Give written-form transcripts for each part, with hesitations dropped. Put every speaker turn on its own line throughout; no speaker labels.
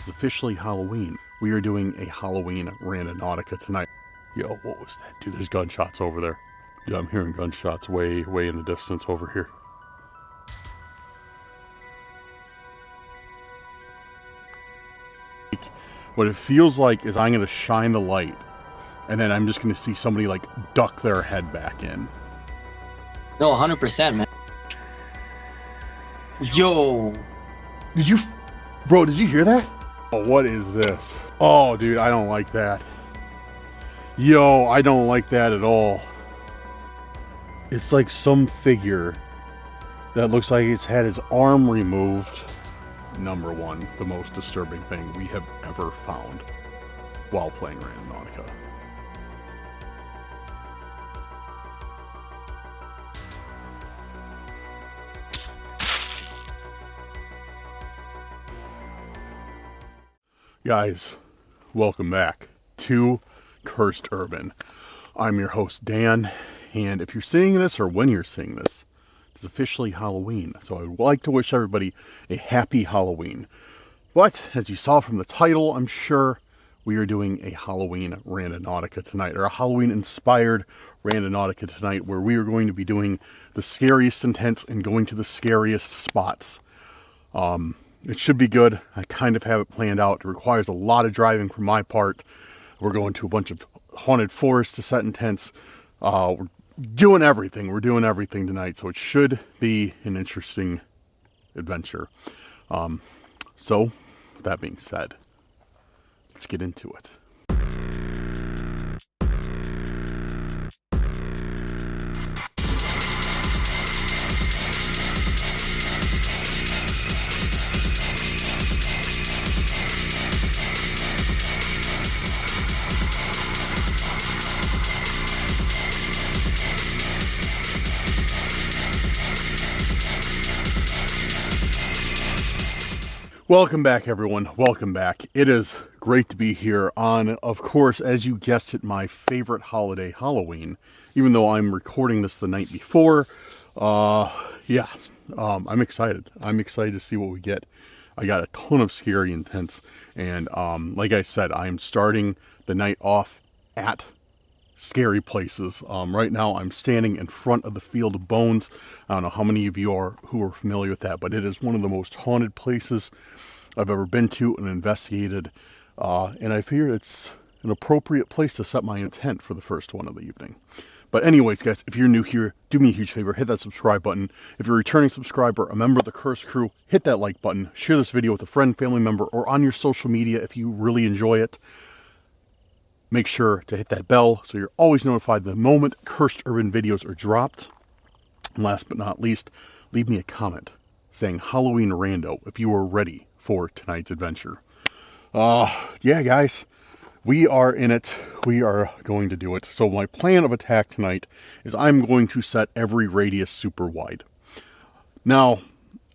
It's officially Halloween. We are doing a Halloween Randonautica tonight. Yo, what was that? Dude, there's gunshots over there. Yeah, I'm hearing gunshots way in the distance over here. What it feels like is I'm going to shine the light, and then I'm just going to see somebody like duck their head back in.
No, 100%, man. Yo!
Bro, did you hear that? Oh, what is this? Oh, dude, I don't like that. Yo, I don't like that at all. It's like some figure that looks like it's had its arm removed. Number one, the most disturbing thing we have ever found while playing Randonautica. Guys, welcome back to Cursed Urban. I'm your host, Dan, and if you're seeing this, or when you're seeing this, it's officially Halloween, so I would like to wish everybody a happy Halloween. But, as you saw from the title, I'm sure we are doing a Halloween Randonautica tonight, or a Halloween-inspired Randonautica tonight, where we are going to be doing the scariest intents and going to the scariest spots. It should be good. I kind of have it planned out. It requires a lot of driving from my part. We're going to a bunch of haunted forests to set intents. We're doing everything. We're doing everything tonight, so it should be an interesting adventure. So, with that being said, let's get into it. Welcome back, everyone. Welcome back. It is great to be here on, of course, as you guessed it, my favorite holiday, Halloween. Even though I'm recording this the night before, I'm excited. I'm excited to see what we get. I got a ton of scary intents, and like I said, I'm starting the night off at scary places. Right now I'm standing in front of the Field of Bones. I don't know how many of you are familiar with that, but it is one of the most haunted places I've ever been to and investigated, and I figure it's an appropriate place to set my intent for the first one of the evening. But anyways, guys, if you're new here, do me a huge favor, hit that subscribe button. If you're a returning subscriber, a member of the Curse crew, hit that like button, share this video with a friend, family member, or on your social media if you really enjoy it. Make sure to hit that bell so you're always notified the moment Cursed Urban videos are dropped. And last but not least, leave me a comment saying Halloween Rando if you are ready for tonight's adventure. Yeah, guys, we are in it. We are going to do it. So my plan of attack tonight is I'm going to set every radius super wide. Now,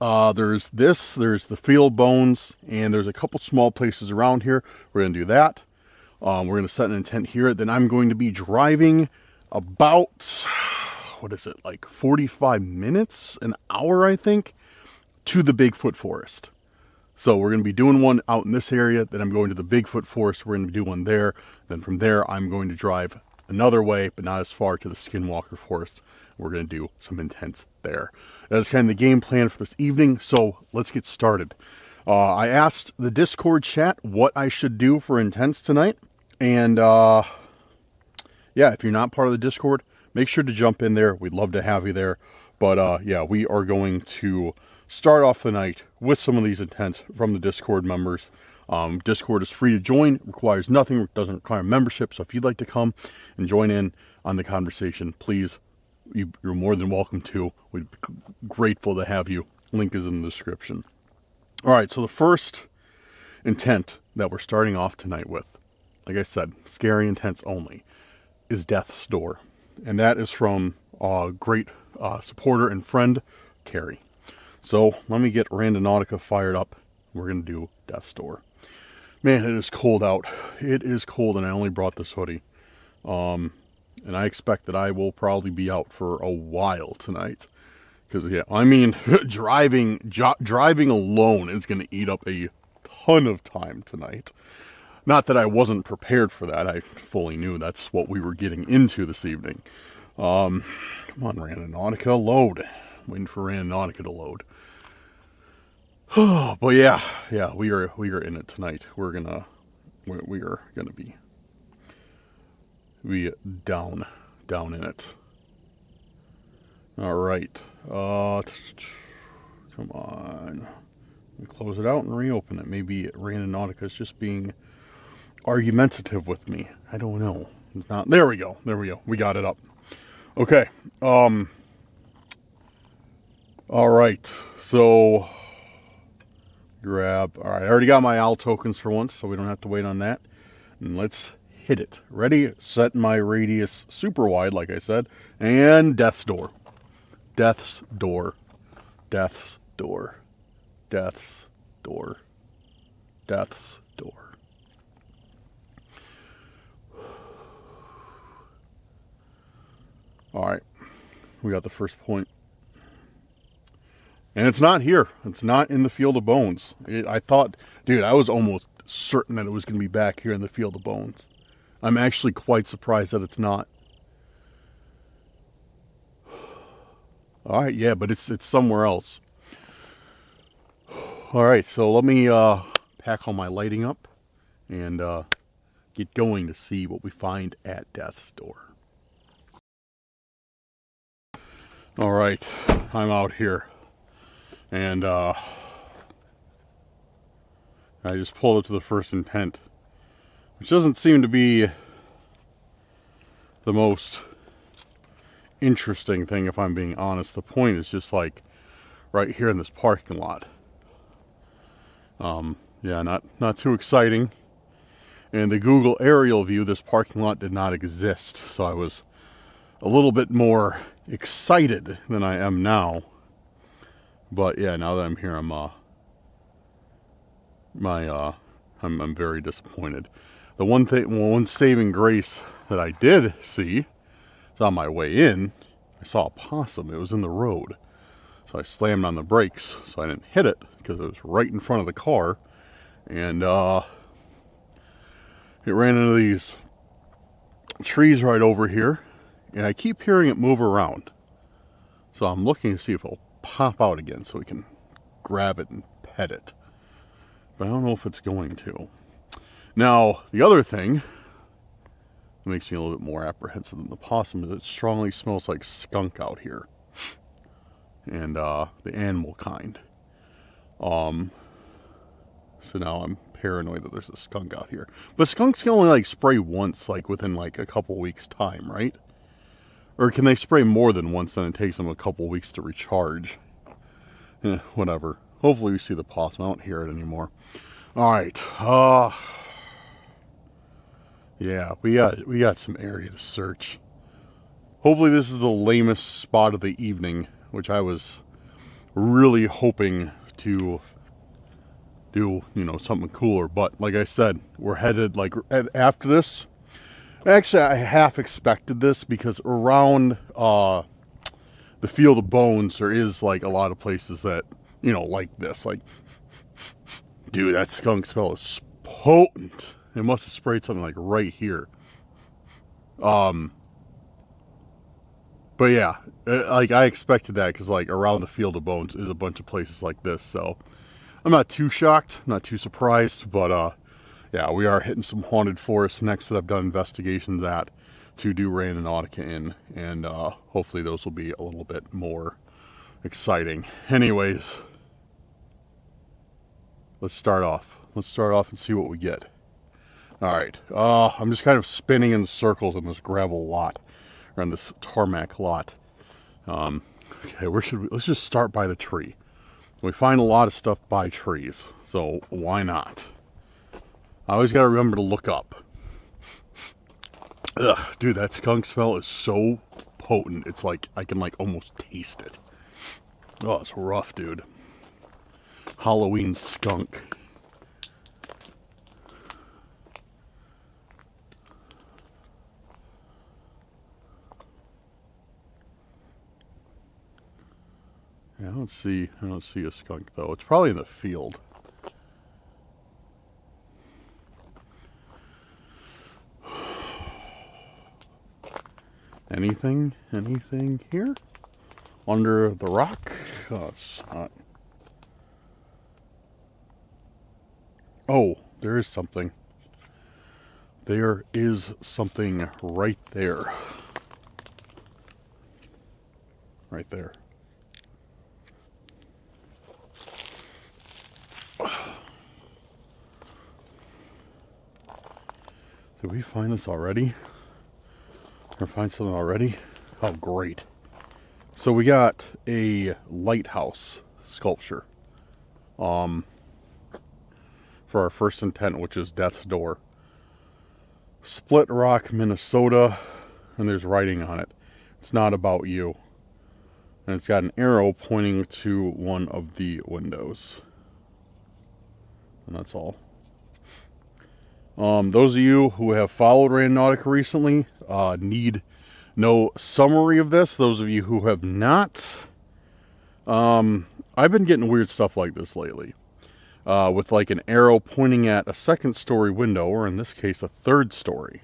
there's the Field Bones, and there's a couple small places around here. We're going to do that. We're going to set an intent here. Then I'm going to be driving about, like 45 minutes, an hour, I think, to the Bigfoot Forest. So we're going to be doing one out in this area. Then I'm going to the Bigfoot Forest. We're going to do one there. Then from there, I'm going to drive another way, but not as far, to the Skinwalker Forest. We're going to do some intents there. That's kind of the game plan for this evening. So let's get started. I asked the Discord chat what I should do for intents tonight. And, yeah, if you're not part of the Discord, make sure to jump in there. We'd love to have you there. But, yeah, we are going to start off the night with some of these intents from the Discord members. Discord is free to join, requires nothing, doesn't require membership. So if you'd like to come and join in on the conversation, please, you're more than welcome to. We'd be grateful to have you. Link is in the description. All right, so the first intent that we're starting off tonight with, like I said, scary intents only, is Death's Door. And that is from a great supporter and friend, Carrie. So let me get Randonautica fired up. We're going to do Death's Door. Man, it is cold out. It is cold, and I only brought this hoodie. And I expect that I will probably be out for a while tonight. Because, yeah, I mean, driving alone is going to eat up a ton of time tonight. Not that I wasn't prepared for that. I fully knew that's what we were getting into this evening. Come on, Randonautica, load. Waiting for Randonautica to load. But yeah, we are in it tonight. We are gonna be down in it. All right. Come on. Close it out and reopen it. Maybe Randonautica is just being argumentative with me. I don't know. It's not. There we go. We got it up. Okay. All right. So grab. All right. I already got my owl tokens for once, so we don't have to wait on that. And let's hit it. Ready? Set my radius super wide, like I said, and death's door. Death's door. Death's door. Death's door. Death's door. All right, we got the first point. And it's not here. It's not in the field of bones. I thought, dude, I was almost certain that it was going to be back here in the field of bones. I'm actually quite surprised that it's not. All right, yeah, but it's somewhere else. All right, so let me pack all my lighting up and get going to see what we find at Death's Door. All right, I'm out here, and I just pulled up to the first intent, which doesn't seem to be the most interesting thing, if I'm being honest. The point is just like right here in this parking lot. Yeah, not too exciting. In the Google aerial view, this parking lot did not exist, so I was a little bit more excited than I am now. But yeah, now that I'm here, I'm very disappointed. The one saving grace that I did see is on my way in, I saw a possum. It was in the road, so I slammed on the brakes so I didn't hit it because it was right in front of the car, and it ran into these trees right over here. And I keep hearing it move around. So I'm looking to see if it'll pop out again so we can grab it and pet it. But I don't know if it's going to. Now, the other thing that makes me a little bit more apprehensive than the possum is it strongly smells like skunk out here. And the animal kind. So now I'm paranoid that there's a skunk out here. But skunks can only like spray once, like within like a couple weeks time, right? Or can they spray more than once, then it takes them a couple weeks to recharge? Whatever. Hopefully we see the possum. I don't hear it anymore. Alright. Yeah, we got some area to search. Hopefully this is the lamest spot of the evening, which I was really hoping to do, something cooler. But like I said, we're headed, like, after this. Actually, I half expected this because around the Field of Bones, there is like a lot of places that, like this. Like, dude, that skunk smell is potent. It must have sprayed something like right here. But yeah, like I expected that because like around the Field of Bones is a bunch of places like this. So I'm not too shocked, not too surprised, but yeah, we are hitting some haunted forests next that I've done investigations at to do Randonautica in, and hopefully those will be a little bit more exciting. Anyways, let's start off. Let's start off and see what we get. All right, I'm just kind of spinning in circles in this gravel lot, or on this tarmac lot. Okay, let's just start by the tree. We find a lot of stuff by trees, so why not? I always got to remember to look up. Ugh, dude, that skunk smell is so potent. It's like, I can like almost taste it. Oh, it's rough, dude. Halloween skunk. Yeah, I don't see a skunk though. It's probably in the field. Anything here? Under the rock? Oh, it's not. Oh, there is something. There is something right there. Right there. Did we find this already? Or find something already? Oh, great. So we got a lighthouse sculpture. For our first intent, which is Death's Door. Split Rock, Minnesota. And there's writing on it. It's not about you. And it's got an arrow pointing to one of the windows. And that's all. Those of you who have followed Randonautica recently need no summary of this. Those of you who have not, I've been getting weird stuff like this lately. With like an arrow pointing at a second story window, or in this case, a third story.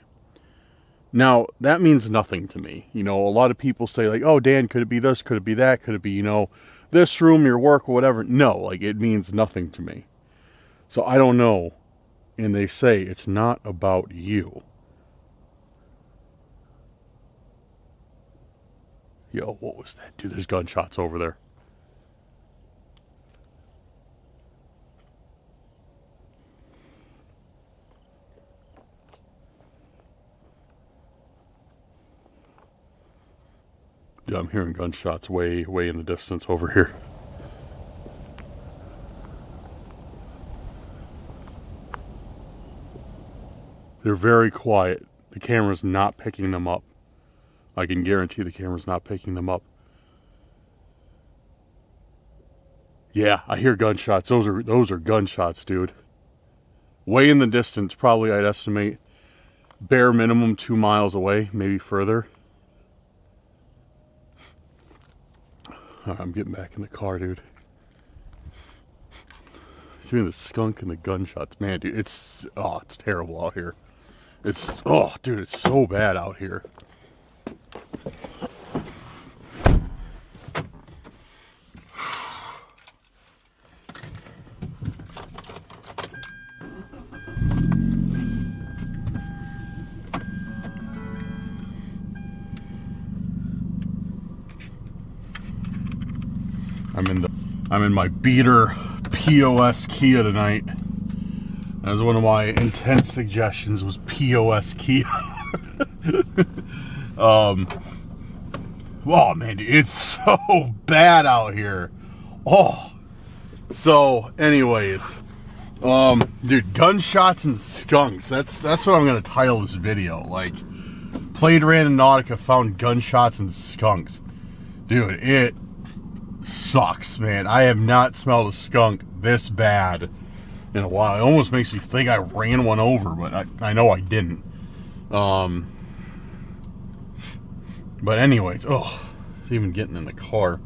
Now, that means nothing to me. You know, a lot of people say like, oh, Dan, could it be this? Could it be that? Could it be, you know, this room, your work, or whatever? No, like it means nothing to me. So I don't know. And they say it's not about you. Yo, what was that? Dude, there's gunshots over there. Yeah, I'm hearing gunshots way in the distance over here. They're very quiet. The camera's not picking them up. I can guarantee the camera's not picking them up. Yeah, I hear gunshots. Those are gunshots, dude. Way in the distance, probably I'd estimate bare minimum 2 miles away, maybe further. I'm getting back in the car, dude. Between the skunk and the gunshots, man, dude, it's terrible out here. Dude, it's so bad out here. I'm in my beater POS Kia tonight. That was one of my intense suggestions, was POS Kia. Oh man, dude, it's so bad out here. Oh, so anyways, dude, gunshots and skunks. That's what I'm gonna title this video. Like, played Randonautica, found gunshots and skunks. Dude, it sucks, man. I have not smelled a skunk this bad in a while. It almost makes me think I ran one over, but I know I didn't. But anyways, it's even getting in the car.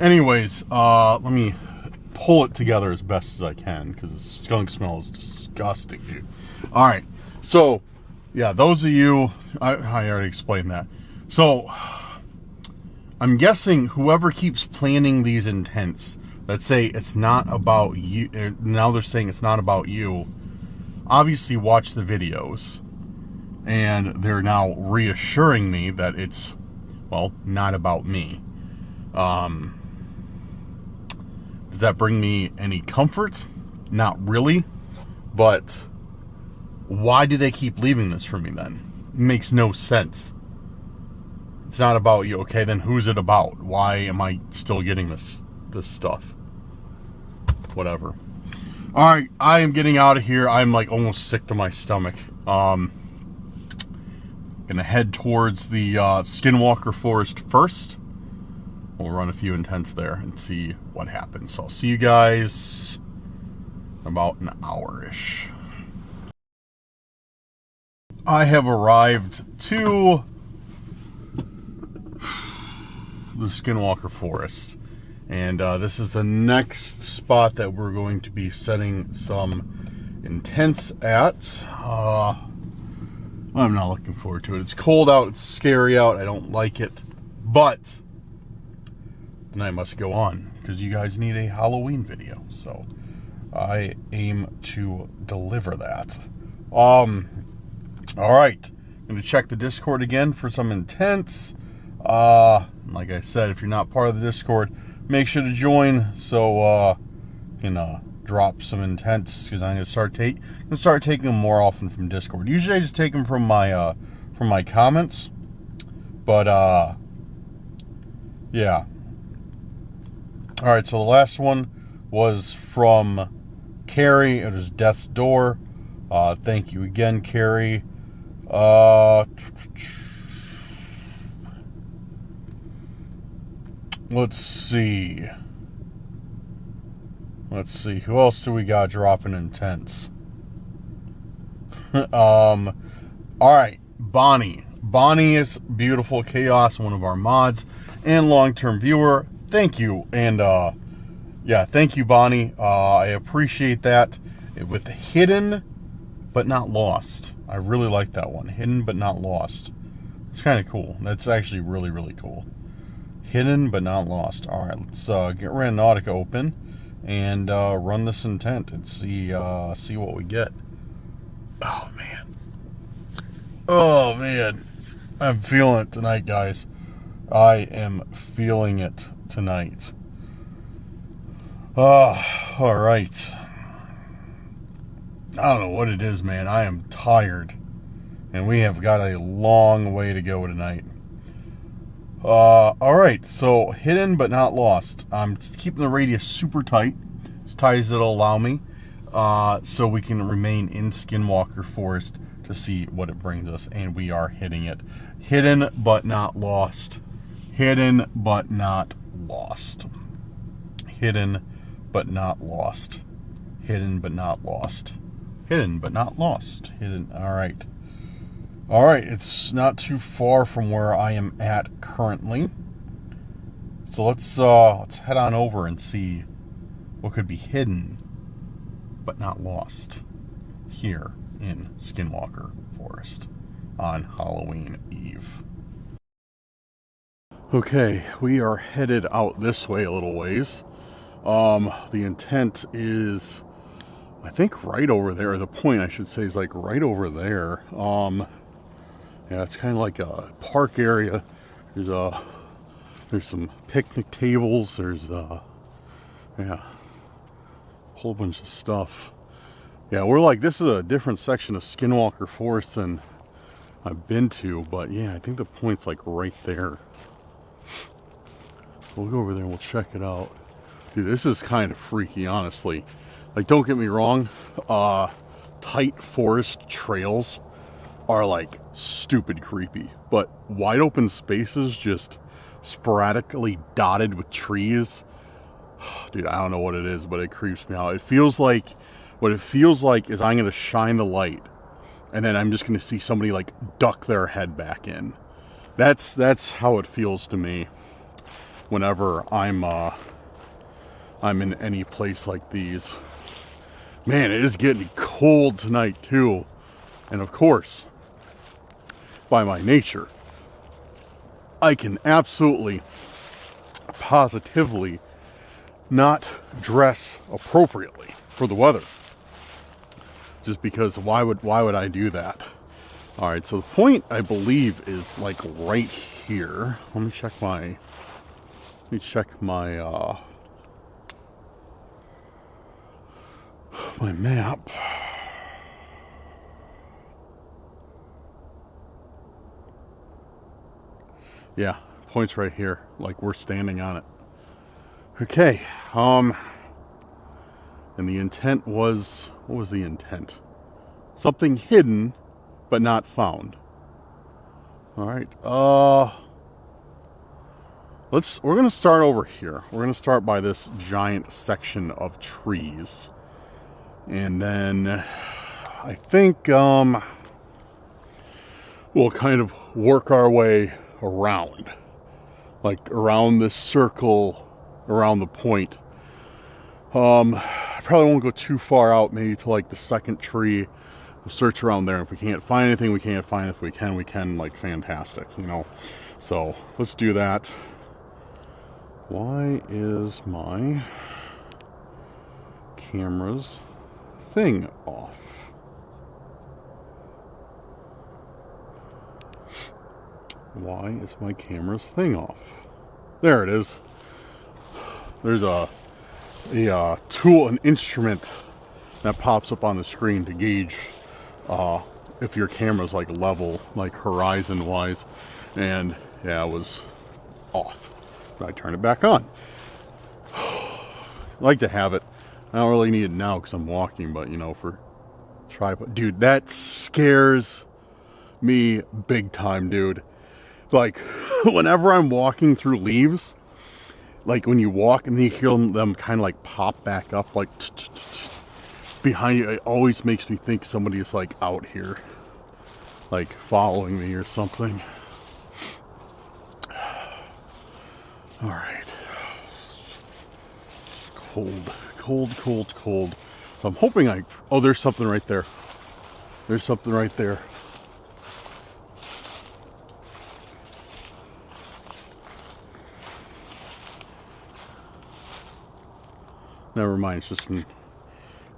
Anyways, let me pull it together as best as I can, because the skunk smell is disgusting, dude. Alright, so, yeah, those of you, I already explained that. So, I'm guessing whoever keeps planning these intents that say it's not about you, now they're saying it's not about you, obviously watch the videos, and they're now reassuring me that it's, well, not about me. Does that bring me any comfort? Not really, but why do they keep leaving this for me then? It makes no sense. It's not about you. Okay, then who's it about? Why am I still getting this stuff? Whatever. Alright, I am getting out of here. I'm like almost sick to my stomach. Gonna head towards the Skinwalker forest first. We'll run a few intents there and see what happens. So I'll see you guys in about an hour-ish. I have arrived to the Skinwalker forest, and this is the next spot that we're going to be setting some intents at. I'm not looking forward to it. It's cold out. It's scary out. I don't like it. But the night must go on because you guys need a Halloween video. So I aim to deliver that. All right. I'm going to check the Discord again for some intents. Like I said, if you're not part of the Discord, make sure to join so you can drop some intents, because I'm going to start taking them more often from Discord. Usually I just take them from my comments, but yeah. All right, so the last one was from Carrie. It was Death's Door. Thank you again, Carrie. Let's see. Who else do we got dropping intents? All right, Bonnie. Bonnie is Beautiful Chaos, one of our mods and long-term viewer. Thank you, and yeah, thank you, Bonnie. I appreciate that. With Hidden but Not Lost. I really like that one. Hidden but Not Lost. It's kind of cool. That's actually really, really cool. Hidden but Not Lost. All right, let's get Randonautica open and run this intent and see what we get. Oh man, I'm feeling it tonight, guys. I am feeling it tonight. All right. I don't know what it is, man. I am tired, and we have got a long way to go tonight. All right, so Hidden but Not Lost. I'm keeping the radius super tight, as tight as it'll allow me, so we can remain in Skinwalker Forest to see what it brings us, and we are hitting it. Hidden but Not Lost. Hidden but Not Lost. Hidden but Not Lost. Hidden but Not Lost. Hidden but Not Lost. Hidden. All right. All right, it's not too far from where I am at currently. So let's head on over and see what could be hidden but not lost here in Skinwalker Forest on Halloween Eve. Okay, we are headed out this way a little ways. The intent is, I think, right over there. The point, I should say, is like right over there. Yeah, it's kind of like a park area. There's some picnic tables. There's yeah, a whole bunch of stuff. Yeah, we're like, this is a different section of Skinwalker Forest than I've been to, but yeah, I think the point's like right there. We'll go over there and we'll check it out. Dude, this is kind of freaky, honestly. Like, don't get me wrong, tight forest trails are like stupid creepy, but wide open spaces just sporadically dotted with trees, dude, I don't know what it is, but it creeps me out. It feels like, what it feels like is I'm gonna shine the light and then I'm just gonna see somebody like duck their head back in. That's how it feels to me whenever I'm in any place like these. Man, it is getting cold tonight too, and of course, by my nature, I can absolutely, positively not dress appropriately for the weather. Just because why would I do that? All right, so the point, I believe, is like right here. Let me check my my map. Yeah, point's right here, like we're standing on it. Okay, and the intent was, what was the intent? Something hidden, but not found. All right, we're gonna start over here. We're gonna start by this giant section of trees. And then I think we'll kind of work our way around, like around this circle, around the point. I probably won't go too far out, maybe to like the second tree, we'll search around there. If we can't find anything, we can't find it. If we can, like, fantastic, you know. So let's do that. Why is my camera's thing off? Why is my camera's thing off? There it is. There's a tool, an instrument that pops up on the screen to gauge if your camera's like level, like horizon wise, and yeah, it was off. But I turn it back on. I like to have it. I don't really need it now because I'm walking, but you know, for tripod, dude, that scares me big time, dude. Like, whenever I'm walking through leaves, like when you walk and you hear them kind of like pop back up, like behind you, it always makes me think somebody is like out here, like following me or something. All right. It's cold, cold, cold, cold. So I'm hoping oh, there's something right there. There's something right there. Never mind, it's just an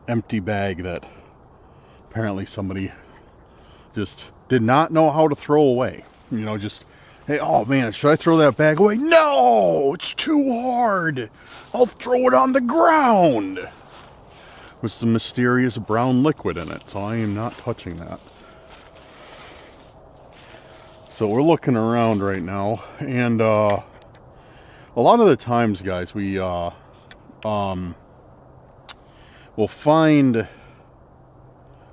empty bag that apparently somebody just did not know how to throw away. You know, just, hey, oh man, should I throw that bag away? No, it's too hard. I'll throw it on the ground. With some mysterious brown liquid in it, so I am not touching that. So we're looking around right now, and a lot of the times, guys, we'll find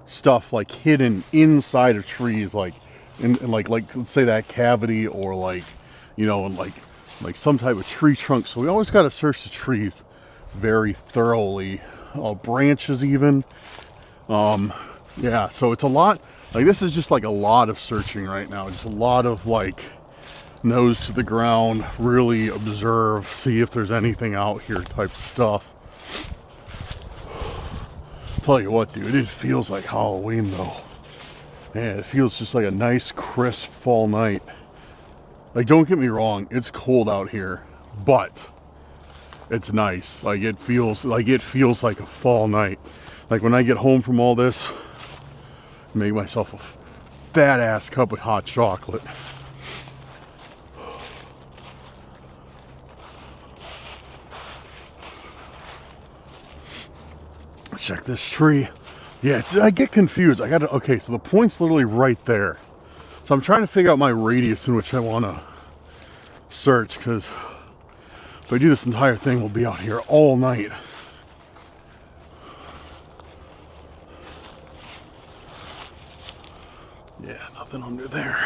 stuff like hidden inside of trees, like in like let's say that cavity, or like, you know, like some type of tree trunk. So we always got to search the trees very thoroughly, branches even. Yeah, so it's a lot. Like, this is just like a lot of searching right now. Just a lot of like nose to the ground, really observe, see if there's anything out here type stuff. Tell you what, dude, it feels like Halloween though. Man, it feels just like a nice crisp fall night. Like, don't get me wrong, it's cold out here, but it's nice. Like, it feels like a fall night. Like, when I get home from all this, make myself a fat ass cup of hot chocolate. Check this tree. Yeah, I get confused. Okay, so the point's literally right there. So I'm trying to figure out my radius in which I want to search, because if I do this entire thing, we'll be out here all night. Yeah, nothing under there.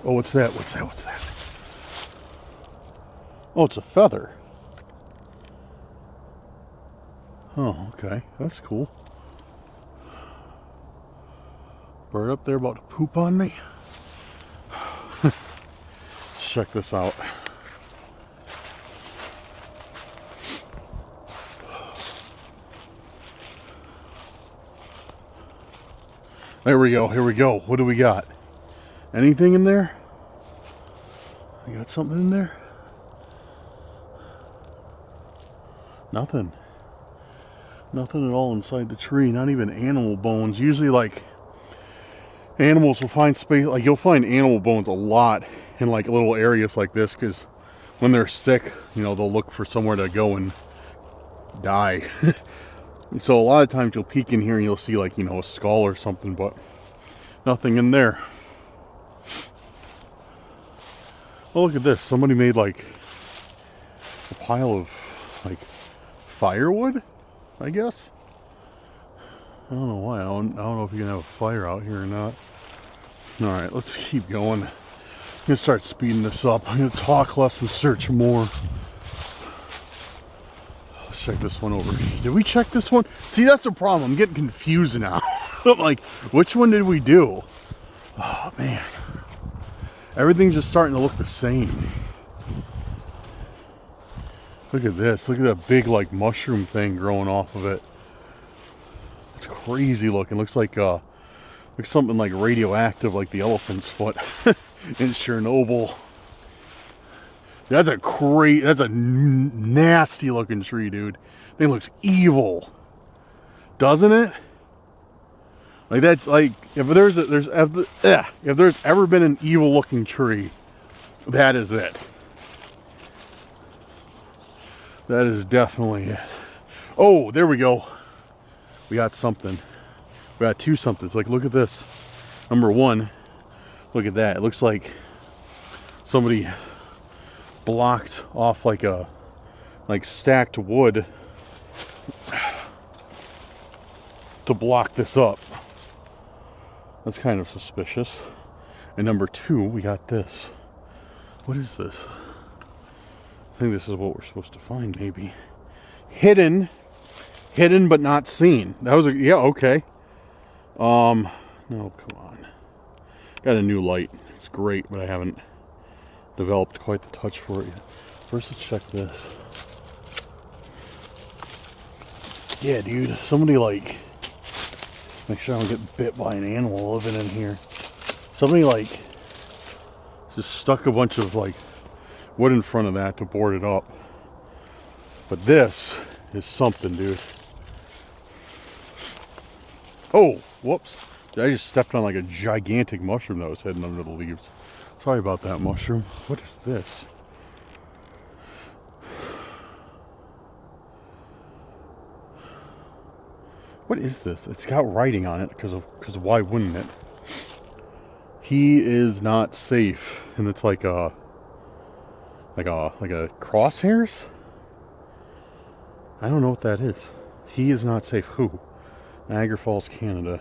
Oh, what's that? What's that? What's that? Oh, it's a feather. Oh, okay. That's cool. Bird up there about to poop on me. Let's check this out. There we go. Here we go. What do we got? Anything in there? You got something in there? Nothing. Nothing at all inside the tree. Not even animal bones. Usually, like, animals will find space. Like, you'll find animal bones a lot in like little areas like this, because when they're sick, you know, they'll look for somewhere to go and die. And so a lot of times you'll peek in here and you'll see, like, you know, a skull or something, but nothing in there. Oh, look at this. Somebody made like a pile of like firewood, I guess. I don't know why. I don't know if you can have a fire out here or not. All right, let's keep going. I'm gonna start speeding this up. I'm gonna talk less and search more. Let's check this one over. Did we check this one? See, that's the problem. I'm getting confused now. I'm like, which one did we do? Oh man. Everything's just starting to look the same. Look at this. Look at that big like mushroom thing growing off of it. It's crazy looking. Looks like something like radioactive, like the elephant's foot in Chernobyl. That's a nasty looking tree, dude. Thing looks evil, doesn't it? Like that's like if there's ever been an evil looking tree, that is it. That is definitely it. Oh, there we go. We got something. We got two somethings. Like, look at this. Number one, look at that. It looks like somebody blocked off like stacked wood to block this up. That's kind of suspicious. And number two, we got this. What is this? I think this is what we're supposed to find, maybe. Hidden but not seen. That was yeah, okay. No, come on. Got a new light. It's great, but I haven't developed quite the touch for it yet. First, let's check this. Yeah, dude. Somebody like, make sure I don't get bit by an animal living in here. Somebody like just stuck a bunch of like wood in front of that to board it up. But this is something, dude. Oh, whoops. I just stepped on like a gigantic mushroom that was hidden under the leaves. Sorry about that, mushroom. What is this? What is this? It's got writing on it because why wouldn't it? He is not safe, and it's like a crosshairs. I don't know what that is. He is not safe. Who? Niagara Falls, Canada.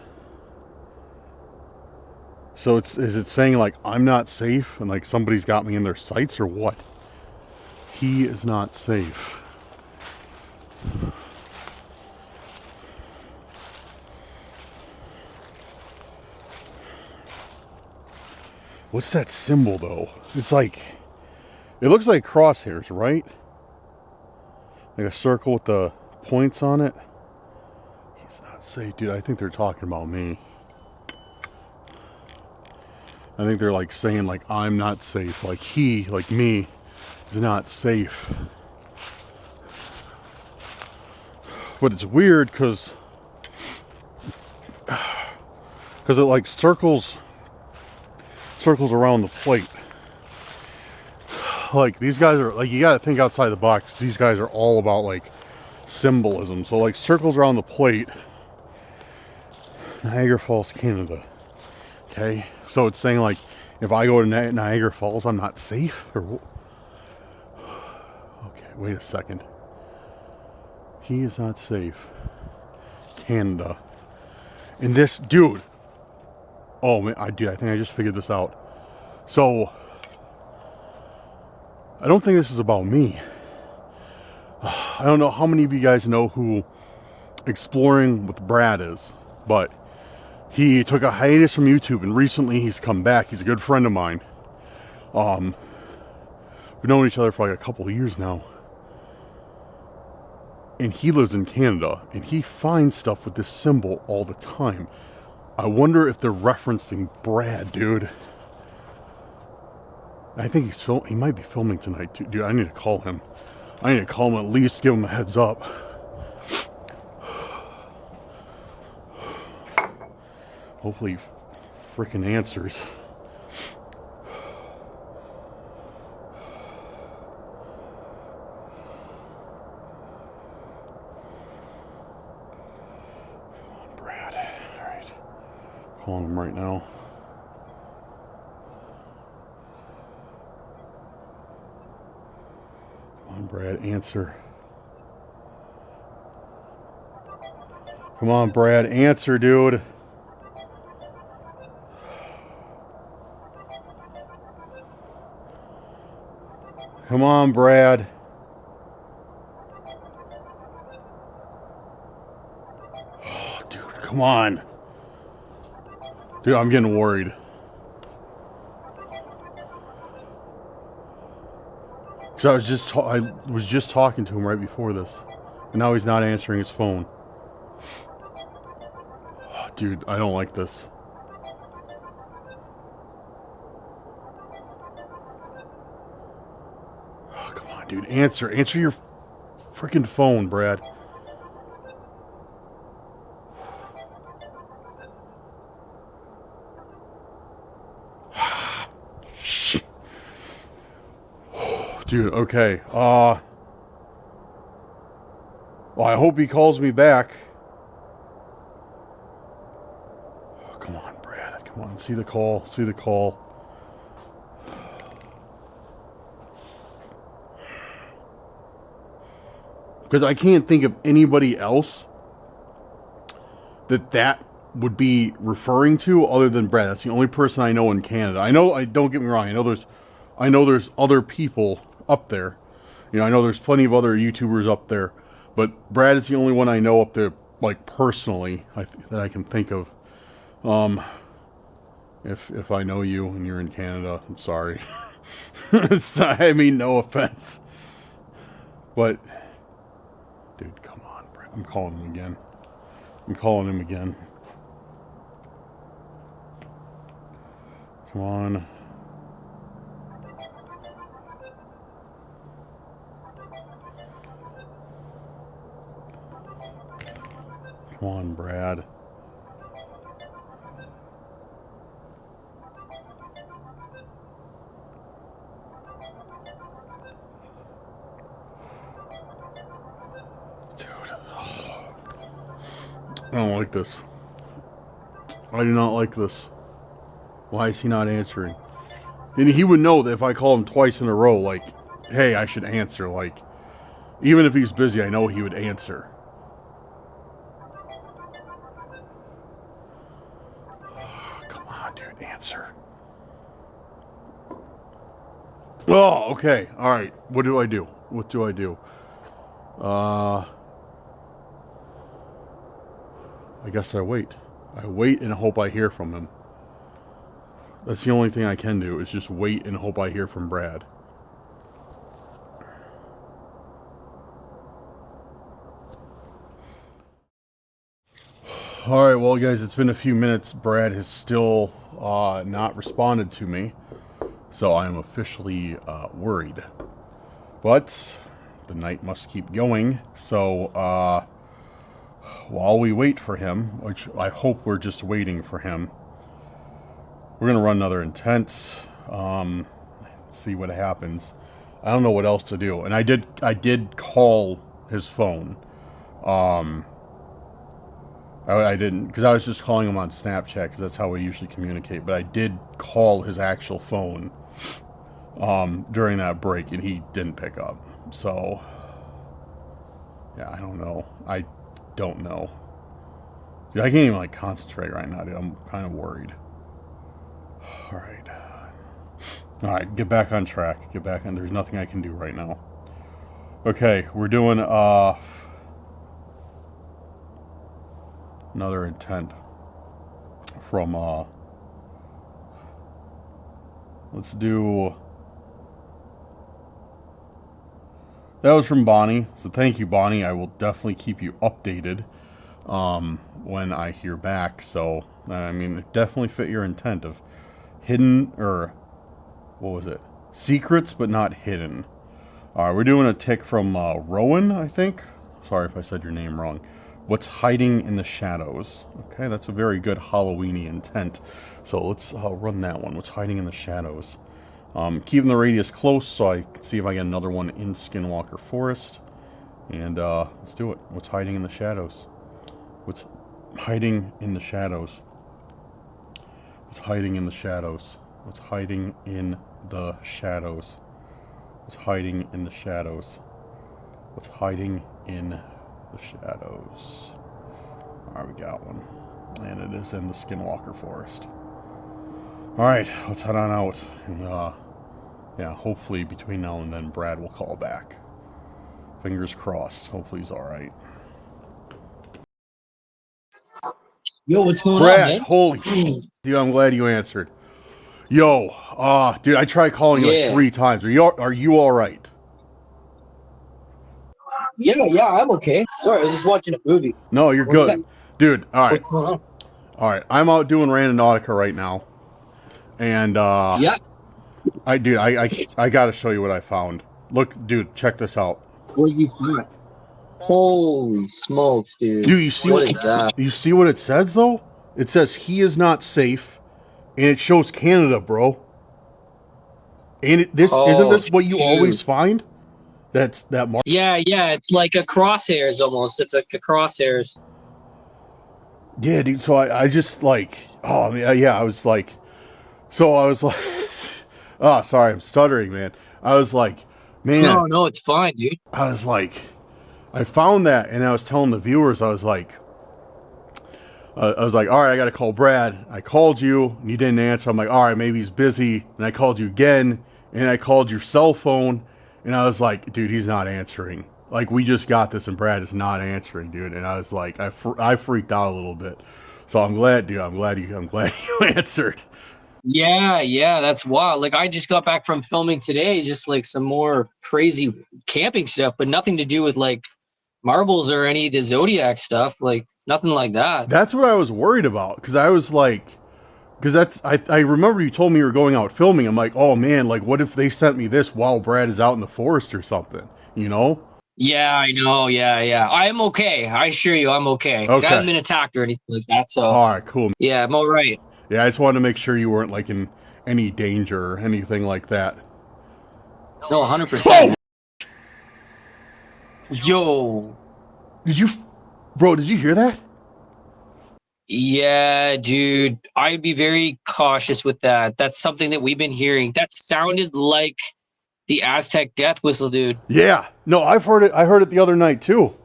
So is it saying like I'm not safe and like somebody's got me in their sights or what? He is not safe. What's that symbol though? It's like, it looks like crosshairs, right? Like a circle with the points on it. He's not safe, dude. I think they're talking about me. I think they're like saying like I'm not safe. Like he, like me, is not safe. But it's weird because it like circles around the plate. Like these guys are like, you gotta think outside the box. These guys are all about like symbolism. So like circles around the plate. Niagara Falls, Canada. Okay, so it's saying like if I go to Niagara Falls, I'm not safe. Or okay, wait a second. He is not safe. Canada. And this dude. Oh man, I think I just figured this out. So I don't think this is about me. I don't know how many of you guys know who Exploring with Brad is, but he took a hiatus from YouTube and recently he's come back. He's a good friend of mine. We've known each other for like a couple of years now. And he lives in Canada and he finds stuff with this symbol all the time. I wonder if they're referencing Brad, dude. I think he might be filming tonight too. Dude, I need to call him. I need to call him at least, give him a heads up. Hopefully he freaking answers. Come on, Brad. All right. Calling him right now. Come on, Brad, answer. Come on, Brad, answer, dude. Come on, Brad. Oh, dude, come on. Dude, I'm getting worried. So I was just talking to him right before this, and now he's not answering his phone. Oh, dude, I don't like this. Oh, come on, dude, answer your freaking phone, Brad. Dude, okay. Well, I hope he calls me back. Oh, come on, Brad. Come on. See the call. See the call. Because I can't think of anybody else that would be referring to other than Brad. That's the only person I know in Canada. Don't get me wrong. I know there's other people up there. You know, I know there's plenty of other YouTubers up there, but Brad is the only one I know up there, like, personally, that I can think of. If I know you and you're in Canada, I'm sorry. I mean, no offense. But, dude, come on, Brad. I'm calling him again. Come on. Come on, Brad. Dude. I don't like this. I do not like this. Why is he not answering? And he would know that if I call him twice in a row, like, hey, I should answer. Like, even if he's busy, I know he would answer. Answer. Oh, okay. All right. What do I do? I guess I wait. I wait and hope I hear from him. That's the only thing I can do, is just wait and hope I hear from Brad. Alright, well guys, it's been a few minutes. Brad has still not responded to me, so I am officially worried. But the night must keep going, so while we wait for him, which I hope we're just waiting for him, we're going to run another intent, see what happens. I don't know what else to do, and I did call his phone. I didn't, because I was just calling him on Snapchat, because that's how we usually communicate. But I did call his actual phone during that break, and he didn't pick up. So, yeah, I don't know. Dude, I can't even, like, concentrate right now, dude. I'm kind of worried. All right, get back on track. There's nothing I can do right now. Okay, we're doing, another intent from, let's do, that was from Bonnie, so thank you, Bonnie. I will definitely keep you updated, when I hear back. So, I mean, it definitely fit your intent of hidden, or, what was it? Secrets, but not hidden. Alright, we're doing a tick from, Rowan, I think. Sorry if I said your name wrong. What's hiding in the shadows? Okay, that's a very good Halloween-y intent. So let's run that one. What's hiding in the shadows? Keeping the radius close so I can see if I get another one in Skinwalker Forest. And let's do it. What's hiding in the shadows? What's hiding in the shadows? What's hiding in the shadows? What's hiding in the shadows? What's hiding in the shadows? What's hiding in the shadows? Alright, we got one. And it is in the Skinwalker Forest. Alright, let's head on out. And, yeah, hopefully between now and then Brad will call back. Fingers crossed. Hopefully he's alright.
Yo, what's going on,
Brad,
man?
holy shit. Dude, I'm glad you answered. Yo, dude, I tried calling you like 3 times. Are you alright?
Yeah, I'm okay. Sorry, I was just watching a movie.
No, you're
One
good.
sec.
Dude, all right.
What's going on?
All right. I'm out doing Randonautica right now. And
Yeah.
I got to show you what I found. Look, dude, check this out.
What do you find? Holy smokes, dude.
Dude, you see
what is that?
You see what it says though? It says he is not safe, and it shows Canada, bro. And isn't this what you always find? That's that mark.
Yeah, it's like a crosshairs almost. It's like a crosshairs.
Yeah, dude. So I just like, oh man, yeah. I was like, oh, sorry, I'm stuttering, man. I was like, man.
No, it's fine, dude.
I was like, I found that, and I was telling the viewers, I was like, all right, I got to call Brad. I called you, and you didn't answer. I'm like, all right, maybe he's busy. And I called you again, and I called your cell phone, and I was like, dude, he's not answering. Like, we just got this, and Brad is not answering, dude. And I was like, I freaked out a little bit. So I'm glad, dude. I'm glad you answered.
Yeah, that's wild. Like, I just got back from filming today, just like some more crazy camping stuff, but nothing to do with like marbles or any of the Zodiac stuff. Like, nothing like that.
That's what I was worried about, because I was like, I remember you told me you were going out filming. I'm like, oh man, like what if they sent me this while Brad is out in the forest or something, you know?
Yeah, I know. Yeah. I'm okay. I assure you, I'm okay.
Okay.
I haven't been attacked or anything like that. So,
all right, cool.
Yeah, I'm all right.
Yeah, I just wanted to make sure you weren't like in any danger or anything like that.
No, 100%. Yo.
Did you hear that?
Yeah, dude. I'd be very cautious with that. That's something that we've been hearing. That sounded like the Aztec death whistle, dude.
Yeah. No, I've heard it. I heard it the other night too.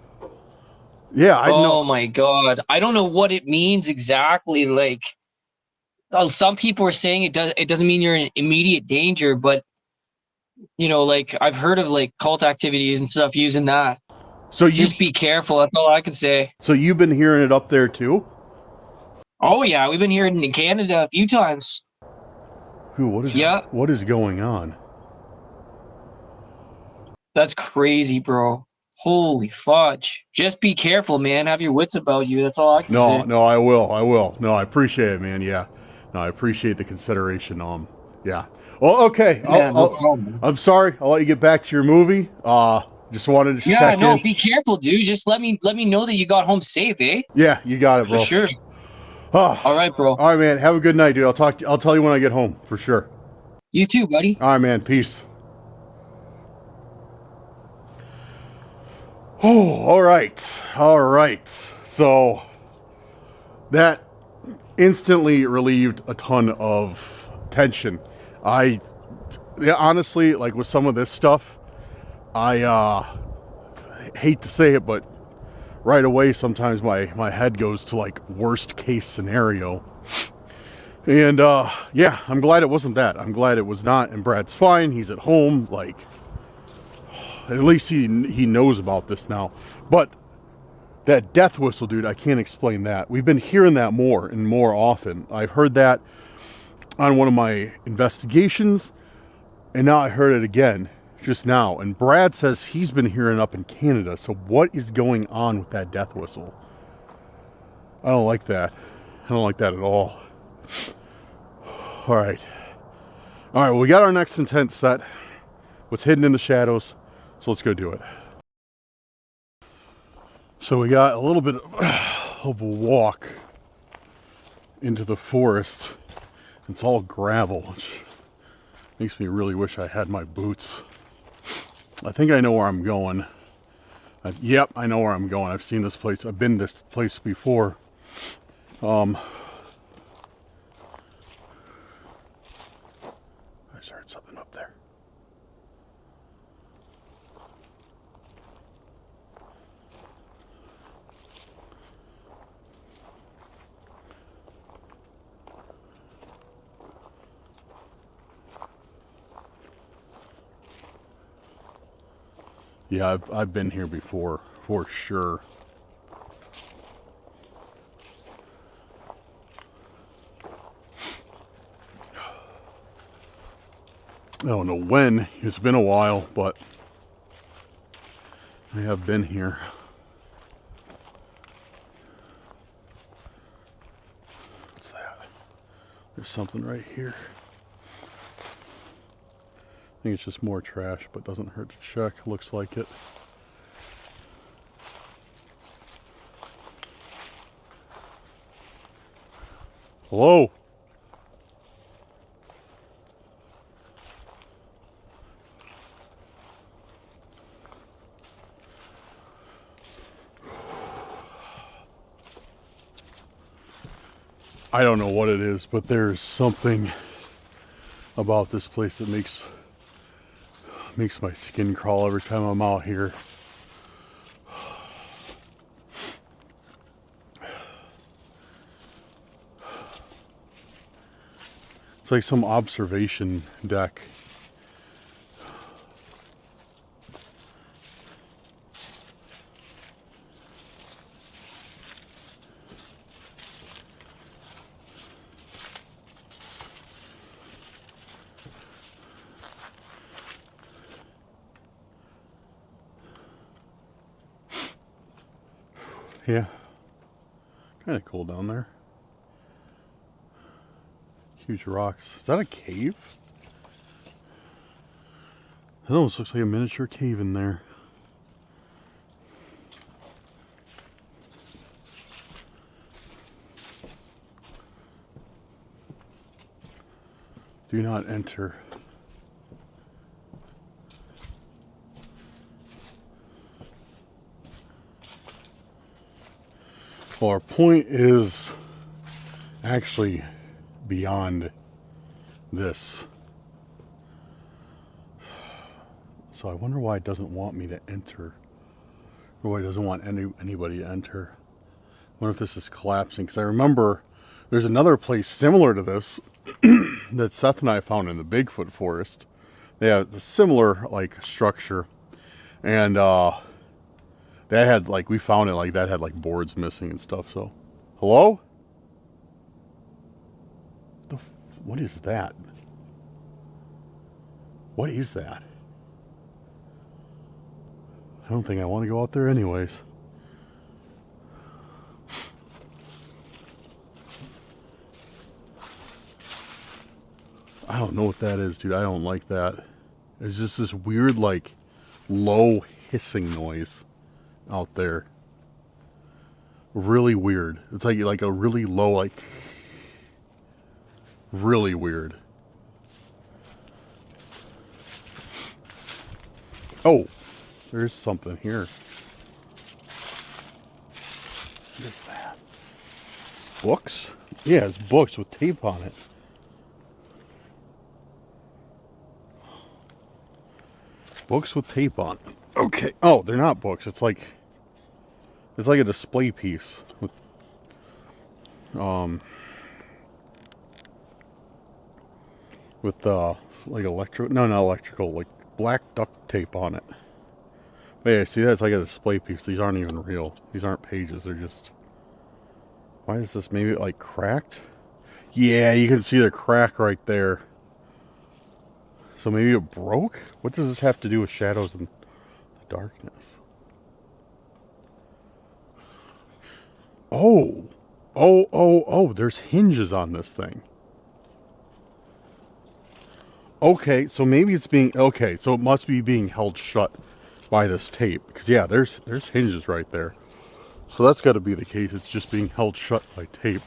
Yeah, I know.
Oh my God. I don't know what it means exactly. Like, some people are saying it doesn't mean you're in immediate danger, but you know, like I've heard of like cult activities and stuff using that. So just be careful. That's all I can say.
So you've been hearing it up there too?
Oh yeah, we've been hearing it in Canada a few times.
What is going on?
That's crazy, bro. Holy fudge. Just be careful, man. Have your wits about you. That's all I can say.
No, I will. No, I appreciate it, man. Yeah. No, I appreciate the consideration. Yeah. Well, okay.
Yeah, no problem.
I'm sorry. I'll let you get back to your movie. Just wanted to check in.
Be careful, dude. Just let me know that you got home safe, eh?
Yeah, you got it, bro.
For sure.
Oh,
all right, bro.
All right, man. Have a good night, dude. I'll tell you when I get home, for sure.
You too, buddy.
All right, man. Peace. Oh, all right. So that instantly relieved a ton of tension. Honestly, like with some of this stuff, I hate to say it, but right away sometimes my head goes to like worst case scenario. And yeah, I'm glad it wasn't that. I'm glad it was not. And Brad's fine. He's at home. Like, at least he knows about this now. But that death whistle, dude, I can't explain that. We've been hearing that more and more often. I've heard that on one of my investigations, and now I heard it again just now. And Brad says he's been hearing up in Canada. So what is going on with that death whistle? I don't like that. I don't like that at all. All right, well, we got our next intent set. What's hidden in the shadows? So let's go do it. So we got a little bit of a walk into the forest. It's all gravel, which makes me really wish I had my boots. I think I know where I'm going. Yep, I know where I'm going. I've seen this place. I've been this place before. I just heard something up there. Yeah, I've been here before, for sure. I don't know when. It's been a while, but I have been here. What's that? There's something right here. I think it's just more trash, but doesn't hurt to check. Looks like it. Hello? I don't know what it is, but there's something about this place that makes my skin crawl every time I'm out here. It's like some observation deck. Yeah, kind of cool down there. Huge rocks. Is that a cave? It almost looks like a miniature cave in there. Do not enter. Well, our point is actually beyond this. So I wonder why it doesn't want me to enter. Or why it doesn't want anybody to enter. I wonder if this is collapsing. Because I remember there's another place similar to this that Seth and I found in the Bigfoot forest. They have a similar like structure. And that had like, we found it like that had like boards missing and stuff. So, hello? What is that? What is that? I don't think I want to go out there anyways. I don't know what that is, dude. I don't like that. It's just this weird, like, low hissing noise out there. Really weird. It's like a really low, like, really weird. Oh, there's something here. What is that? Books? Yeah, it's books with tape on it. Books with tape on it. Okay. Oh, they're not books. It's like a display piece with like not electrical, like black duct tape on it. But yeah, see, that's like a display piece. These aren't even real. These aren't pages. They're just. Why is this maybe like cracked? Yeah, you can see the crack right there. So maybe it broke? What does this have to do with shadows and the darkness? Oh, there's hinges on this thing. Okay, so maybe it's being, okay, so it must be being held shut by this tape. Because yeah, there's hinges right there. So that's got to be the case. It's just being held shut by tape.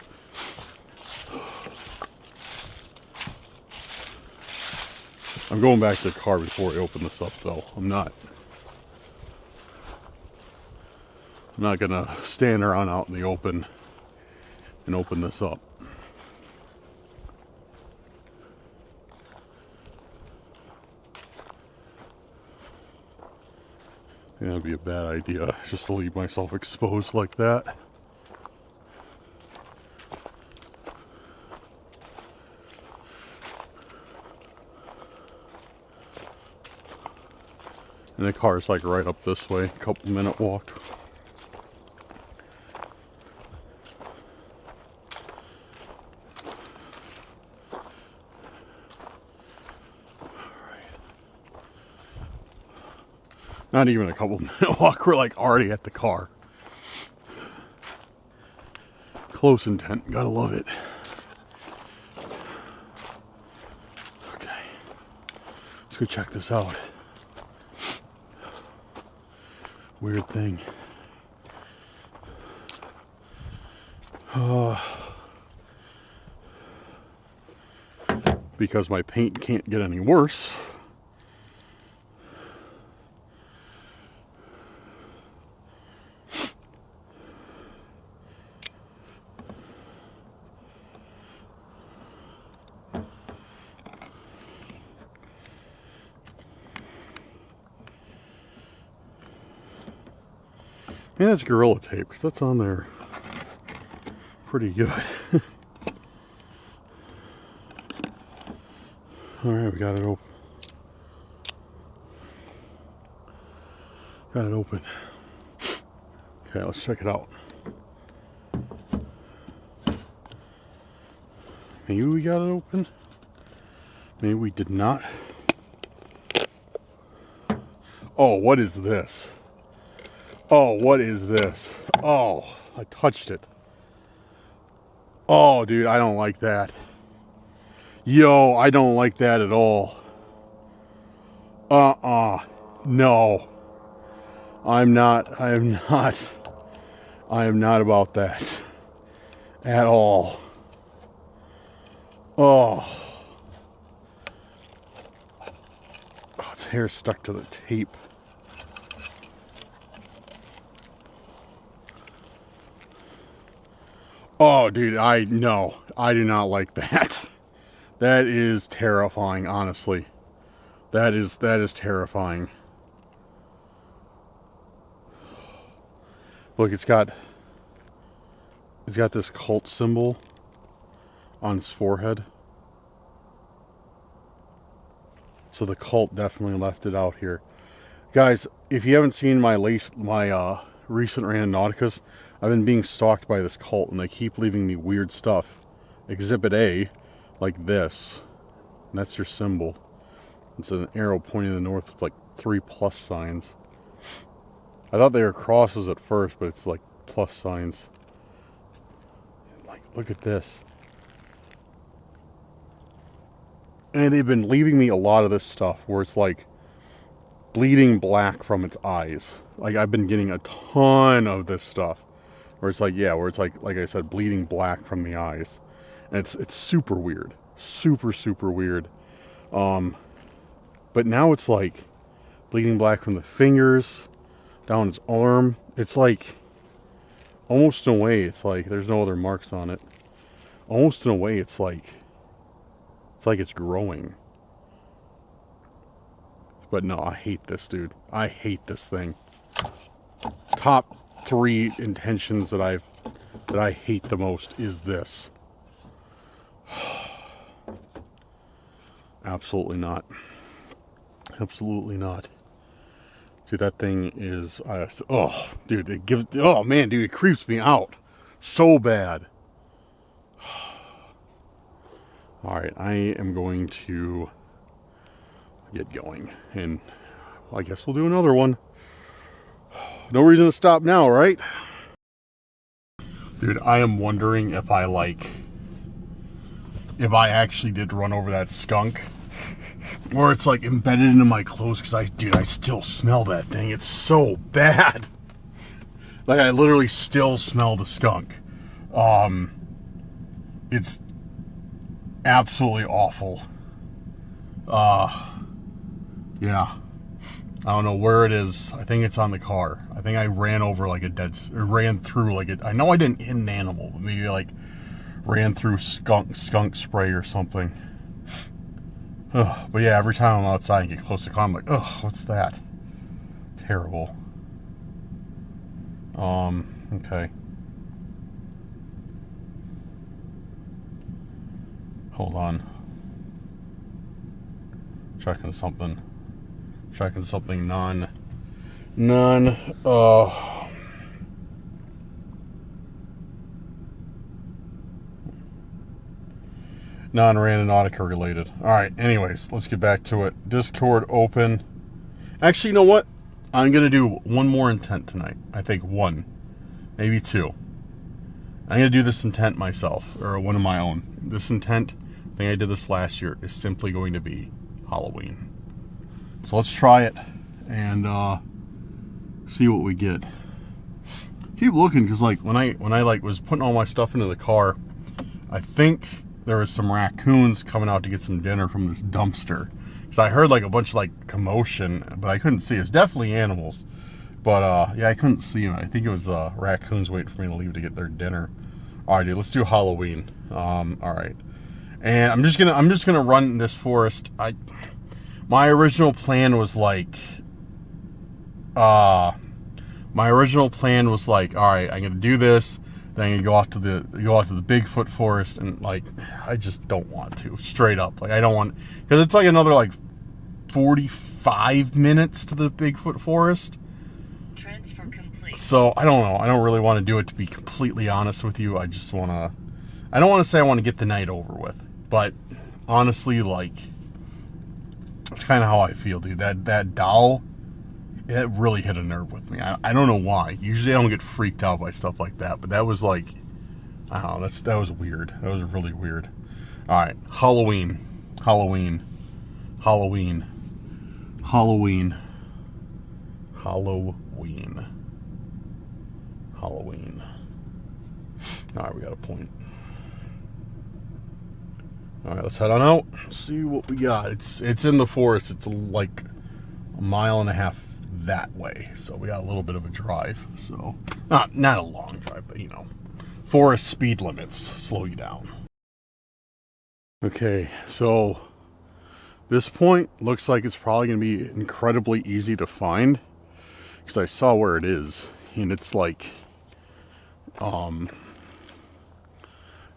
I'm going back to the car before I open this up, though. I'm not gonna stand around out in the open and open this up. Yeah, that'd be a bad idea, just to leave myself exposed like that. And the car's like right up this way, couple-minute walk. Not even a couple minute walk. We're like already at the car. Close intent. Gotta love it. Okay. Let's go check this out. Weird thing. Because my paint can't get any worse. Yeah, that's Gorilla Tape, because that's on there pretty good. Alright, we got it open. Got it open. Okay, let's check it out. Maybe we got it open. Maybe we did not. Oh, what is this? Oh, what is this? Oh, I touched it. Oh, dude, I don't like that. Yo, I don't like that at all. No. I am not about that. At all. Oh. Oh, its hair stuck to the tape. Oh, dude, no, I do not like that. That is terrifying, honestly. That is terrifying. Look, it's got this cult symbol on its forehead. So the cult definitely left it out here. Guys, if you haven't seen my recent Randonauticas, I've been being stalked by this cult, and they keep leaving me weird stuff. Exhibit A, like this. And that's your symbol. It's an arrow pointing to the north with like 3 plus signs. I thought they were crosses at first, but it's like plus signs. Like, look at this. And they've been leaving me a lot of this stuff where it's like bleeding black from its eyes. Like, I've been getting a ton of this stuff. Where it's like, yeah, where it's like I said, bleeding black from the eyes. And it's super weird. Super, super weird. But now it's like bleeding black from the fingers, down his arm. It's like, almost in a way, it's like, there's no other marks on it. Almost in a way, it's like it's growing. But no, I hate this, dude. I hate this thing. Top 3 intentions that I hate the most is this. Absolutely not. Absolutely not. Dude, that thing is, oh, dude, oh man, dude, it creeps me out so bad. All right, I am going to get going, and I guess we'll do another one. No reason to stop now, right? Dude, I am wondering if I actually did run over that skunk, or it's like embedded into my clothes, because I still smell that thing. It's so bad. Like, I literally still smell the skunk. It's absolutely awful. Yeah. I don't know where it is. I think it's on the car. I think I ran over like ran through like I know I didn't hit an animal, but maybe like ran through skunk spray or something. Ugh. But yeah, every time I'm outside and get close to the car, I'm like, oh, what's that? Terrible. Okay. Hold on. Checking something non-Randonautica related. Alright, anyways, let's get back to it. Discord open. Actually, you know what? I'm going to do one more intent tonight. I think one, maybe two. I'm going to do this intent myself, or one of my own. This intent, I think I did this last year, is simply going to be Halloween. So let's try it and see what we get. Keep looking, because like when I like was putting all my stuff into the car, I think there was some raccoons coming out to get some dinner from this dumpster. So I heard like a bunch of like commotion, but I couldn't see it. It's definitely animals, but yeah, I couldn't see them. I think it was raccoons waiting for me to leave to get their dinner. All right, dude, let's do Halloween. All right, and I'm just gonna run this forest. My original plan was like, all right, I'm gonna do this. Then I'm gonna go out to the Bigfoot forest, and like, I just don't want to. Straight up, like I don't want, because it's like another like 45 minutes to the Bigfoot forest.
Transfer complete.
So I don't know. I don't really want to do it, to be completely honest with you. I just want to. I don't want to say I want to get the night over with, but honestly, like, it's kind of how I feel, dude. That doll, it really hit a nerve with me. I don't know why. Usually I don't get freaked out by stuff like that, but that was like, I don't know, that was weird. That was really weird. All right, Halloween. All right, we got a point. All right, let's head on out. See what we got. It's in the forest. It's like a mile and a half that way, so we got a little bit of a drive. So not a long drive, but you know, forest speed limits slow you down. Okay, so this point looks like it's probably gonna be incredibly easy to find, because I saw where it is, and it's like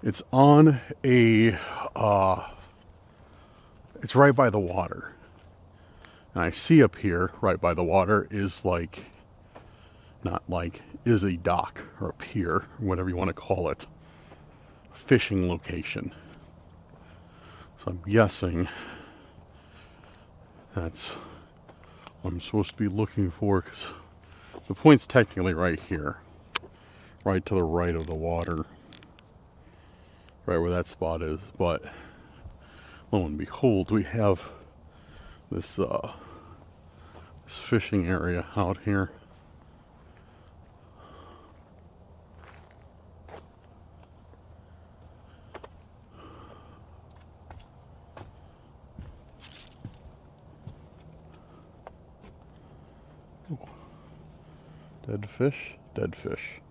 it's on a it's right by the water. And I see up here, right by the water, is like, not like, is a dock or a pier, whatever you want to call it, a fishing location. So I'm guessing that's what I'm supposed to be looking for, because the point's technically right here, right to the right of the water, right where that spot is. But lo and behold, we have this this fishing area out here. Ooh. Dead fish, dead fish.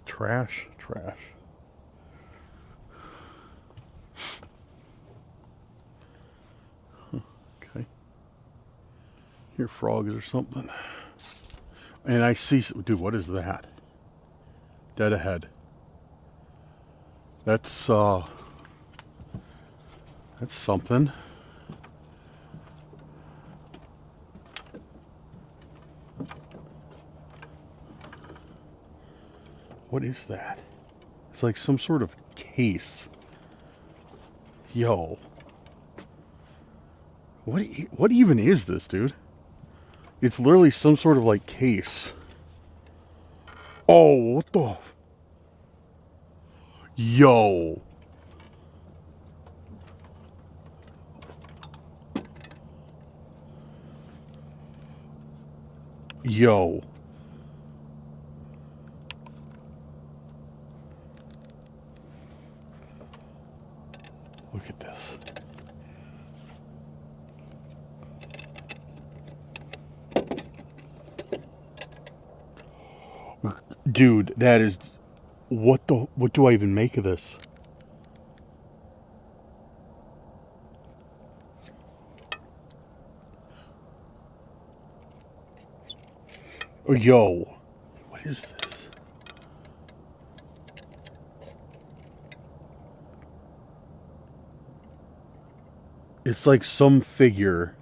Trash, trash. Okay. Hear frogs or something. And I see, dude, what is that? Dead ahead. That's something. What is that? It's like some sort of case. Yo. What even is this, dude? It's literally some sort of like case. Oh, what the? Yo. Yo. Look at this. Dude, that is, what do I even make of this? Oh, yo, what is this? It's like some figure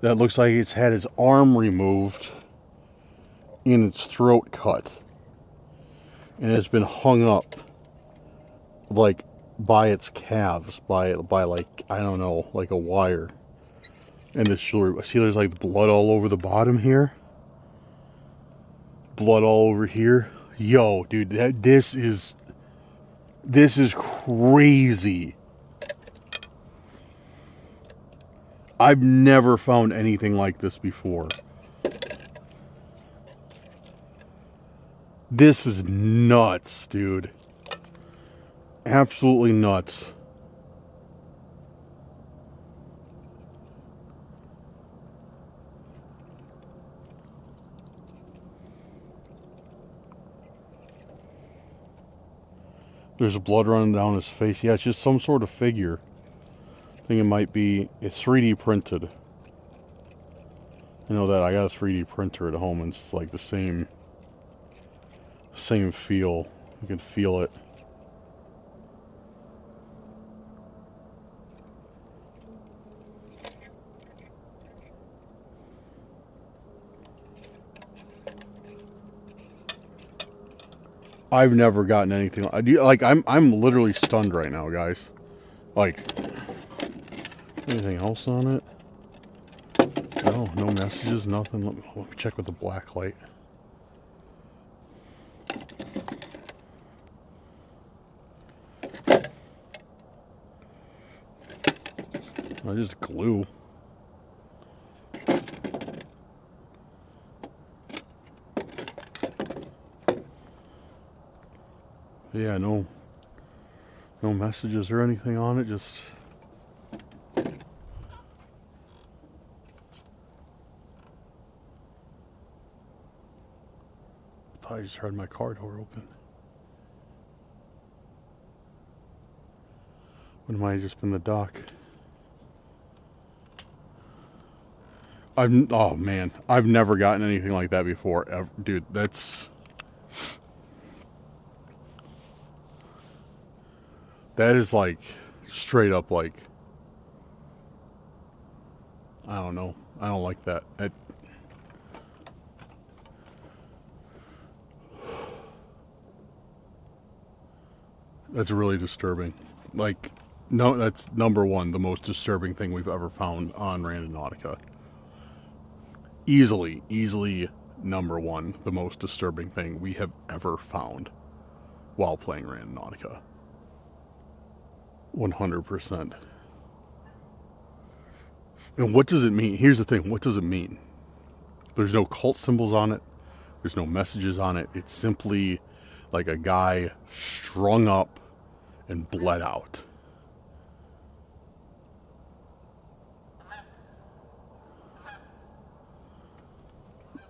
that looks like it's had its arm removed and its throat cut, and it's been hung up like by its calves by like, I don't know, like a wire. And this jewelry, see there's like blood all over the bottom here. Blood all over here. Yo, dude, this is crazy. I've never found anything like this before. This is nuts, dude. Absolutely nuts. There's blood running down his face. Yeah, it's just some sort of figure. I think it might be, it's 3D printed. I know that I got a 3D printer at home and it's like the same feel. You can feel it. I've never gotten anything like I'm literally stunned right now, guys. Like, anything else on it? No messages, nothing. Let me check with the black light. Just glue. Yeah, no messages or anything on it, just I just heard my car door open. When might have just been the dock. Oh man, I've never gotten anything like that before, ever. Dude, that is like straight up like, I don't know. I don't like that. That's really disturbing. Like, no, that's number one, the most disturbing thing we've ever found on Randonautica. Easily number one, the most disturbing thing we have ever found while playing Randonautica. 100%. And what does it mean? Here's the thing. What does it mean? There's no cult symbols on it. There's no messages on it. It's simply like a guy strung up and bled out.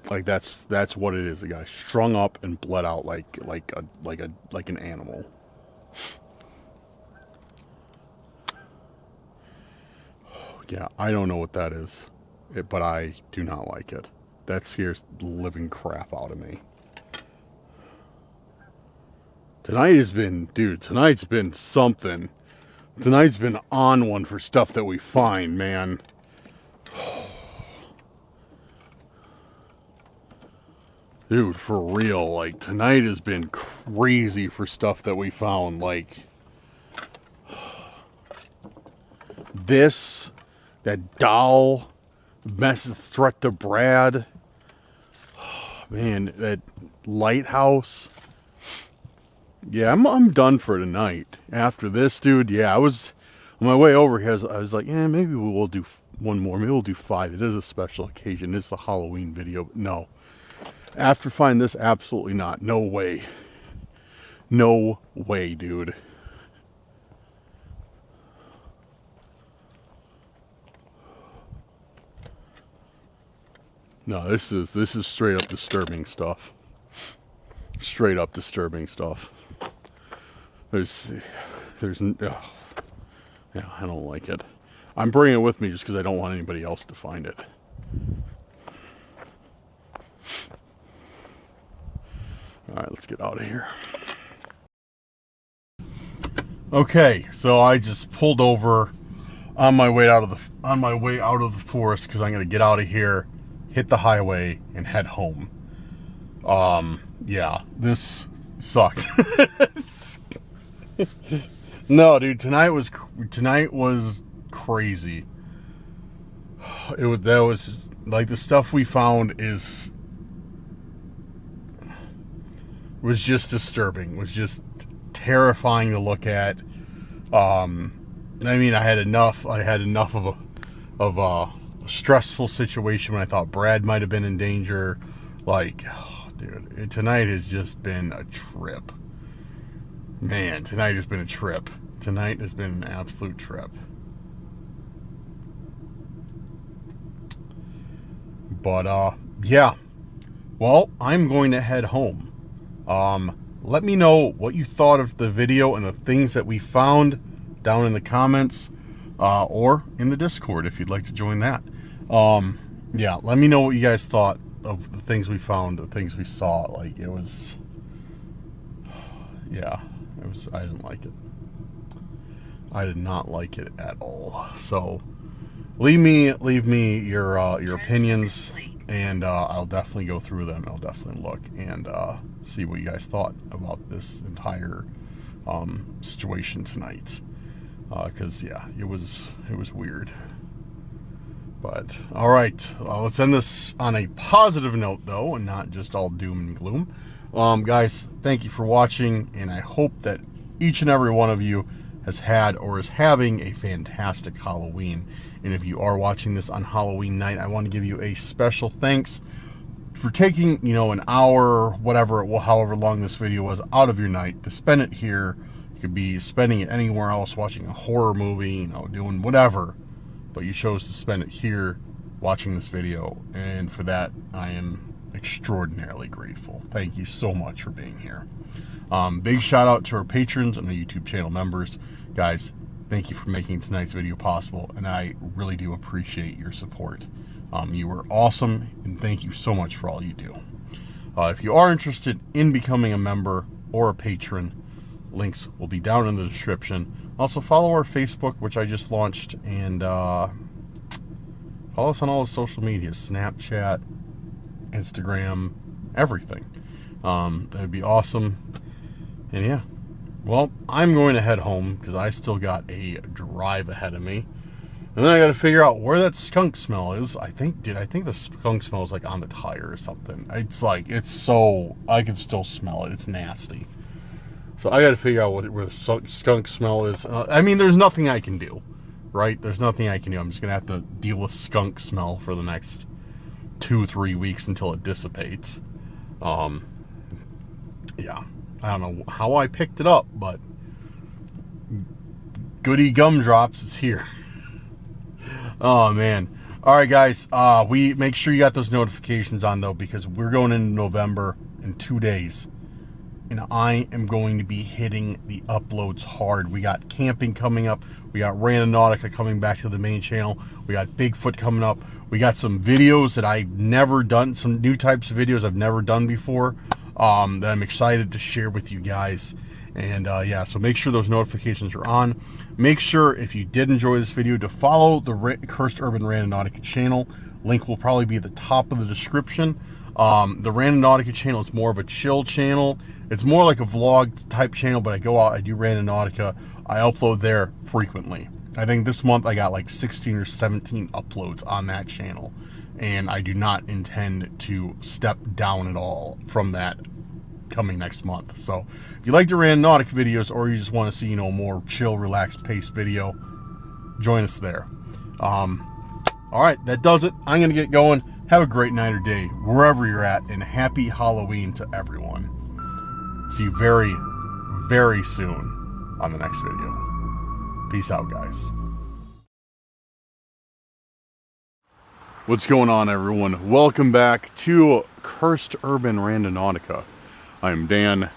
Like that's what it is. A guy strung up and bled out like an animal. Yeah, I don't know what that is, but I do not like it. That scares the living crap out of me. Tonight's been something. Tonight's been on one for stuff that we find, man. Dude, for real, like, tonight has been crazy for stuff that we found. Like, that doll, threat to Brad. Man, that lighthouse. Yeah, I'm done for tonight. After this, dude, yeah, I was on my way over here. I was like, yeah, maybe we'll do one more. Maybe we'll do 5. It is a special occasion. It's the Halloween video. But no. After finding this, absolutely not. No way. No way, dude. No, this is straight up disturbing stuff. Straight up disturbing stuff. Yeah, I don't like it. I'm bringing it with me just because I don't want anybody else to find it. All right, let's get out of here. Okay, so I just pulled over on my way out of the forest because I'm gonna get out of here, hit the highway, and head home. Yeah, this sucked. No, dude, tonight was crazy. that was like the stuff we found was just disturbing, was just terrifying to look at. I mean, I had enough of a stressful situation when I thought Brad might have been in danger. Like, oh, dude, tonight has just been a trip. Man, tonight has been a trip. Tonight has been an absolute trip. But, yeah. Well, I'm going to head home. Let me know what you thought of the video and the things that we found down in the comments, or in the Discord if you'd like to join that. Yeah, let me know what you guys thought of the things we found, the things we saw. Like, it was, yeah, it was, I didn't like it. I did not like it at all. So leave me your opinions, and I'll definitely go through them. I'll definitely look and see what you guys thought about this entire situation tonight. Because yeah, it was weird. But all right, let's end this on a positive note though, and not just all doom and gloom. Guys, thank you for watching, and I hope that each and every one of you has had or is having a fantastic Halloween. And if you are watching this on Halloween night, I want to give you a special thanks for taking, you know, an hour, whatever, however long this video was, out of your night to spend it here. You could be spending it anywhere else, watching a horror movie, you know, doing whatever, but you chose to spend it here watching this video, and for that I am extraordinarily grateful. Thank you so much for being here. Big shout out to our patrons and the YouTube channel members. Guys, thank you for making tonight's video possible, and I really do appreciate your support. You were awesome, and thank you so much for all you do. If you are interested in becoming a member or a patron, links will be down in the description. Also, follow our Facebook, which I just launched, and follow us on all the social media, Snapchat, Instagram, everything. That'd be awesome. And yeah, well, I'm going to head home because I still got a drive ahead of me. And then I got to figure out where that skunk smell is. I think the skunk smell is like on the tire or something. It's like, it's so, I can still smell it. It's nasty. So I got to figure out where the skunk smell is. I mean, there's nothing I can do, right? There's nothing I can do. I'm just going to have to deal with skunk smell for the next 2-3 weeks until it dissipates. Yeah. I don't know how I picked it up, but goody gumdrops is here. Oh, man. All right, guys. We make sure you got those notifications on, though, because we're going into November in 2 days. And I am going to be hitting the uploads hard. We got camping coming up. We got Randonautica coming back to the main channel. We got Bigfoot coming up. We got some videos that I've never done, some new types of videos I've never done before, that I'm excited to share with you guys. And yeah, so make sure those notifications are on. Make sure, if you did enjoy this video, to follow the Cursed Urban Randonautica channel. Link will probably be at the top of the description. The Randonautica channel is more of a chill channel. It's more like a vlog type channel, but I go out, I do Randonautica. I upload there frequently. I think this month I got like 16 or 17 uploads on that channel. And I do not intend to step down at all from that coming next month. So if you like the Randonautica videos, or you just want to see, you know, more chill, relaxed paced video, join us there. All right, that does it. I'm going to get going. Have a great night or day, wherever you're at, and happy Halloween to everyone. See you very, very soon on the next video. Peace out, guys. What's going on, everyone? Welcome back to Cursed Urban Randonautica. I'm Dan,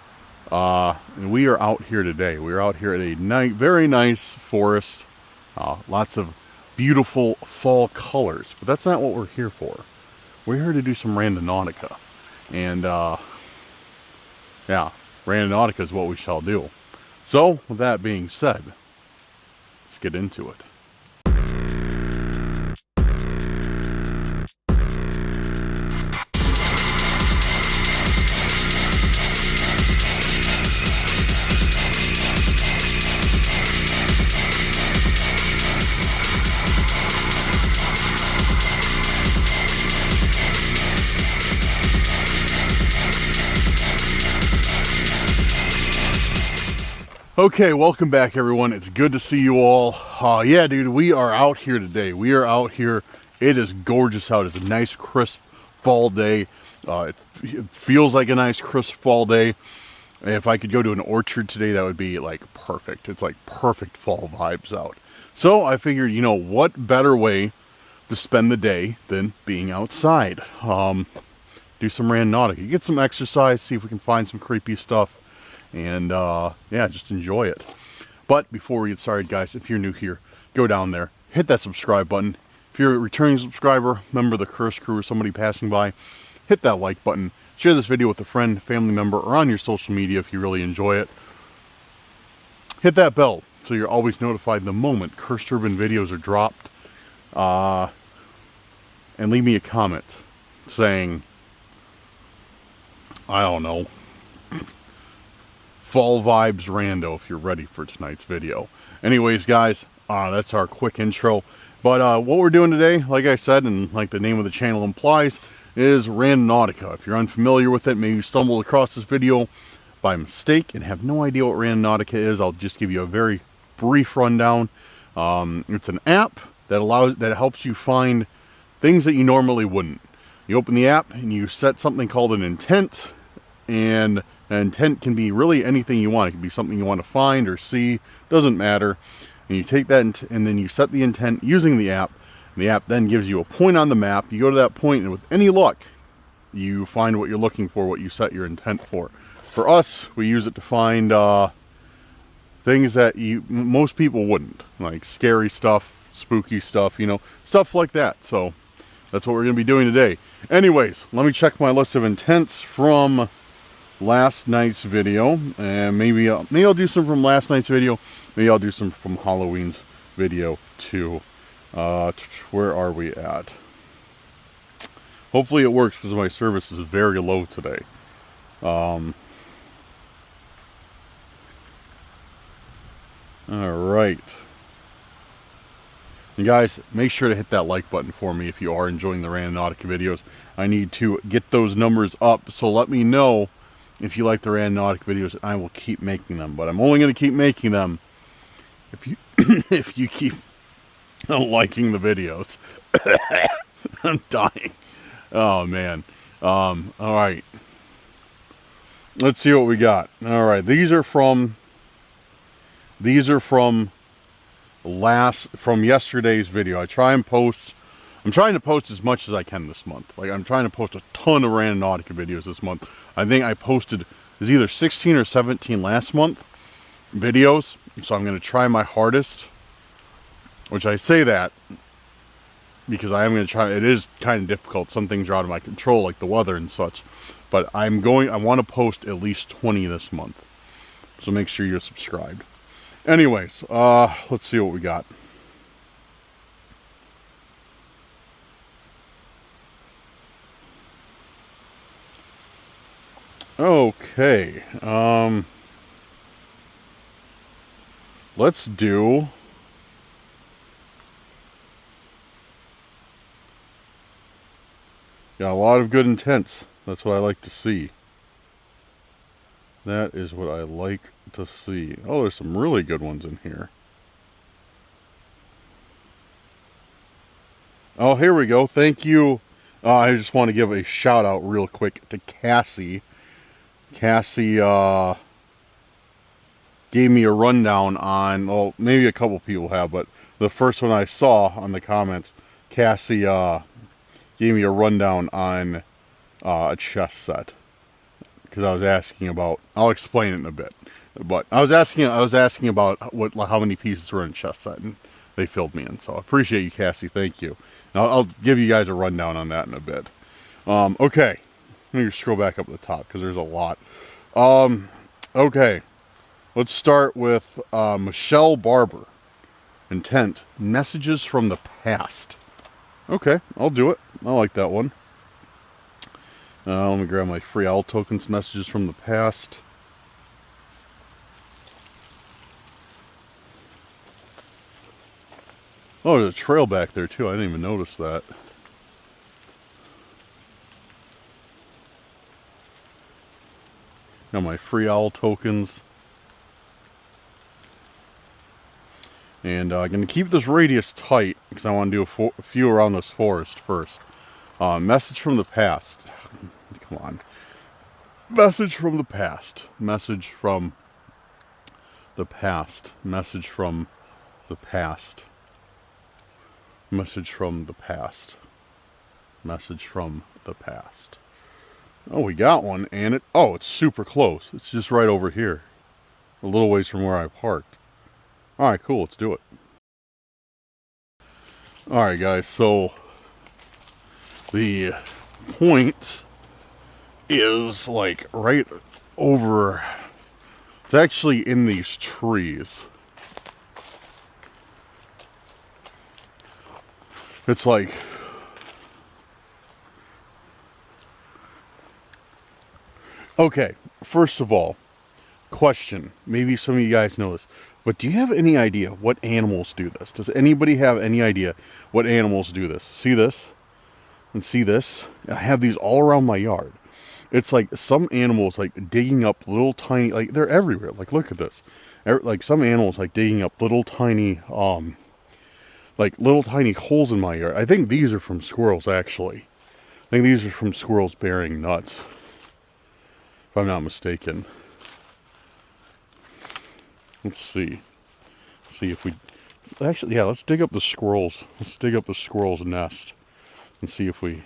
and we are out here today. We are out here at a very nice forest. Lots of beautiful fall colors, but that's not what we're here for. We're here to do some Randonautica, and yeah, Randonautica is what we shall do. So, with that being said, let's get into it. Okay, welcome back, everyone. It's good to see you all. Yeah, dude, we are out here today. We are out here. It is gorgeous out. It's a nice, crisp fall day. It feels like a nice, crisp fall day. If I could go to an orchard today, that would be like perfect. It's like perfect fall vibes out. So I figured, you know, what better way to spend the day than being outside? Do some Randonautica, get some exercise, see if we can find some creepy stuff. And yeah, just enjoy it. But before we get started, guys, if you're new here, go down there, hit that subscribe button. If you're a returning subscriber, member of the Curse Crew, or somebody passing by, hit that like button. Share this video with a friend, family member, or on your social media if you really enjoy it. Hit that bell so you're always notified the moment Cursed Urban videos are dropped. And leave me a comment saying, I don't know, Fall Vibes Rando if you're ready for tonight's video. Anyways, guys, that's our quick intro. But what we're doing today, like I said, and like the name of the channel implies, is Randonautica. If you're unfamiliar with it, maybe you stumbled across this video by mistake and have no idea what Randonautica is, I'll just give you a very brief rundown. It's an app that helps you find things that you normally wouldn't. You open the app and you set something called an intent, and an intent can be really anything you want. It can be something you want to find or see, doesn't matter. And you take that and then you set the intent using the app. And the app then gives you a point on the map. You go to that point and with any luck, you find what you're looking for, what you set your intent for. For us, we use it to find things that most people wouldn't, like scary stuff, spooky stuff, you know, stuff like that. So that's what we're going to be doing today. Anyways, let me check my list of intents from last night's video, and maybe I'll do some from last night's video. Maybe I'll do some from Halloween's video too. Where are we at? Hopefully it works because my service is very low today. All right. And guys, make sure to hit that like button for me if you are enjoying the Randonautica videos. I need to get those numbers up, so let me know if you like the Randonautica videos, and I will keep making them. But I'm only going to keep making them if you if you keep liking the videos. I'm dying. Oh man. All right. Let's see what we got. All right. These are from yesterday's video. I'm trying to post as much as I can this month. Like, I'm trying to post a ton of Randonautica videos this month. I think I posted, it was either 16 or 17 last month videos. So I'm going to try my hardest, which I say that because I am going to try. It is kind of difficult. Some things are out of my control, like the weather and such. But I want to post at least 20 this month. So make sure you're subscribed. Anyways, let's see what we got. Okay, let's do got a lot of good intents. That's what I like to see. That is what I like to see. Oh, there's some really good ones in here. Oh, here we go. Thank you. I just want to give a shout out real quick to Cassie. Cassie gave me a rundown on, well, maybe a couple people have, but the first one I saw on the comments, Cassie gave me a rundown on a chess set. Because I was asking about, I'll explain it in a bit, but I was asking about how many pieces were in a chess set, and they filled me in. So I appreciate you, Cassie. Thank you. Now, I'll give you guys a rundown on that in a bit. Okay, let me scroll back up at the top because there's a lot. Okay, let's start with Michelle Barber. Intent: messages from the past. Okay, I'll do it. I like that one. Let me grab my free owl tokens. Messages from the past. Oh, there's a trail back there too. I didn't even notice that. Got my free owl tokens. And I'm going to keep this radius tight because I want to do a few around this forest first. Message from the past. Come on. Message from the past. Message from the past. Message from the past. Message from the past. Message from the past. Oh, we got one, and it's super close. It's just right over here. A little ways from where I parked. Alright, cool, let's do it. Alright guys, so the point is like right over, it's actually in these trees. It's like, okay, first of all, question, maybe some of you guys know this, but do you have any idea what animals do this? Does anybody have any idea what animals do this? See this? And see this? I have these all around my yard. It's like some animals like digging up little tiny, like they're everywhere. Like look at this. Like some animals like digging up little tiny, like little tiny holes in my yard. I think these are from squirrels actually. I think these are from squirrels burying nuts. If I'm not mistaken. Let's see. See if we... Actually, yeah, let's dig up the squirrels. Let's dig up the squirrel's nest. And see if we...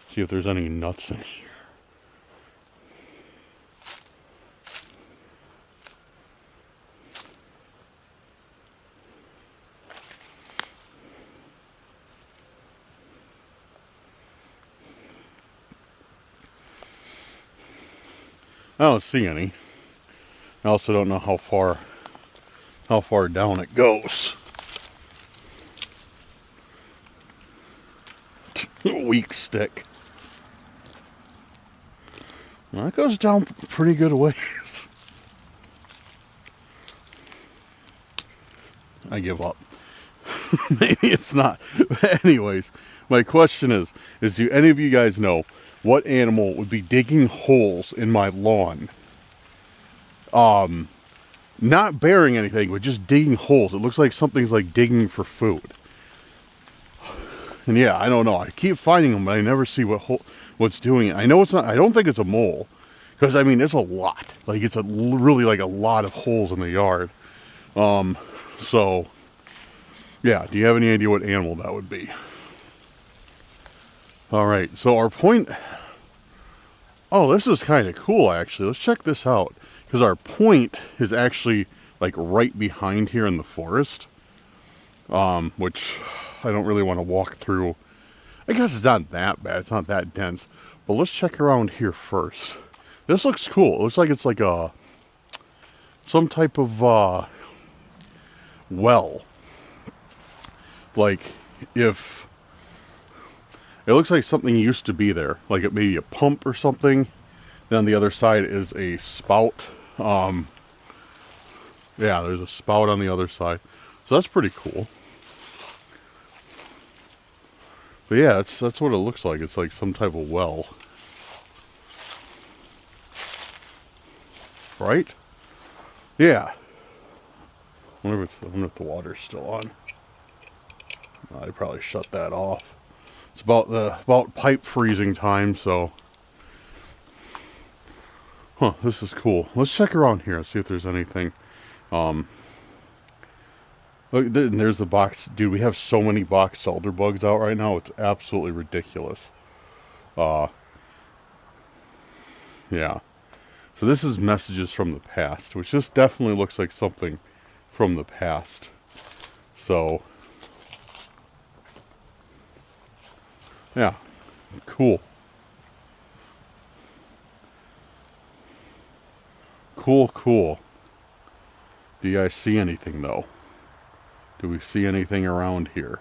See if there's any nuts in here. I don't see any. I also don't know how far down it goes. Weak stick. Well, that goes down pretty good ways. I give up. Maybe it's not. But anyways, my question is do any of you guys know what animal would be digging holes in my lawn? Not burying anything, but just digging holes. It looks like something's like digging for food. And yeah, I don't know. I keep finding them, but I never see what's doing it. I know it's not. I don't think it's a mole, because I mean it's a lot. Like it's really like a lot of holes in the yard. So yeah. Do you have any idea what animal that would be? All right. So our point. Oh, this is kind of cool actually. Let's check this out. Because our point is actually like right behind here in the forest, which I don't really want to walk through. I guess it's not that bad. It's not that dense. But let's check around here first. This looks cool. It looks like it's like some type of well. Like if it looks like something used to be there, like it may be a pump or something. Then on the other side is a spout. Yeah, there's a spout on the other side. So that's pretty cool. But yeah, that's what it looks like. It's like some type of well. Right? Yeah. I wonder if the water's still on. I probably shut that off. It's about pipe freezing time, so. Huh, this is cool. Let's check around here and see if there's anything. Look, there's the box. Dude, we have so many box elder bugs out right now. It's absolutely ridiculous. Yeah. So this is messages from the past, which just definitely looks like something from the past. So, yeah. Cool. Cool. Do you guys see anything though? Do we see anything around here?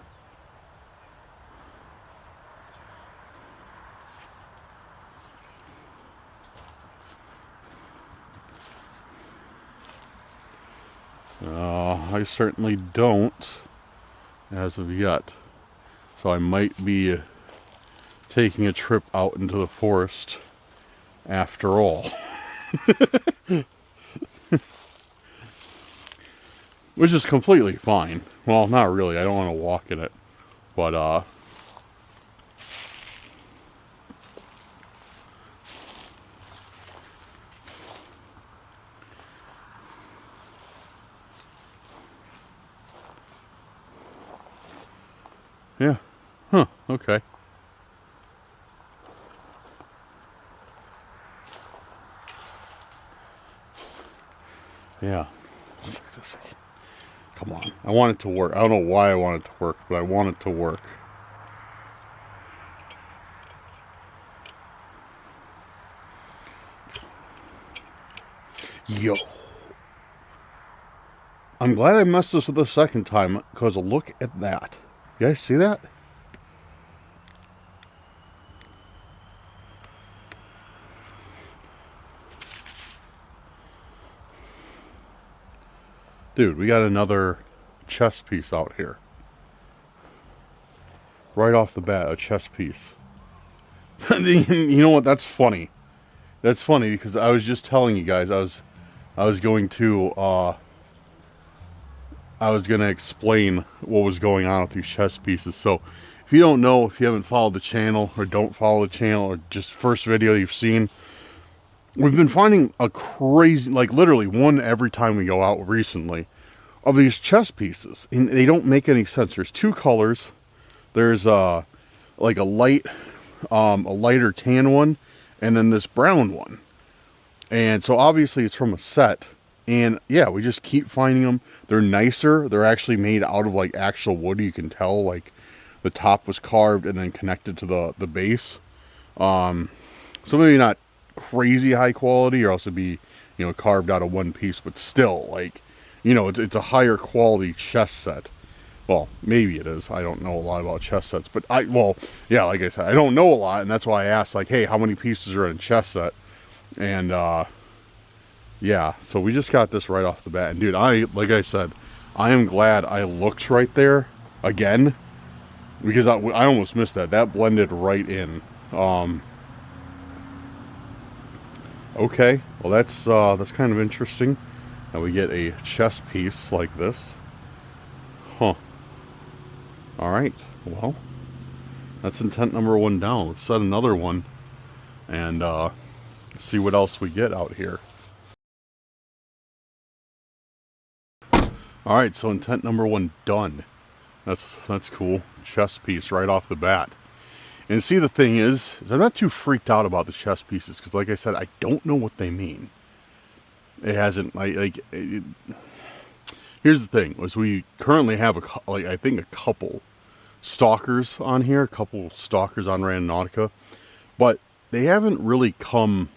I certainly don't as of yet. So I might be taking a trip out into the forest after all. which is completely fine. Well, not really. I don't want to walk in it, but yeah. Huh. Okay. Yeah. Check this out. Come on. I want it to work. I don't know why I want it to work, but I want it to work. Yo. I'm glad I messed this with the second time, because look at that. You guys see that? Dude, we got another chess piece out here. Right off the bat, a chess piece. You know what? That's funny. That's funny because I was just telling you guys I was going to explain what was going on with these chess pieces. So if you don't know, if you haven't followed the channel or don't follow the channel or just first video you've seen, we've been finding a crazy, like literally one every time we go out recently, of these chess pieces. And they don't make any sense. There's two colors. There's like a lighter tan one, and then this brown one. And so obviously it's from a set. And yeah, we just keep finding them. They're nicer. They're actually made out of like actual wood. You can tell like the top was carved and then connected to the base. So maybe not crazy high quality, or else it'd be, you know, carved out of one piece, but still, like, you know, it's a higher quality chess set. Well, maybe it is. I don't know a lot about chess sets, but well, yeah, like I said, I don't know a lot, and that's why I asked, like, hey, how many pieces are in a chess set? And yeah, so we just got this right off the bat, and dude, like I said, I am glad I looked right there again, because I almost missed that. That blended right in. Okay, well that's kind of interesting. Now we get a chess piece like this. Huh. Alright, well, that's intent number 1 down. Let's set another one and see what else we get out here. Alright, so intent number 1 done. That's cool. Chess piece right off the bat. And see, the thing is I'm not too freaked out about the chess pieces, because like I said, I don't know what they mean. It hasn't, here's the thing, is we currently have I think a couple stalkers on here, a couple stalkers on Randonautica, but they haven't really come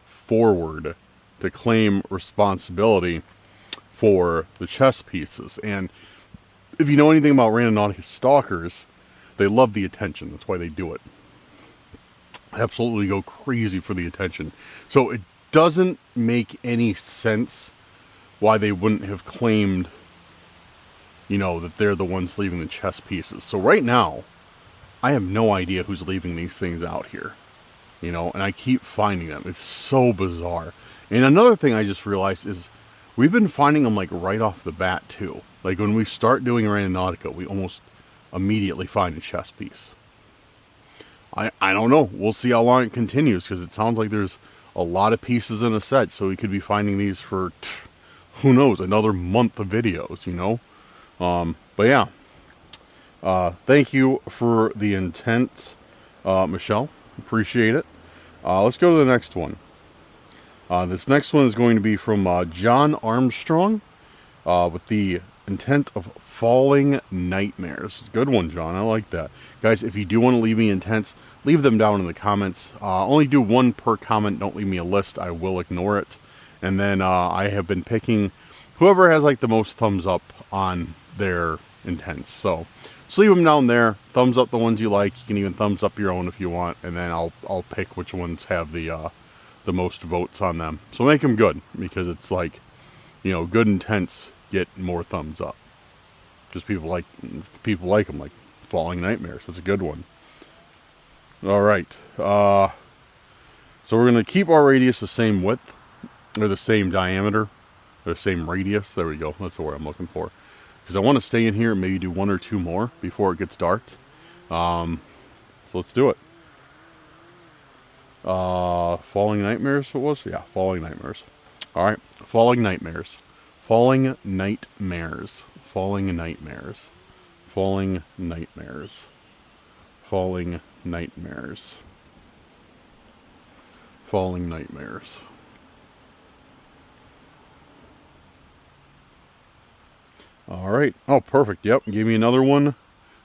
forward to claim responsibility for the chess pieces. And if you know anything about Randonautica stalkers, they love the attention. That's why they do it. Absolutely go crazy for the attention. So it doesn't make any sense why they wouldn't have claimed, you know, that they're the ones leaving the chess pieces. So right now, I have no idea who's leaving these things out here. You know, and I keep finding them. It's so bizarre. And another thing I just realized is we've been finding them like right off the bat too. Like when we start doing Randonautica, we almost immediately find a chess piece. I don't know. We'll see how long it continues, because it sounds like there's a lot of pieces in a set, so we could be finding these for, who knows, another month of videos, you know? But yeah. Thank you for the intent, Michelle. Appreciate it. Let's go to the next one. This next one is going to be from John Armstrong, with the intent of falling nightmares. Good one, John. I like that. Guys, if you do want to leave me intents, leave them down in the comments. Only do one per comment. Don't leave me a list. I will ignore it. And then I have been picking whoever has like the most thumbs up on their intents. So just leave them down there. Thumbs up the ones you like. You can even thumbs up your own if you want. And then I'll pick which ones have the most votes on them. So make them good, because it's like, you know, good intents get more thumbs up. Just people like them, like Falling Nightmares. That's a good one. All right. So we're going to keep our radius the same width, or the same diameter the same radius. There we go. That's the word I'm looking for. Because I want to stay in here and maybe do 1 or 2 more before it gets dark. So let's do it. Falling Nightmares, what was? Yeah, Falling Nightmares. Alright, Falling Nightmares. Falling Nightmares. Falling Nightmares. Falling Nightmares. Falling Nightmares. Falling Nightmares. Alright. Oh, perfect. Yep, gave me another one. A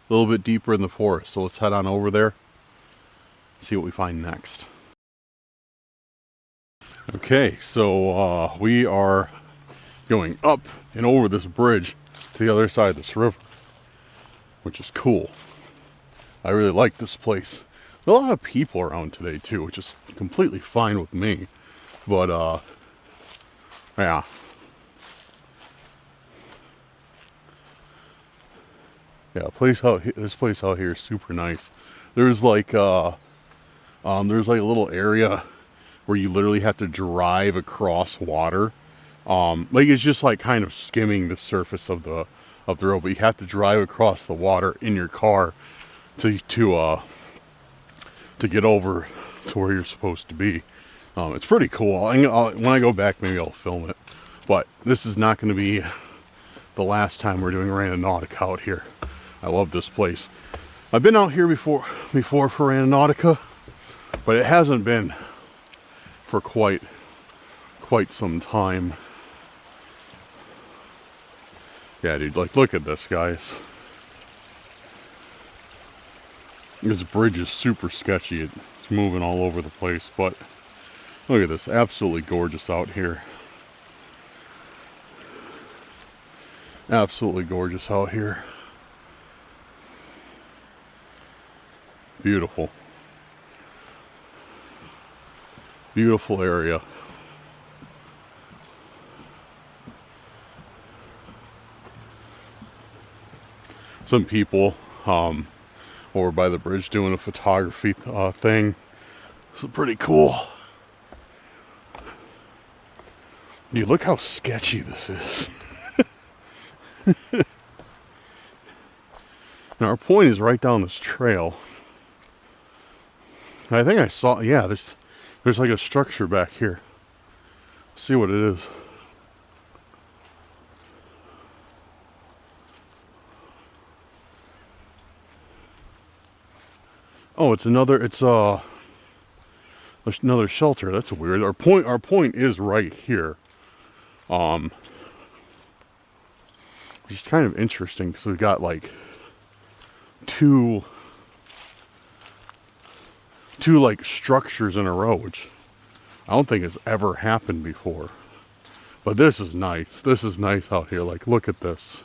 little bit deeper in the forest. So let's head on over there. See what we find next. Okay, so we are going up and over this bridge to the other side of this river, which is cool. I really like this place. There's a lot of people around today too, which is completely fine with me. But yeah. Yeah, this place out here is super nice. There's like a little area where you literally have to drive across water. Like it's just like kind of skimming the surface of the road, but you have to drive across the water in your car to get over to where you're supposed to be. It's pretty cool. When I go back, maybe I'll film it. But this is not going to be the last time we're doing Randonautica out here. I love this place. I've been out here before for Randonautica, but it hasn't been for quite some time. Yeah, dude, like look at this, guys. This bridge is super sketchy. It's moving all over the place, but look at this. Absolutely gorgeous out here. Absolutely gorgeous out here. Beautiful. Beautiful area. Some people over by the bridge doing a photography thing. This is pretty cool. Dude, look how sketchy this is. Now our point is right down this trail. And I think I saw, yeah, there's like a structure back here. Let's see what it is. Oh, it's another shelter. That's weird. Our point is right here. Which is kind of interesting because we've got like two like structures in a row, which I don't think has ever happened before. But this is nice. This is nice out here. Like, look at this.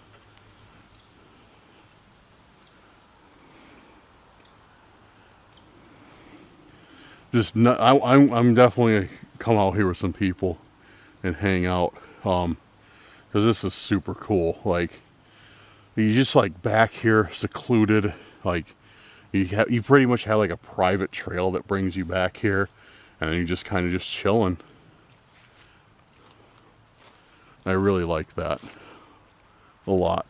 I'm definitely come out here with some people and hang out, because this is super cool. Like, you just like back here secluded, like you pretty much have like a private trail that brings you back here, and you just kind of just chilling. I really like that a lot.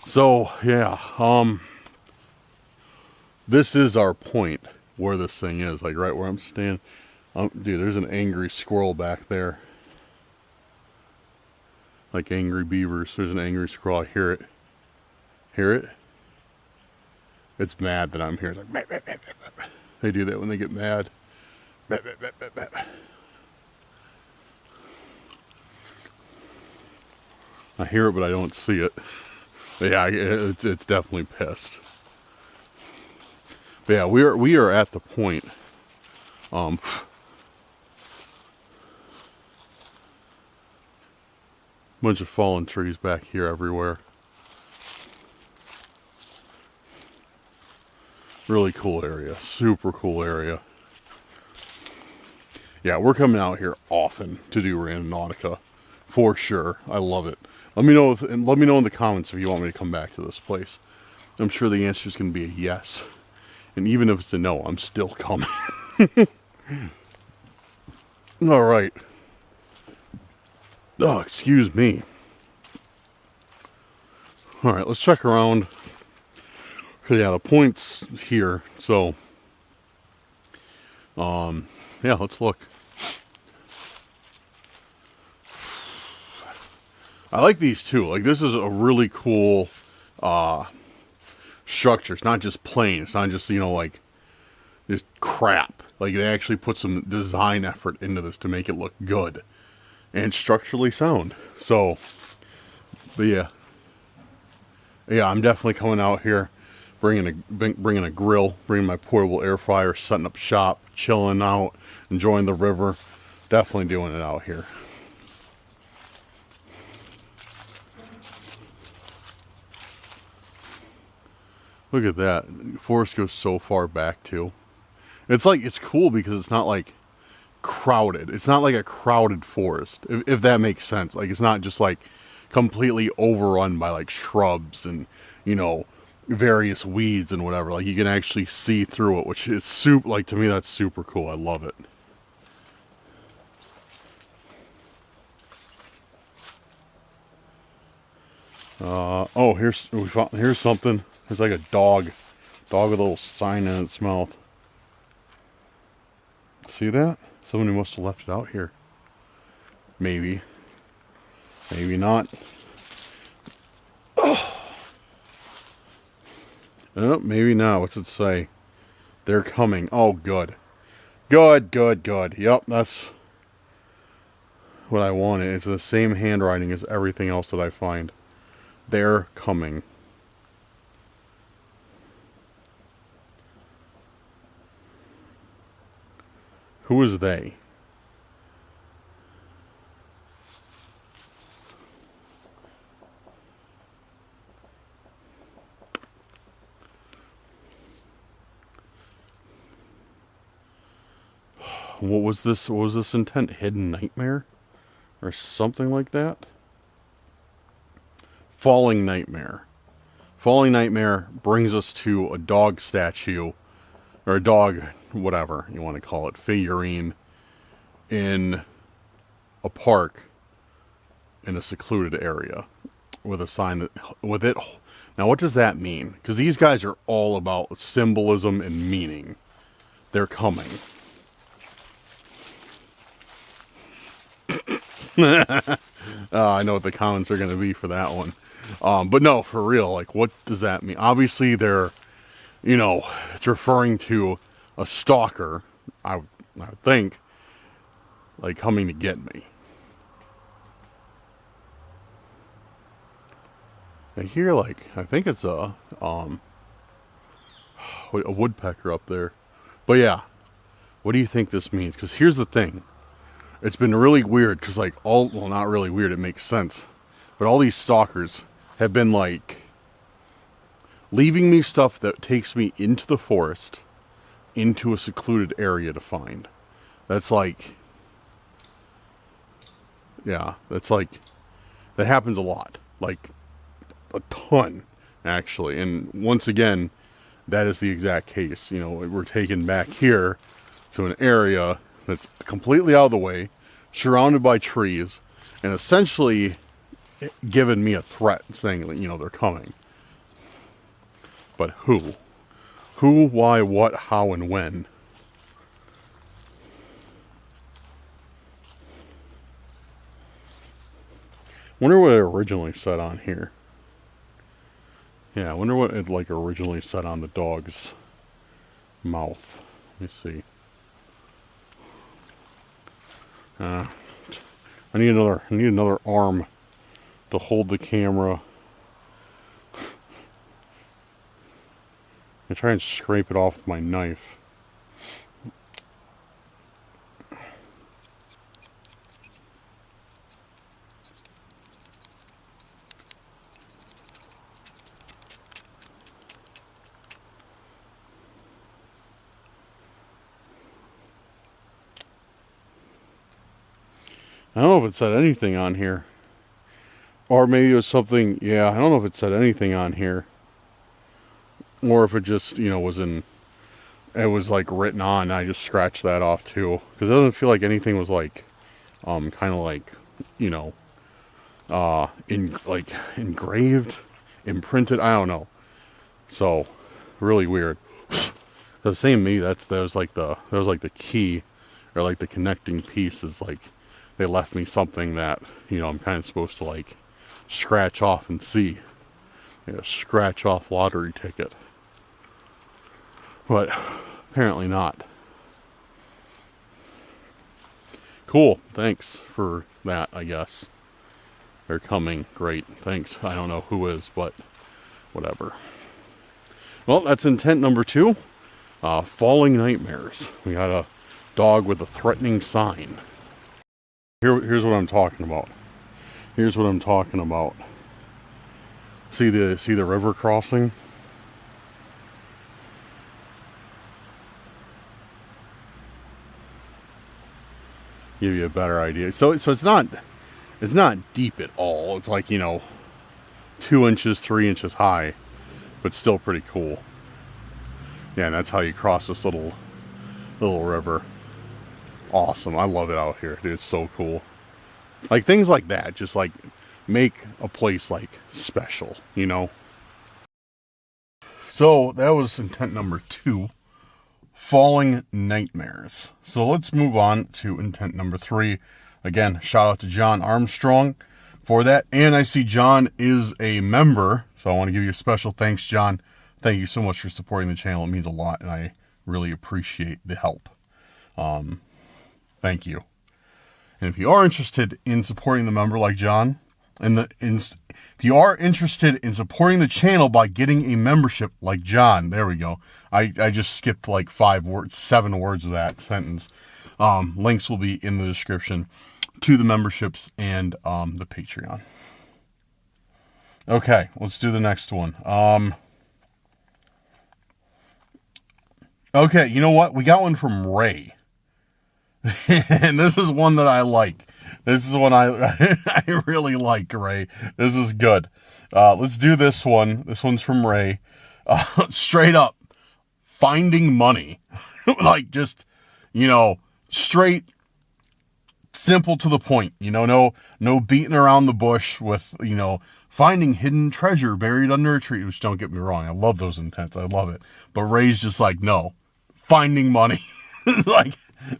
So yeah, this is our point where this thing is, like right where I'm standing. Dude, there's an angry squirrel back there. Like angry beavers. There's an angry squirrel. I hear it. Hear it? It's mad that I'm here. It's like, bah, bah, bah, bah, bah. They do that when they get mad. Bah, bah, bah, bah, bah. I hear it, but I don't see it. But yeah, it's definitely pissed. But yeah, we are at the point. Bunch of fallen trees back here everywhere. Really cool area. Super cool area. Yeah, we're coming out here often to do Randonautica. For sure. I love it. Let me know in the comments if you want me to come back to this place. I'm sure the answer is going to be a yes. And even if it's a no, I'm still coming. All right. Oh, excuse me. All right, let's check around. Yeah, the point's here. So, yeah, let's look. I like these too. Like, this is a really cool structure. It's not just plain. It's not just, like just crap. Like, they actually put some design effort into this to make it look good and structurally sound. So, but yeah, I'm definitely coming out here, bringing a grill, bringing my portable air fryer, setting up shop, chilling out, enjoying the river. Definitely doing it out here. Look at that. The forest goes so far back too. It's like, it's cool because it's not like crowded. It's not like a crowded forest, if that makes sense. Like, it's not just like completely overrun by like shrubs and, various weeds and whatever. Like, you can actually see through it, which is super, like, to me, that's super cool. I love it. Oh, here's something. There's like a dog with a little sign in its mouth. See that? Somebody must have left it out here. Maybe not. Oh, maybe not. What's it say? They're coming. Oh, good. Good. Yep, that's what I wanted. It's the same handwriting as everything else that I find. They're coming. Who is they? What was this? What was this intent? Hidden nightmare? Or something like that? Falling nightmare. Falling nightmare brings us to a dog statue, or a dog, whatever you want to call it, figurine in a park in a secluded area with a sign that, with it. Now, what does that mean? Because these guys are all about symbolism and meaning. They're coming. I know what the comments are going to be for that one. But no, for real, like, what does that mean? Obviously, they're, it's referring to a stalker, I would think, like, coming to get me. I hear, like, I think it's a woodpecker up there. But yeah, what do you think this means? Because here's the thing. It's been really weird, because, like, well, not really weird, it makes sense. But all these stalkers have been, like, leaving me stuff that takes me into the forest, into a secluded area to find. That's like, yeah, that's like, that happens a lot. Like, a ton, actually. And once again, that is the exact case. We're taken back here to an area that's completely out of the way, surrounded by trees, and essentially given me a threat, saying, they're coming. But who? Who, why, what, how, and when? Wonder what it originally said on here. Yeah, I wonder what it, like, originally said on the dog's mouth. Let me see. I need another arm to hold the camera. I try and scrape it off with my knife. I don't know if it said anything on here. Or maybe it was something, yeah, I don't know if it said anything on here. Or if it just, was in it was like written on. I just scratched that off too, because it doesn't feel like anything was like kind of like, you know, engraved, imprinted. I don't know. So really weird. The same me. That was like the key, or like the connecting piece. Is like they left me something that, you know, I'm kind of supposed to like scratch off and see. Like a scratch off lottery ticket. But apparently not. Cool. Thanks for that, I guess. They're coming. Great. Thanks. I don't know who is, but whatever. Well, that's intent number 2. Falling nightmares. We got a dog with a threatening sign. Here's what I'm talking about. Here's what I'm talking about. See the river crossing? Give you a better idea. So it's not deep at all. It's like, you know, 2 inches, 3 inches high, but still pretty cool. Yeah, and that's how you cross this little river. Awesome. I love it out here. Dude, it's so cool. Like things like that, just like make a place like special, you know? So that was intent number 2. Falling nightmares. So let's move on to intent number 3. Again, shout out to John Armstrong for that. And I see John is a member, so I want to give you a special thanks, John. Thank you so much for supporting the channel. It means a lot, and I really appreciate the help. Thank you. And if you are interested in supporting the member like John, if you are interested in supporting the channel by getting a membership like John, there we go. I just skipped like 7 words of that sentence. Links will be in the description to the memberships and the Patreon. Okay, let's do the next one. Okay, you know what? We got one from Ray. And this is one that I like. This is one I really like, Ray. This is good. Let's do this one. This one's from Ray. Straight up, finding money. Like just, you know, straight, simple to the point. You know, no beating around the bush with, you know, finding hidden treasure buried under a tree. Which, don't get me wrong, I love those intents. I love it. But Ray's just like, no, finding money. Like,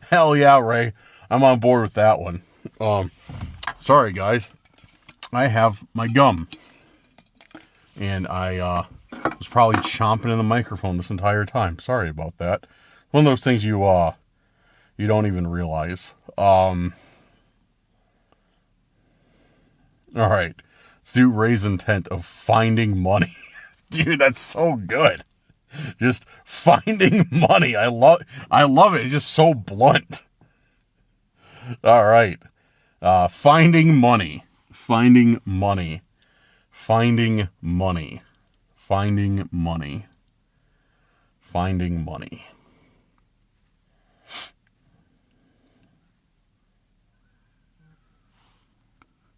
hell yeah, Ray. I'm on board with that one. Sorry, guys. I have my gum. And I was probably chomping in the microphone this entire time. Sorry about that. One of those things you don't even realize. All right. Let's do Ray's intent of finding money. Dude, that's so good. Just finding money. I love it. It's just so blunt. All right. Finding money. Finding money. Finding money. Finding money. Finding money.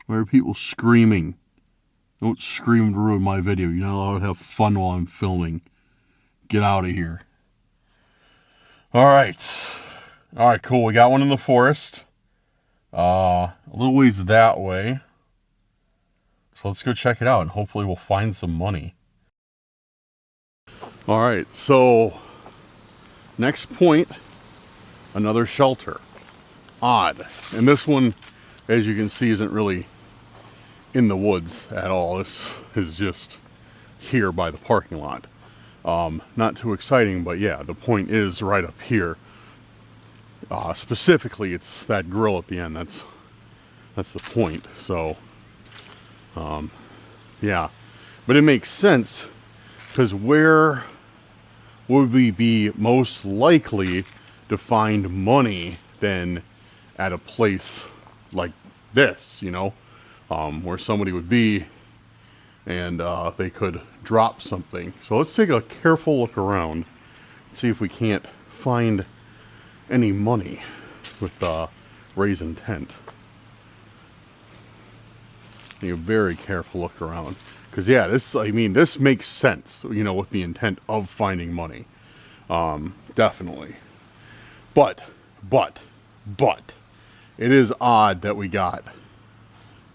Why are people screaming? Don't scream to ruin my video. You're not allowed to have fun while I'm filming. Get out of here. All right. All right, cool. We got one in the forest. A little ways that way. So let's go check it out, and hopefully we'll find some money. All right, so next point, another shelter. Odd. And this one, as you can see, isn't really in the woods at all. This is just here by the parking lot. Not too exciting, but yeah, the point is right up here. Specifically, it's that grill at the end. That's the point. So, yeah, but it makes sense, because where would we be most likely to find money than at a place like this, you know, where somebody would be and they could drop something. So let's take a careful look around and see if we can't find any money with Ray's intent. Take a very careful look around, because yeah, this makes sense, you know, with the intent of finding money. Definitely. But, it is odd that we got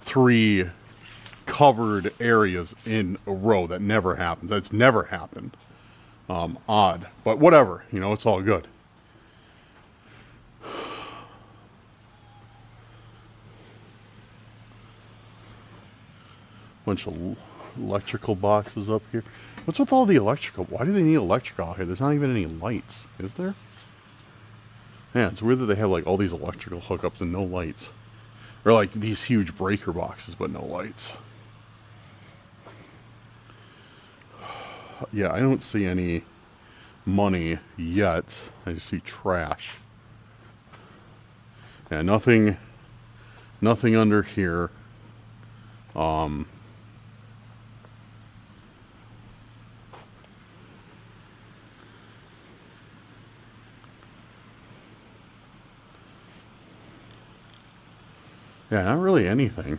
3 covered areas in a row. That never happens. That's never happened. Odd. But whatever. You know, it's all good. Bunch of electrical boxes up here. What's with all the electrical? Why do they need electrical out here? There's not even any lights, is there? Yeah, it's weird that they have like all these electrical hookups and no lights. Or like these huge breaker boxes, but no lights. Yeah, I don't see any money yet. I just see trash. Yeah, nothing under here. Yeah, not really anything. In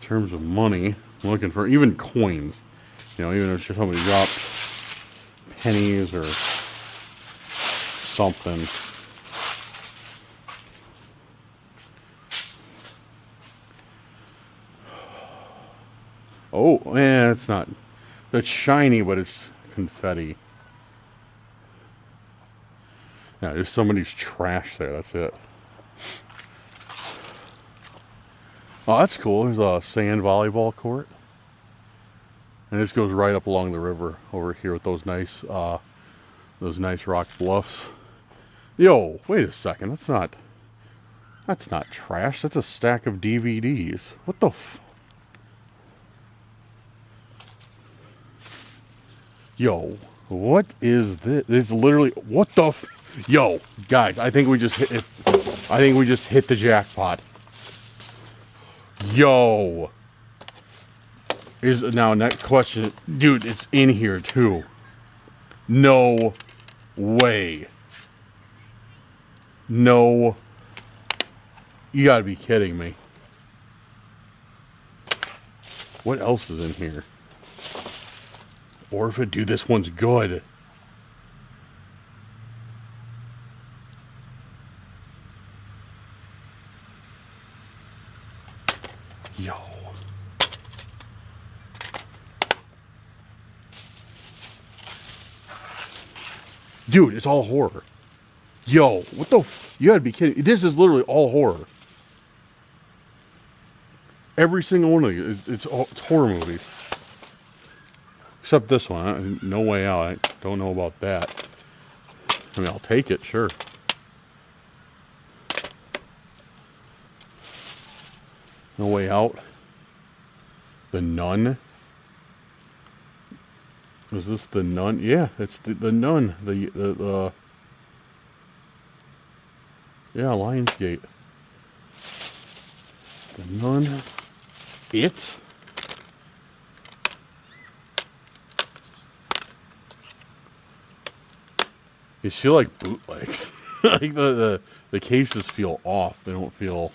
terms of money, I'm looking for even coins. You know, even if somebody dropped pennies or something. Oh, yeah, it's not. It's shiny, but it's confetti. Yeah, there's somebody's trash there. That's it. Oh, that's cool. There's a sand volleyball court. And this goes right up along the river over here with those nice rock bluffs. Yo, wait a second. That's not trash. That's a stack of DVDs. What the Yo, what is this? It's literally, what the Yo, guys, I think we just hit it. I think we just hit the jackpot. Yo. Is now next question. Dude, it's in here too. No way. No. You gotta be kidding me. What else is in here? Orphan, dude, this one's good. Yo. Dude, it's all horror. Yo, what the you gotta be kidding. This is literally all horror. Every single one of these, it's horror movies. Except this one. No Way Out. I don't know about that. I mean, I'll take it, sure. No Way Out. The Nun. Is this The Nun? Yeah, it's the Nun. The yeah, Lionsgate. The Nun. It. These feel like bootlegs. Like the cases feel off. They don't feel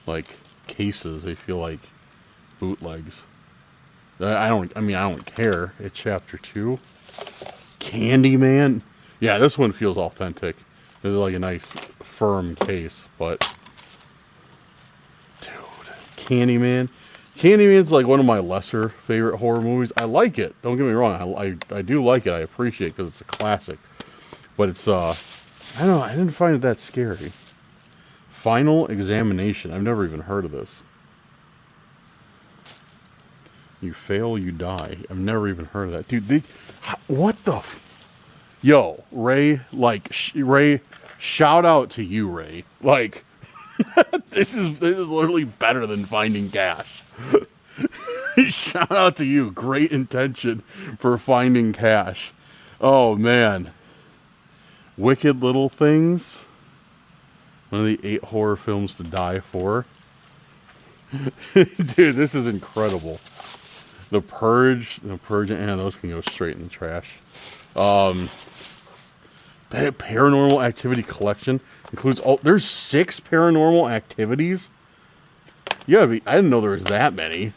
like cases. They feel like bootlegs. I don't care. It's chapter 2. Candyman. Yeah, this one feels authentic. It's like a nice firm case, but dude, Candyman. Candyman's like one of my lesser favorite horror movies. I like it. Don't get me wrong. I do like it. I appreciate it because it's a classic. But it's I don't know. I didn't find it that scary. Final Examination. I've never even heard of this. You fail, you die. I've never even heard of that. Dude, what the Yo, Ray, like, Ray, shout out to you, Ray. Like, this is literally better than Finding Cash. Shout out to you. Great intention for Finding Cash. Oh, man. Wicked Little Things. One of the 8 horror films to die for. Dude, this is incredible. The Purge, and those can go straight in the trash. Paranormal Activity Collection includes there's 6 Paranormal Activities. I didn't know there was that many.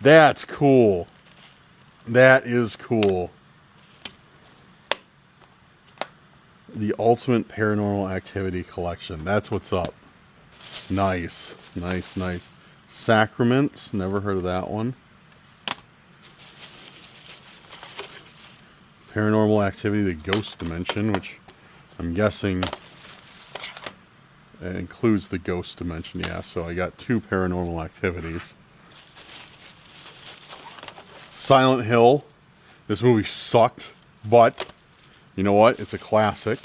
That's cool. That is cool. The Ultimate Paranormal Activity Collection. That's what's up. Nice. Nice, nice. Sacraments. Never heard of that one. Paranormal Activity, the Ghost Dimension, which I'm guessing includes the Ghost Dimension. Yeah, so I got 2 Paranormal Activities. Silent Hill. This movie sucked, but you know what? It's a classic.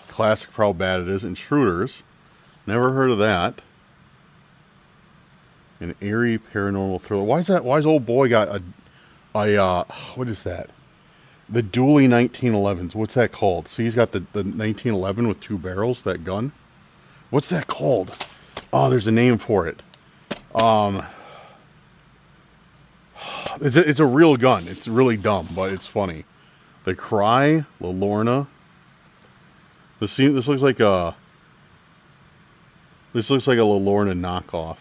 Classic for how bad it is. Intruders. Never heard of that. An eerie paranormal thriller. Why is that? Why's old boy got a what is that? The Dually 1911s. What's that called? See, he's got the 1911 with 2 barrels. That gun. What's that called? Oh, there's a name for it. It's a real gun. It's really dumb, but it's funny. The Cry, La Lorna. This looks like a La Lorna knockoff.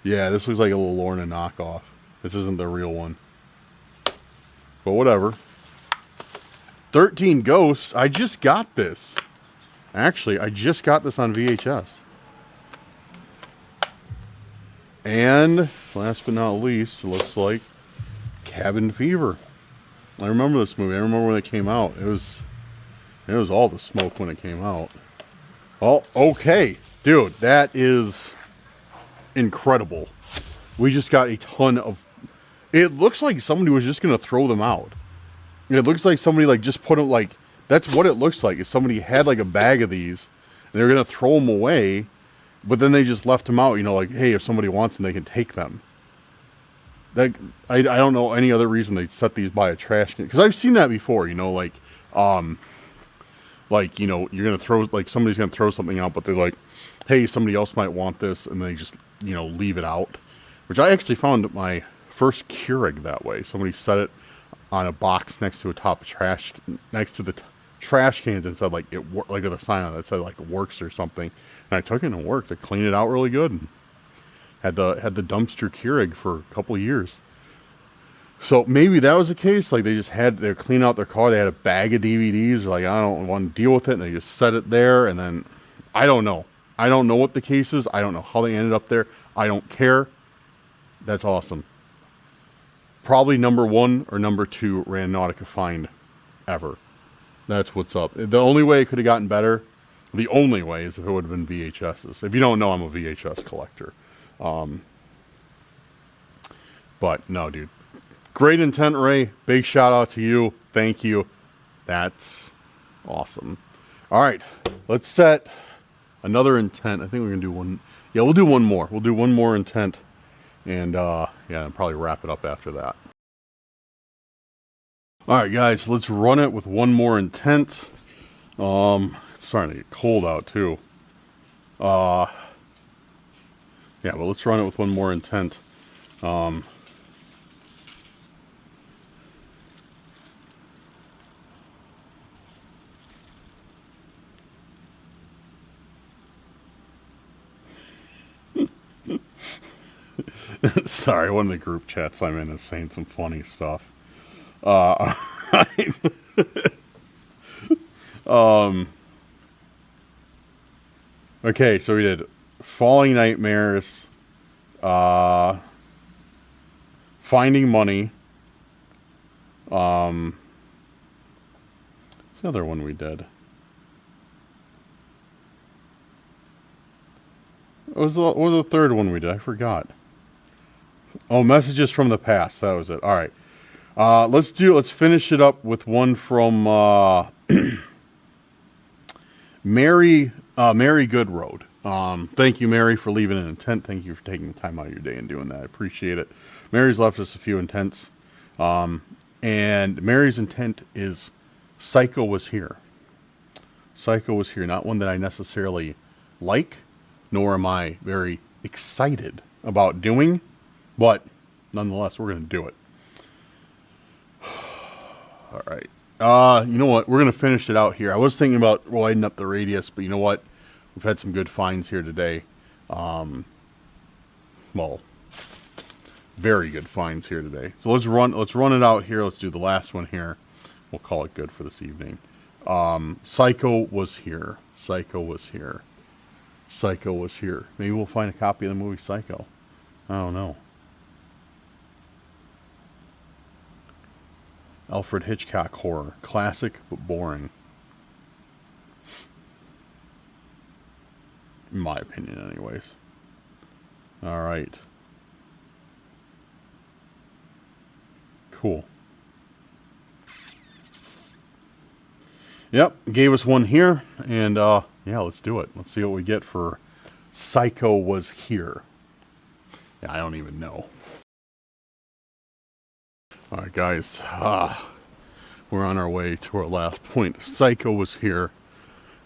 Yeah, this looks like a La Lorna knockoff. This isn't the real one. But whatever. 13 Ghosts. I just got this. Actually, I just got this on VHS. And last but not least, it looks like Cabin Fever. I remember this movie. I remember when it came out. It was all the smoke when it came out. Oh, okay. Dude, that is incredible. We just got a ton of... It looks like somebody was just going to throw them out. It looks like somebody like just put them like... That's what it looks like. Is somebody had like a bag of these and they're going to throw them away, but then they just left them out, you know, like, hey, if somebody wants them, they can take them. That I don't know any other reason they set these by a trash can, because I've seen that before, you know, like you know, you're gonna throw, like, somebody's gonna throw something out, but they're like, hey, somebody else might want this, and they just, you know, leave it out. Which I actually found my first Keurig that way. Somebody set it on a box next to a top of trash, next to the trash cans, and said like like with a sign on it that said like it works or something. And I took it and it worked. I cleaned it out really good. And had the dumpster Keurig for a couple of years. So maybe that was the case. Like they clean out their car. They had a bag of DVDs. They're like, I don't want to deal with it. And they just set it there. And then I don't know. I don't know what the case is. I don't know how they ended up there. I don't care. That's awesome. Probably number 1 or number 2 Randonautica find ever. That's what's up. The only way it could have gotten better, the only way, is if it would have been VHSs. If you don't know, I'm a VHS collector. But no, dude. Great intent, Ray. Big shout out to you. Thank you. That's awesome. All right. Let's set another intent. I think we're going to do one. Yeah, we'll do one more. We'll do one more intent. And, yeah, I'll probably wrap it up after that. All right, guys. Let's run it with one more intent. It's starting to get cold out, too. Yeah, but let's run it with one more intent. Sorry, one of the group chats I'm in is saying some funny stuff. Okay, so we did Falling Nightmares, Finding Money. What's the other one we did? What was the third one we did? I forgot. Oh, Messages from the Past. That was it. All right. Let's finish it up with one from Mary Goodroad. Thank you, Mary, for leaving an intent. Thank you for taking the time out of your day and doing that. I appreciate it. Mary's left us a few intents. And Mary's intent is Psycho Was Here. Psycho Was Here. Not one that I necessarily like, nor am I very excited about doing, but nonetheless, we're going to do it. All right. You know what? We're going to finish it out here. I was thinking about widening up the radius, but you know what? We've had some good finds here today. Well, very good finds here today. So let's run it out here. Let's do the last one here. We'll call it good for this evening. Psycho was here. Psycho was here. Psycho was here. Maybe we'll find a copy of the movie Psycho. I don't know. Alfred Hitchcock horror. Classic but boring. In my opinion, anyways. Alright. Cool. Yep, gave us one here. And, yeah, let's do it. Let's see what we get for Psycho Was Here. Yeah, I don't even know. Alright, guys. We're on our way to our last point. Psycho was here.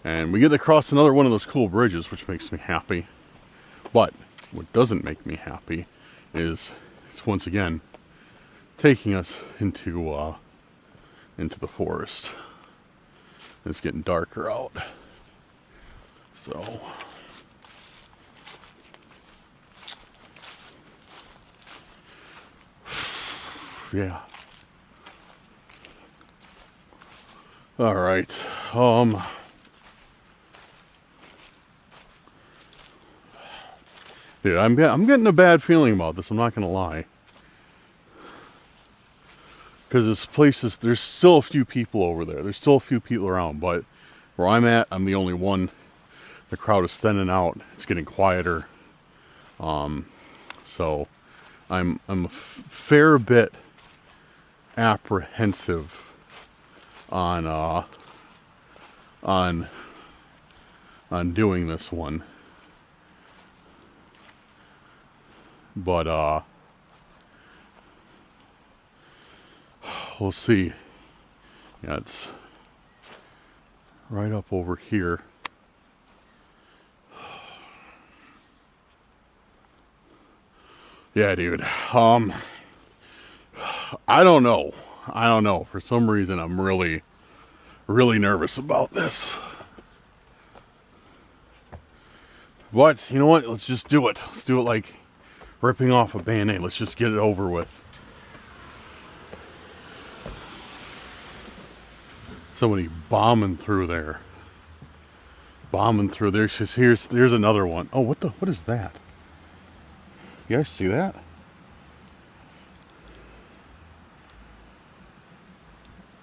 And we get to cross another one of those cool bridges, which makes me happy. But what doesn't make me happy is it's once again taking us into the forest. It's getting darker out. So yeah. All right. Dude, I'm getting a bad feeling about this. I'm not gonna lie. Because this place is, there's still a few people over there. There's still a few people around, but where I'm at, I'm the only one. The crowd is thinning out. It's getting quieter. So I'm a fair bit apprehensive on doing this one. But we'll see. Yeah, it's right up over here. Yeah, dude. I don't know. For some reason, I'm really, really nervous about this. But, you know what? Let's just do it. Let's do it like ripping off a Band-Aid. Let's just get it over with. Somebody bombing through there. Here's another one. Oh, what is that? You guys see that?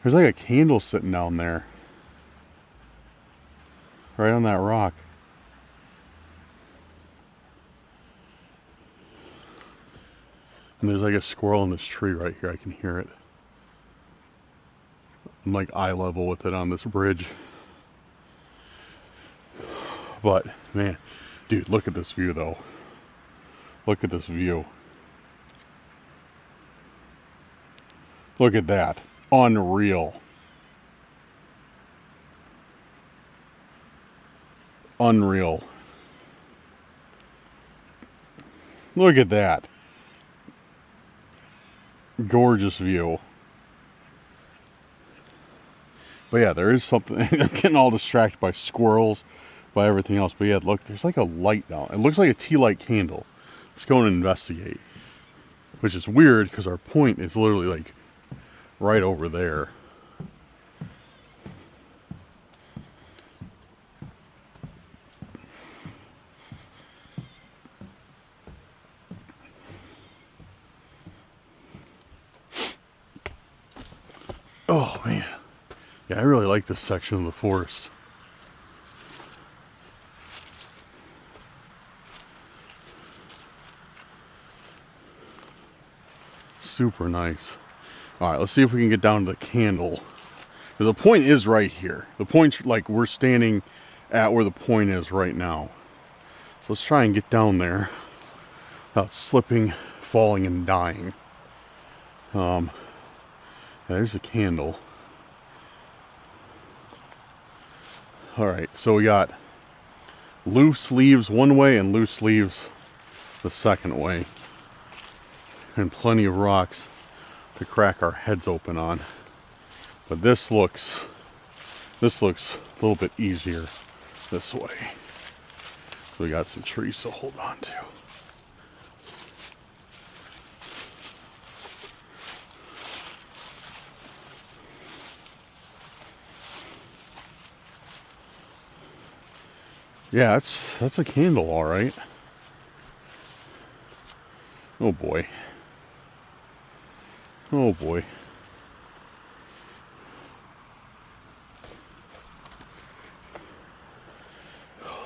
There's like a candle sitting down there. Right on that rock. And there's like a squirrel in this tree right here. I can hear it. I'm like eye level with it on this bridge. But, man, dude, look at this view though. Look at this view. Look at that. Unreal. Unreal. Look at that. Gorgeous view. But yeah, there is something. I'm getting all distracted by squirrels, by everything else. But yeah, look, there's like a light down. It looks like a tea light candle. Let's go and investigate. Which is weird because our point is literally like right over there. Oh man. Yeah, I really like this section of the forest. Super nice. Alright, let's see if we can get down to the candle. The point is right here. The point's like we're standing at where the point is right now. So let's try and get down there without slipping, falling, and dying. There's a candle. Alright, so we got loose leaves one way and loose leaves the second way. And plenty of rocks to crack our heads open on. But this looks a little bit easier this way. So we got some trees to hold on to. Yeah, that's a candle, all right. Oh boy. Oh boy.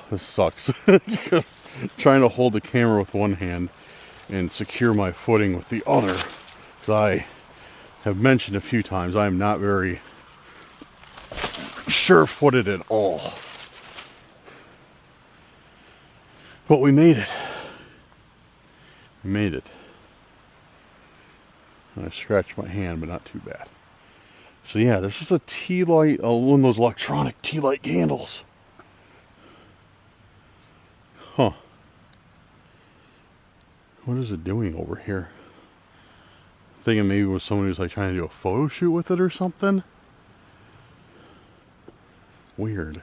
This sucks. Trying to hold the camera with one hand and secure my footing with the other. As I have mentioned a few times, I am not very sure-footed at all. But we made it. We made it. I scratched my hand, but not too bad. So yeah, this is a tea light, one of those electronic tea light candles. Huh. What is it doing over here? Thinking maybe it was someone who's like trying to do a photo shoot with it or something. Weird.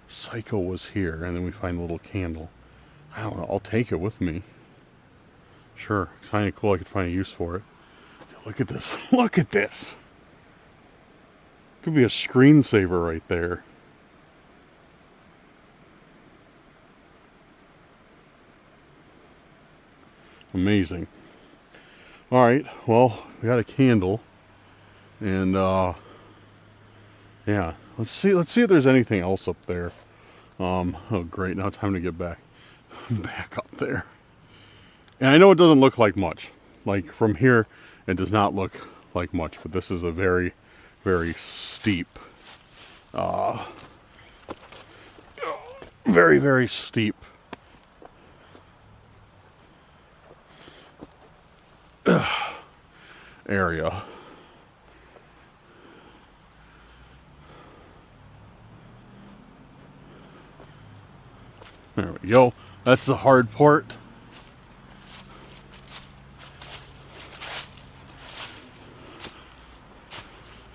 Psycho was here, and then we find a little candle. I don't know, I'll take it with me. Sure, it's kind of cool, I could find a use for it. Look at this, look at this! Could be a screensaver right there. Amazing. Alright, well, we got a candle. And, yeah. Let's see if there's anything else up there. Oh great, now time to get back up there. And I know it doesn't look like much. Like, from here, it does not look like much. But this is a very, very steep, very, very steep area. There we go. That's the hard part.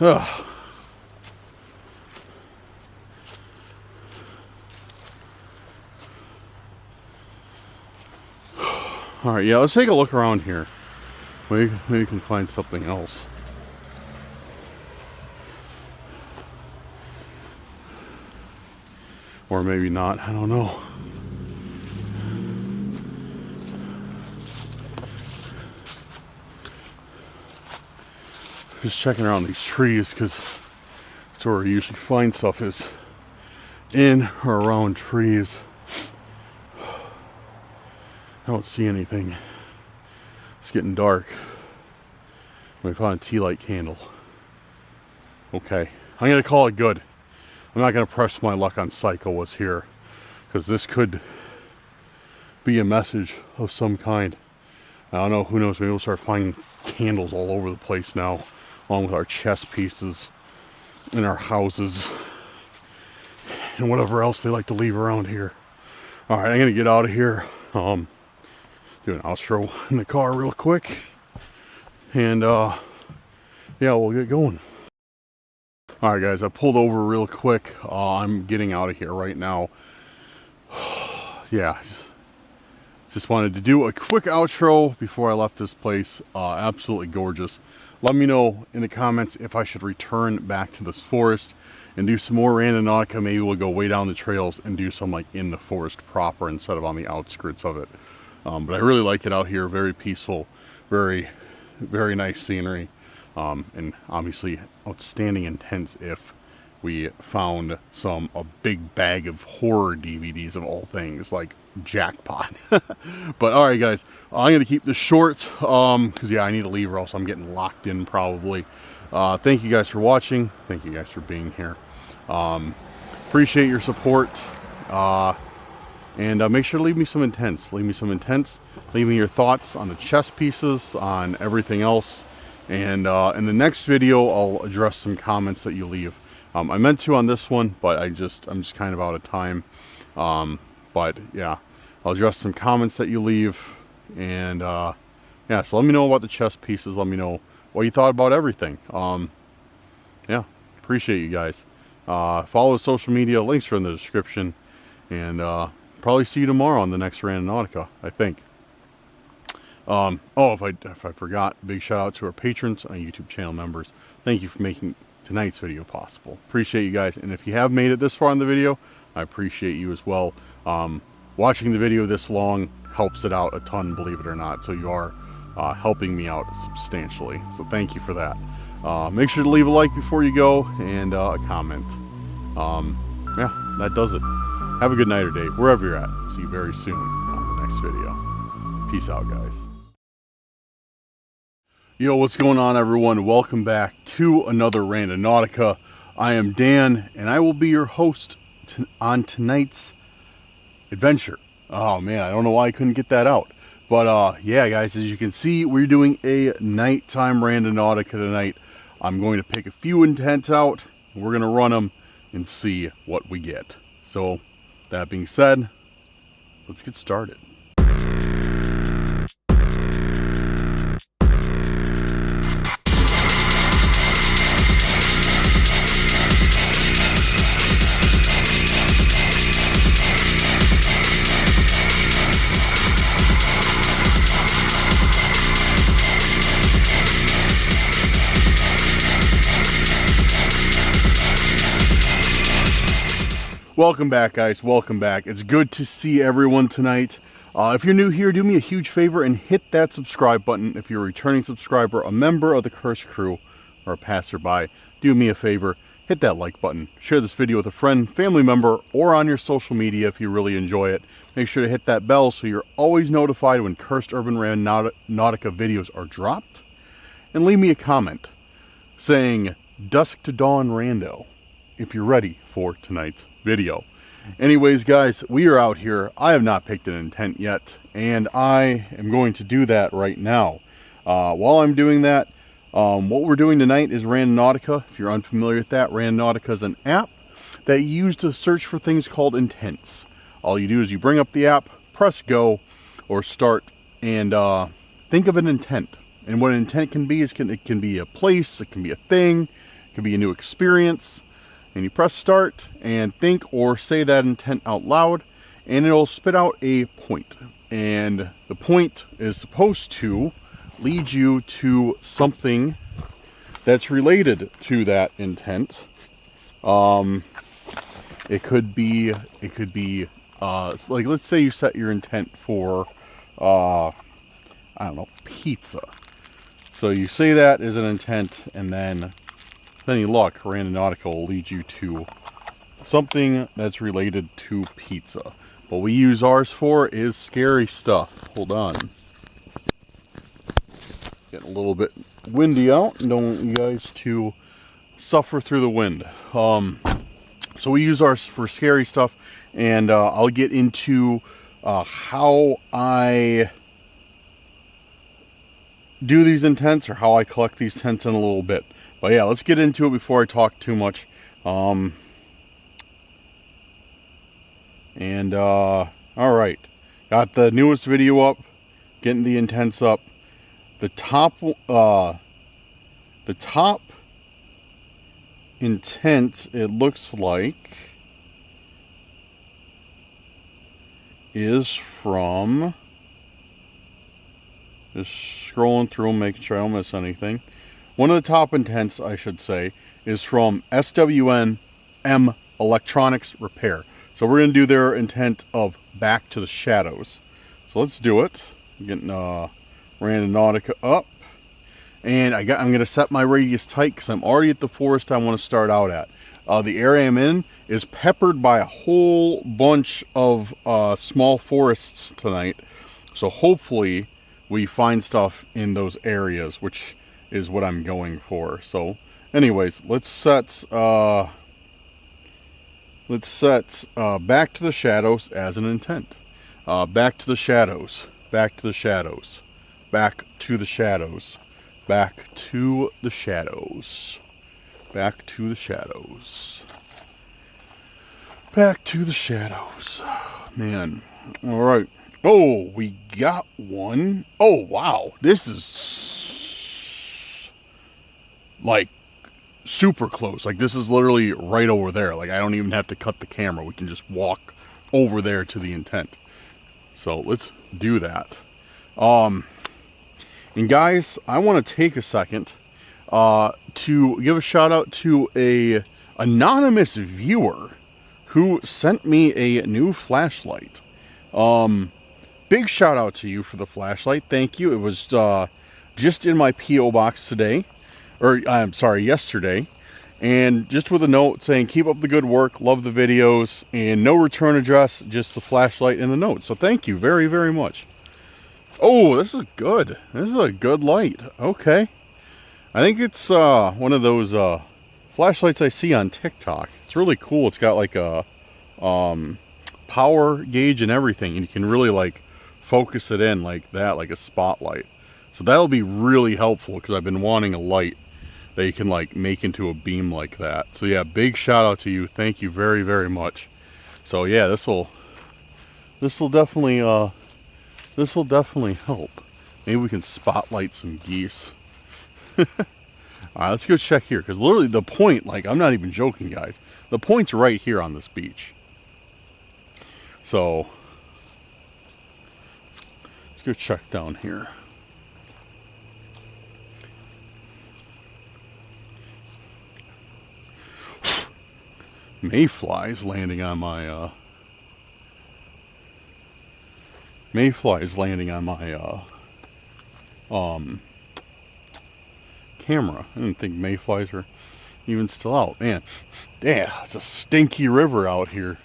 Ugh. All right, yeah, let's take a look around here. Maybe we can find something else. Or maybe not, I don't know. Just checking around these trees because that's where we usually find stuff, is in or around trees. I don't see anything. It's getting dark. We found a tea light candle. Okay, I'm gonna call it good. I'm not gonna press my luck on Psycho was here, because this could be a message of some kind. I don't know, who knows, maybe we'll start finding candles all over the place now, along with our chess pieces in our houses and whatever else they like to leave around here. Alright, I'm gonna get out of here. Do an outro in the car real quick. And yeah, we'll get going. Alright guys, I pulled over real quick. I'm getting out of here right now. Yeah, just wanted to do a quick outro before I left this place. Absolutely gorgeous. Let me know in the comments if I should return back to this forest and do some more Randonautica. Maybe we'll go way down the trails and do some like in the forest proper instead of on the outskirts of it. But I really like it out here. Very peaceful, very, very nice scenery. And obviously outstanding intense if we found a big bag of horror DVDs of all things, like jackpot. But all right guys, I'm gonna keep this short because yeah, I need to leave or else I'm getting locked in probably. Thank you guys for watching. Thank you guys for being here. Appreciate your support. And make sure to leave me some intents. Leave me your thoughts on the chess pieces, on everything else. And in the next video, I'll address some comments that you leave. I meant to on this one, but I'm just kind of out of time. But yeah, I'll address some comments that you leave. And yeah, so let me know about the chess pieces. Let me know what you thought about everything. Yeah, appreciate you guys. Follow the social media, links are in the description. And probably see you tomorrow on the next Randonautica, I think. Oh, if I forgot, big shout out to our patrons and YouTube channel members. Thank you for making tonight's video possible. Appreciate you guys. And if you have made it this far in the video, I appreciate you as well. Watching the video this long helps it out a ton, believe it or not. So you are helping me out substantially. So thank you for that. Make sure to leave a like before you go and a comment. Yeah, that does it. Have a good night or day, wherever you're at. See you very soon on the next video. Peace out, guys. Yo, what's going on, everyone? Welcome back to another Randonautica. I am Dan, and I will be your host on tonight's adventure. Oh man, I don't know why I couldn't get that out. But yeah, guys, as you can see, we're doing a nighttime Randonautica tonight. I'm going to pick a few intents out, and we're going to run them and see what we get. So, that being said, let's get started. Welcome back, guys. Welcome back. It's good to see everyone tonight. If you're new here, do me a huge favor and hit that subscribe button. If you're a returning subscriber, a member of the Cursed Crew, or a passerby, do me a favor, hit that like button. Share this video with a friend, family member, or on your social media if you really enjoy it. Make sure to hit that bell so you're always notified when Cursed Urban Randonautica videos are dropped. And leave me a comment saying Dusk to Dawn Rando if you're ready for tonight's video. Anyways, guys, we are out here. I have not picked an intent yet, and I am going to do that right now. While I'm doing that, what we're doing tonight is Randonautica. If you're unfamiliar with that, Randonautica is an app that you use to search for things called intents. All you do is you bring up the app, press go, or start, and think of an intent. And what an intent can be is it can be a place, it can be a thing, it can be a new experience. And you press start and think or say that intent out loud, and it'll spit out a point. And the point is supposed to lead you to something that's related to that intent. It could be like, let's say you set your intent for I don't know, pizza. So you say that as an intent, and then any luck, Randonautica will lead you to something that's related to pizza. What we use ours for is scary stuff. Hold on. Getting a little bit windy out, and don't want you guys to suffer through the wind. So we use ours for scary stuff, and I'll get into how I do these intents, or how I collect these intents in a little bit. But yeah, let's get into it before I talk too much. Alright. Got the newest video up. Getting the intents up. The top intent, it looks like, is from, just scrolling through, making sure I don't miss anything. One of the top intents, I should say, is from SWN M Electronics Repair. So we're going to do their intent of Back to the Shadows. So let's do it. I'm getting Randonautica up. And I'm going to set my radius tight because I'm already at the forest I want to start out at. The area I'm in is peppered by a whole bunch of small forests tonight. So hopefully we find stuff in those areas, which is what I'm going for. So anyways, let's set Back to the Shadows as an intent. Back to the shadows. Back to the shadows. Back to the shadows. Back to the shadows. Back to the shadows. Back to the shadows. Man. Alright. Oh, we got one. Oh, wow. This is like super close. Like, this is literally right over there. Like, I don't even have to cut the camera. We can just walk over there to the intent. So let's do that. And guys, I want to take a second to give a shout out to a anonymous viewer who sent me a new flashlight. Big shout out to you for the flashlight. Thank you. It was just in my P.O. box today. Or, I'm sorry, yesterday. And just with a note saying, keep up the good work, love the videos, and no return address, just the flashlight and the note. So thank you very, very much. Oh, this is good. This is a good light. Okay. I think it's one of those flashlights I see on TikTok. It's really cool. It's got like a power gauge and everything, and you can really like focus it in like that, like a spotlight. So that'll be really helpful because I've been wanting a light that you can like make into a beam like that. So yeah, big shout out to you. Thank you very, very much. So yeah, this will definitely help. Maybe we can spotlight some geese. All right, let's go check here, because literally the point, like, I'm not even joking, guys. The point's right here on this beach. So let's go check down here. Mayflies landing on my camera. I didn't think mayflies are even still out. Man, damn, it's a stinky river out here.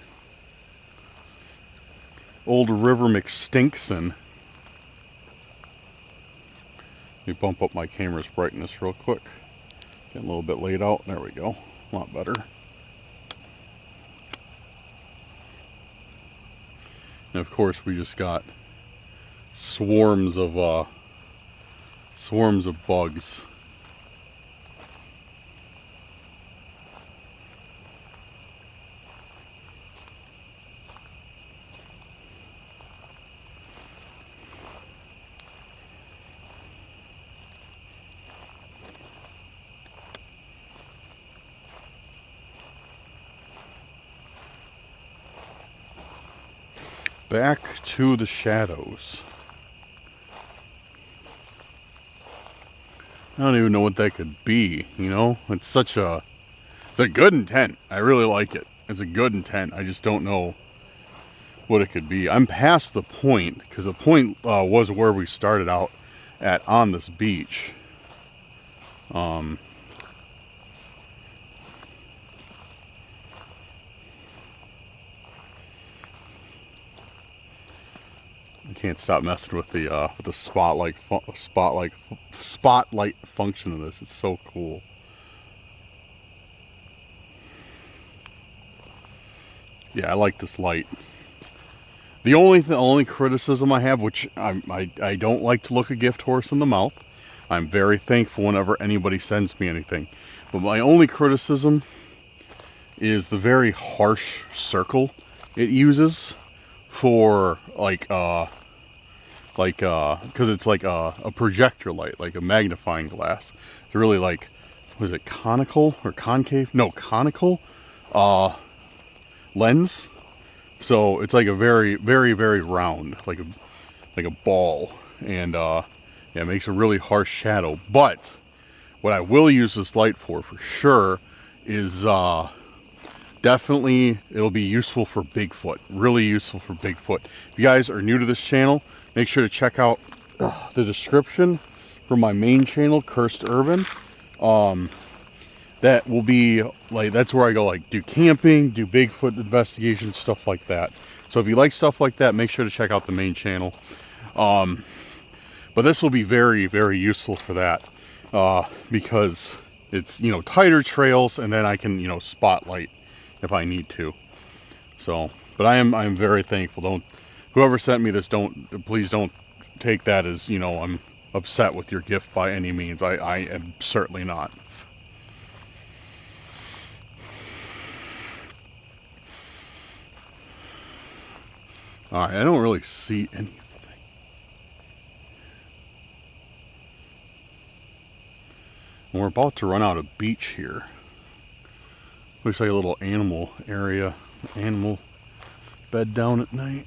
Old River McStinkson. Let me bump up my camera's brightness real quick. Getting a little bit laid out. There we go. A lot better. And of course, we just got swarms of bugs. Back to the shadows. I don't even know what that could be, you know? It's a good intent. I really like it. It's a good intent. I just don't know what it could be. I'm past the point, because the point was where we started out at on this beach. Can't stop messing with the spotlight function of this. It's so cool. Yeah, I like this light. The only criticism I have, which I don't like to look a gift horse in the mouth. I'm very thankful whenever anybody sends me anything. But my only criticism is the very harsh circle it uses for because it's like a projector light, like a magnifying glass. It's really like, was it conical or concave? No, conical lens. So it's like a very, very, very round, like a ball, and yeah, it makes a really harsh shadow. But what I will use this light for sure is definitely it'll be useful for Bigfoot. Really useful for Bigfoot. If you guys are new to this channel, make sure to check out the description for my main channel, Cursed Urban. That will be like, that's where I go like do camping, do Bigfoot investigation, stuff like that. So if you like stuff like that, make sure to check out the main channel. But this will be very, very useful for that because it's, you know, tighter trails, and then I can, you know, spotlight if I need to. So, but I'm very thankful. Whoever sent me this, please don't take that as, you know, I'm upset with your gift by any means. I am certainly not. Alright, I don't really see anything. And we're about to run out of beach here. Looks like a little animal area. Animal bed down at night.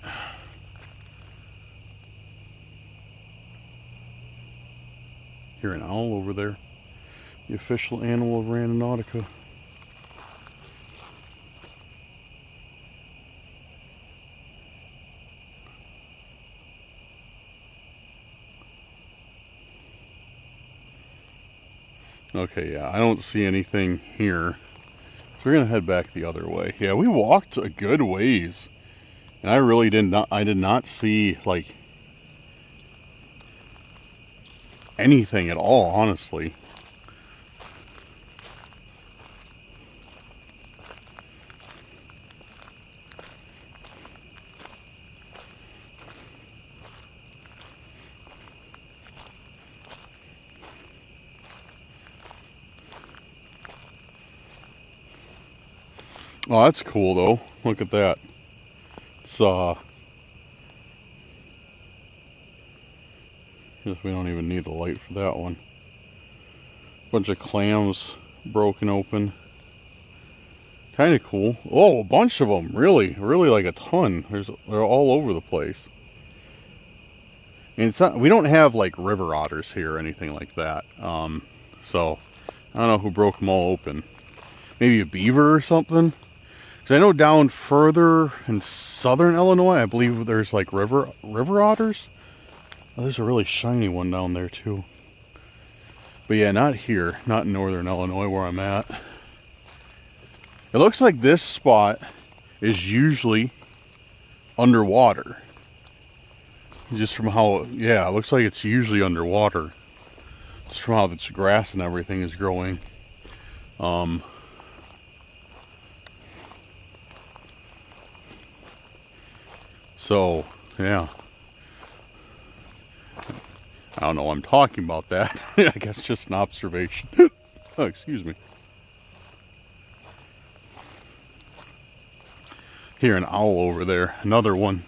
Hear an owl over there. The official animal of Randonautica. Okay, yeah, I don't see anything here. So we're gonna head back the other way. Yeah, we walked a good ways. And I really did not see, like, anything at all, honestly. Oh, that's cool though. Look at that. It's we don't even need the light for that one. Bunch of clams broken open. Kind of cool. Oh, a bunch of them. Really like a ton. They're all over the place. And it's not, we don't have like river otters here or anything like that. So I don't know who broke them all open. Maybe a beaver or something. Because I know down further in southern Illinois, I believe there's like river otters. Oh, there's a really shiny one down there too. But yeah, not here. Not in northern Illinois where I'm at. It looks like this spot is usually underwater. Just from how, yeah, it looks like it's usually underwater. Just from how the grass and everything is growing. So, yeah. I don't know why I'm talking about that. I guess just an observation. Oh, excuse me. Hear an owl over there. Another one.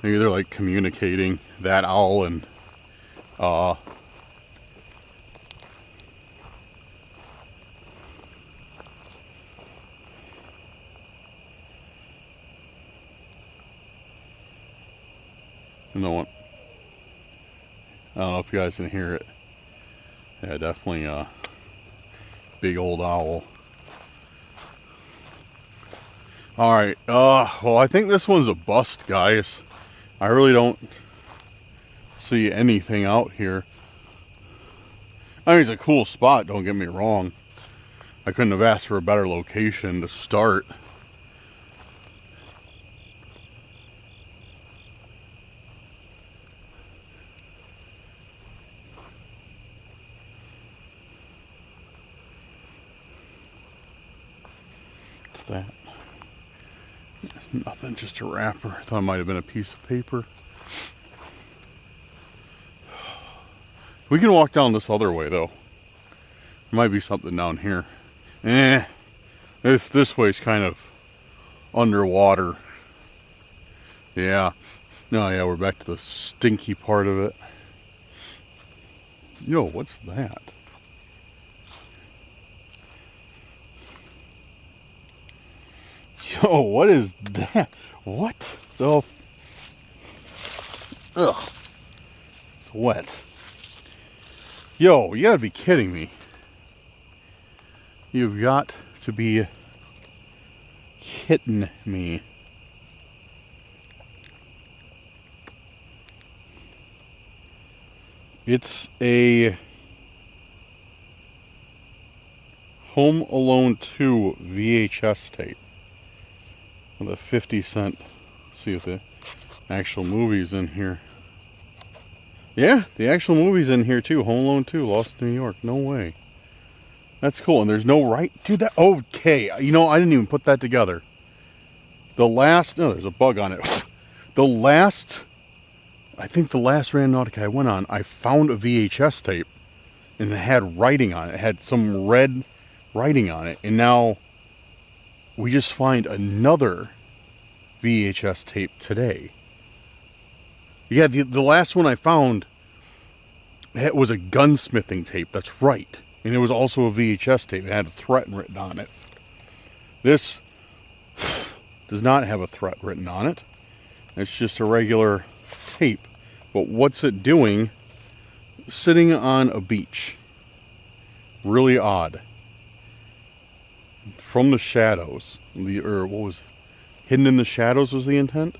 Maybe they're like communicating. That owl and no one. I don't know if you guys can hear it. Yeah, definitely a big old owl. Alright, well, I think this one's a bust, guys. I really don't see anything out here. I mean, it's a cool spot, don't get me wrong. I couldn't have asked for a better location to start. What's that? Nothing, just a wrapper. I thought it might have been a piece of paper. We can walk down this other way though. There might be something down here. This way's kind of underwater. Yeah. No, yeah, we're back to the stinky part of it. Yo, what's that? Yo, what is that? What the? Ugh. It's wet. Yo, you gotta be kidding me. You've got to be kidding me. It's a Home Alone 2 VHS tape. With a 50-cent. See if the actual movie's in here. Yeah, the actual movie's in here too. Home Alone 2, Lost in New York. No way. That's cool. And there's no right. Dude, that. Okay. You know, I didn't even put that together. The last. No, there's a bug on it. I think the last Randonautica I went on, I found a VHS tape. And it had writing on it. It had some red writing on it. And now we just find another VHS tape today. Yeah, the last one I found, it was a gunsmithing tape. That's right. And it was also a VHS tape. It had a threat written on it. This does not have a threat written on it. It's just a regular tape. But what's it doing sitting on a beach? Really odd. From the shadows. What was hidden in the shadows was the intent?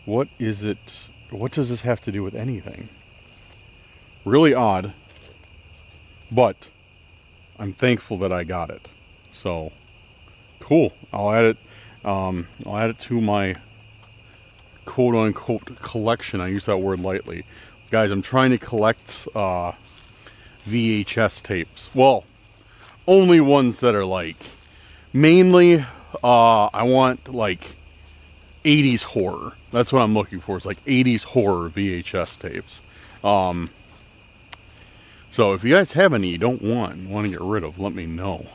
What is it? What does this have to do with anything? Really odd. But I'm thankful that I got it. So cool. I'll add it to my quote unquote collection. I use that word lightly. Guys, I'm trying to collect VHS tapes. Well, only ones that are like, mainly I want like 80s horror. That's what I'm looking for. It's like 80s horror VHS tapes. So if you guys have any you don't want to get rid of, let me know.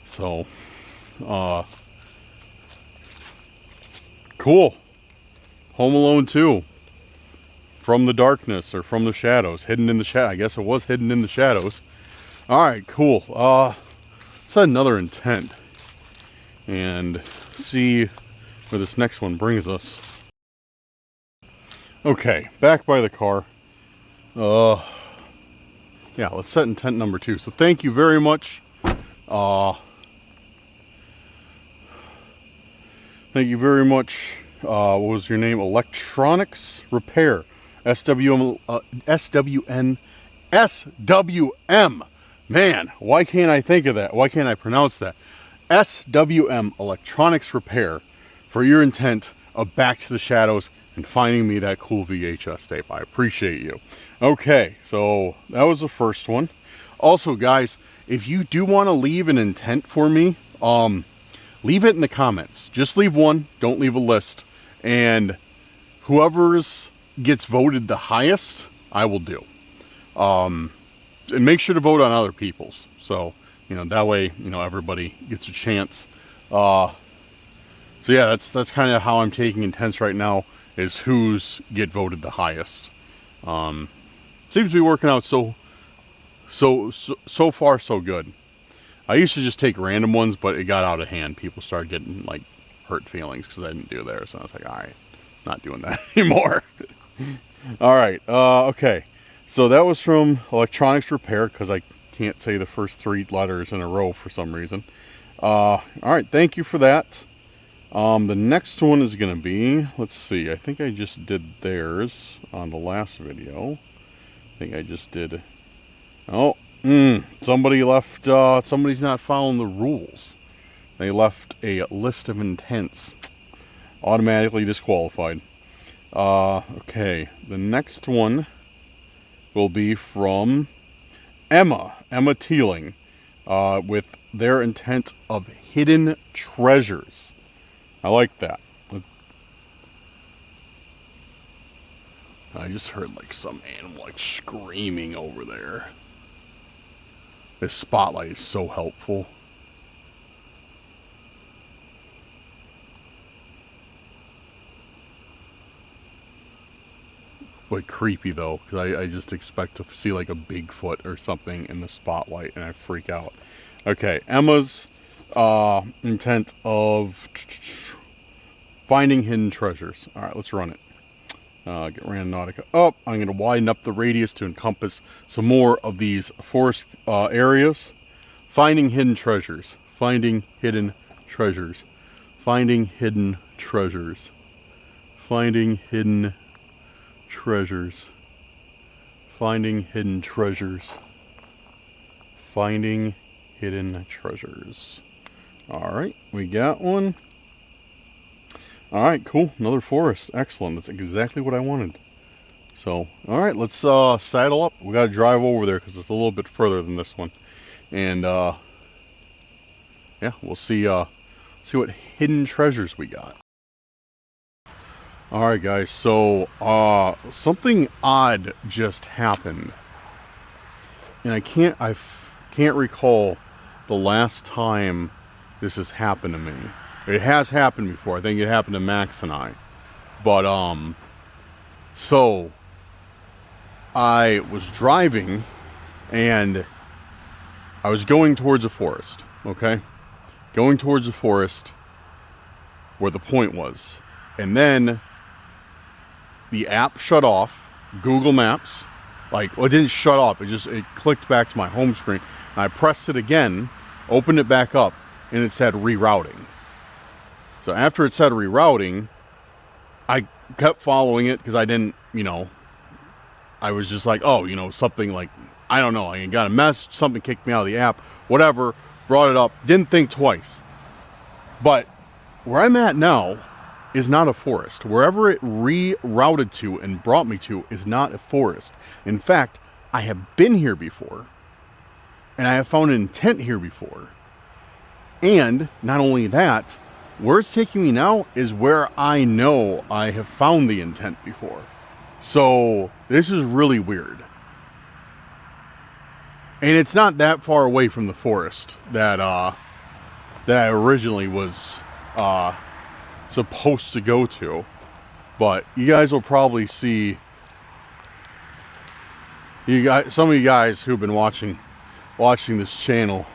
So cool. Home Alone 2. From the darkness, or from the shadows. Hidden in the shadow. I guess it was hidden in the shadows. Alright, cool. Let's set another intent. And see where this next one brings us. Okay, back by the car. Yeah, let's set intent number 2. So thank you very much. Thank you very much. What was your name? Electronics Repair. SWM. Man, why can't I think of that? Why can't I pronounce that? SWM Electronics Repair for your intent of Back to the Shadows and finding me that cool VHS tape. I appreciate you. Okay, so that was the first one. Also, guys, if you do want to leave an intent for me, leave it in the comments. Just leave one. Don't leave a list. And whoever's gets voted the highest, I will do. And make sure to vote on other people's. So, that way, everybody gets a chance. So yeah, that's kind of how I'm taking intents right now, is who's get voted the highest. Seems to be working out so far so good. I used to just take random ones, but it got out of hand. People started getting like hurt feelings because I didn't do theirs. So I was like, all right, not doing that anymore. All right, okay. So that was from Electronics Repair, because I can't say the first 3 letters in a row for some reason. All right, thank you for that. The next one is going to be, let's see, I think I just did theirs on the last video. I think I just did, somebody left, somebody's not following the rules. They left a list of intents. Automatically disqualified. Okay, the next one will be from Emma Teeling, with their intent of hidden treasures. I like that. I just heard like some animal like screaming over there. This spotlight is so helpful. But creepy though, because I just expect to see like a Bigfoot or something in the spotlight and I freak out. Okay, Emma's intent of finding hidden treasures. Alright, let's run it. Get Randonautica up. I'm going to widen up the radius to encompass some more of these forest areas. Finding hidden treasures. Finding hidden treasures. Finding hidden treasures. Finding hidden treasures. Finding hidden treasures. Finding hidden treasures. Alright, we got one. Alright, cool. Another forest. Excellent. That's exactly what I wanted. So, alright, let's saddle up. We gotta drive over there because it's a little bit further than this one. And, yeah, we'll see what hidden treasures we got. Alright, guys, so, something odd just happened. And I can't recall the last time this has happened to me. It has happened before. I think it happened to Max and I. But, so, I was driving, and I was going towards a forest, okay? Going towards a forest where the point was. And then, the app shut off, Google Maps. Like, well, it didn't shut off, it clicked back to my home screen. And I pressed it again, opened it back up, and it said rerouting. So after it said rerouting, I kept following it because I didn't, I was just like, oh, something like I don't know. I got a message, something kicked me out of the app, whatever, brought it up, didn't think twice. But where I'm at now is not a forest. Wherever it rerouted to and brought me to is not a forest. In fact, I have been here before, and I have found an intent here before. And not only that, where it's taking me now is where I know I have found the intent before. So this is really weird. And it's not that far away from the forest that I originally was supposed to go to. But you guys will probably see, some of you guys who've been watching this channel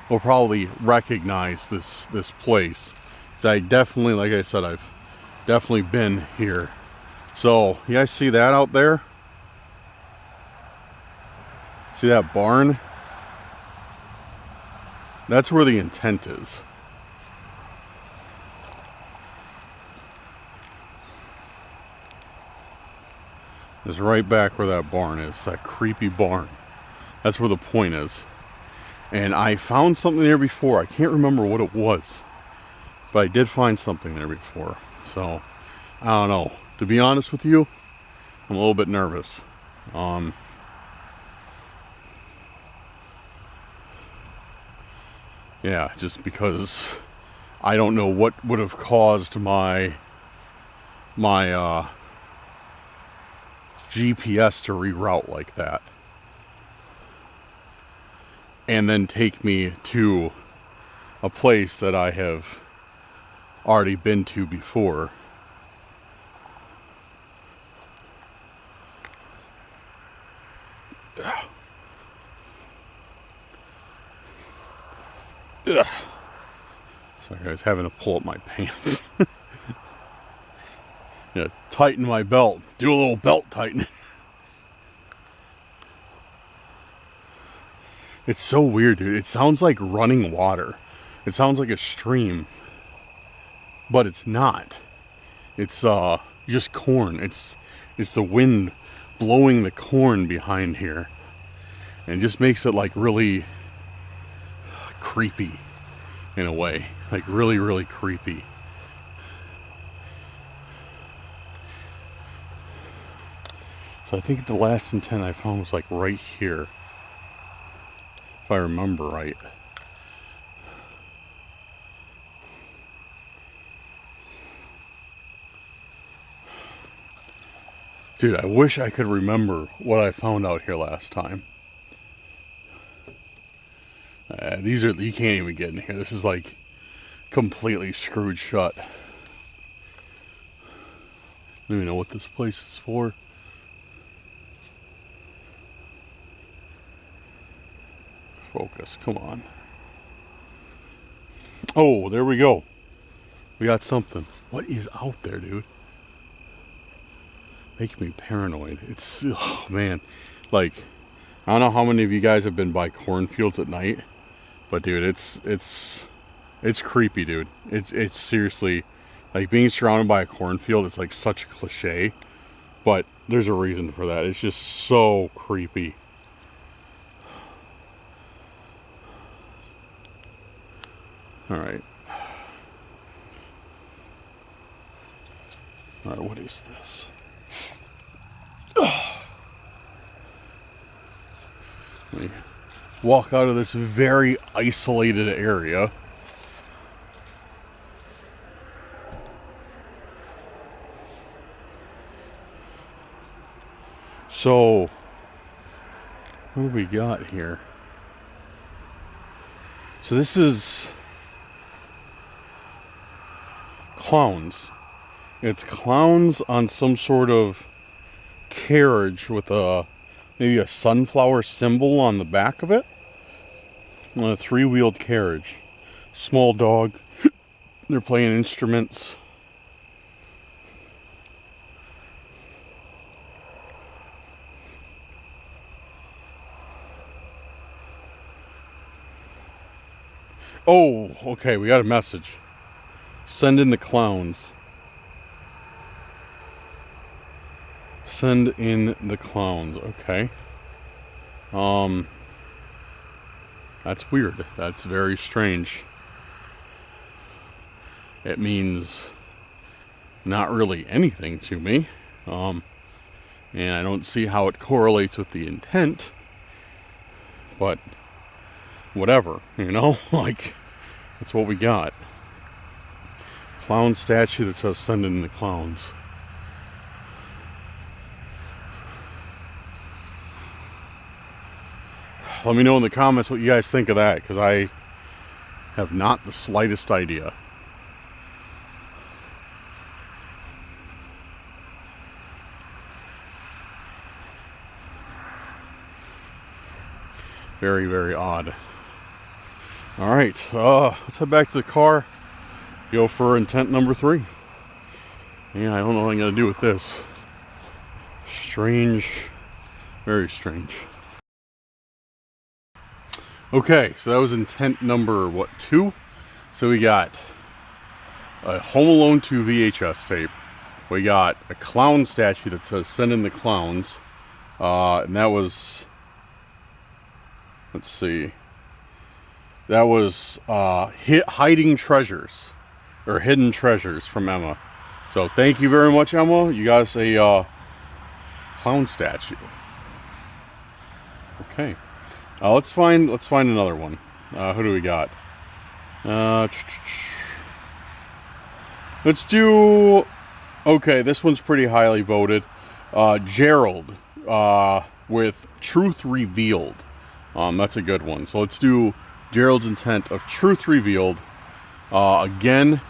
will probably recognize this place. So I definitely, like I said, I've definitely been here. So you guys see that out there? See that barn? That's where the intent is. It's right back where that barn is, that creepy barn. That's where the point is. And I found something there before. I can't remember what it was, but I did find something there before. So, I don't know. To be honest with you, I'm a little bit nervous. Yeah, just because I don't know what would have caused my GPS to reroute like that. And then take me to a place that I have already been to before. Ugh. Sorry guys, having to pull up my pants. Yeah, tighten my belt. Do a little belt tightening. It's so weird, dude. It sounds like running water. It sounds like a stream. But it's not. It's just corn. It's the wind blowing the corn behind here. And it just makes it like really creepy in a way. Like really, really creepy. So I think the last intent I found was like right here. If I remember right. Dude, I wish I could remember what I found out here last time. These are, you can't even get in here. This is like completely screwed shut. I don't even know what this place is for. Focus, come on. Oh, there we go. We got something. What is out there, dude? Making me paranoid. It's, oh man. Like, I don't know how many of you guys have been by cornfields at night, but dude, it's creepy, dude. It's seriously, like being surrounded by a cornfield, it's like such a cliche, but there's a reason for that. It's just so creepy. Alright. Alright, what is this? Let me walk out of this very isolated area. So, what do we got here? So this is clowns. It's clowns on some sort of carriage with maybe a sunflower symbol on the back of it. On a three-wheeled carriage. Small dog. They're playing instruments. Oh, okay, we got a message. Send in the clowns. Send in the clowns, okay. That's weird. That's very strange. It means not really anything to me. And I don't see how it correlates with the intent. But whatever, you know? Like, that's what we got. Clown statue that says send in the clowns. Let me know in the comments what you guys think of that, because I have not the slightest idea. Very, very odd. Alright, let's head back to the car. Go for intent number 3. Yeah, I don't know what I'm going to do with this. Strange. Very strange. Okay, so that was intent number, 2? So we got a Home Alone 2 VHS tape. We got a clown statue that says send in the clowns. And that was... Let's see. That was hiding treasures. Or hidden treasures from Emma. So thank you very much, Emma. You got us a clown statue. Okay. Let's find another one. Who do we got? Let's do... Okay, this one's pretty highly voted. Gerald with Truth Revealed. That's a good one. So let's do Gerald's intent of Truth Revealed. Again,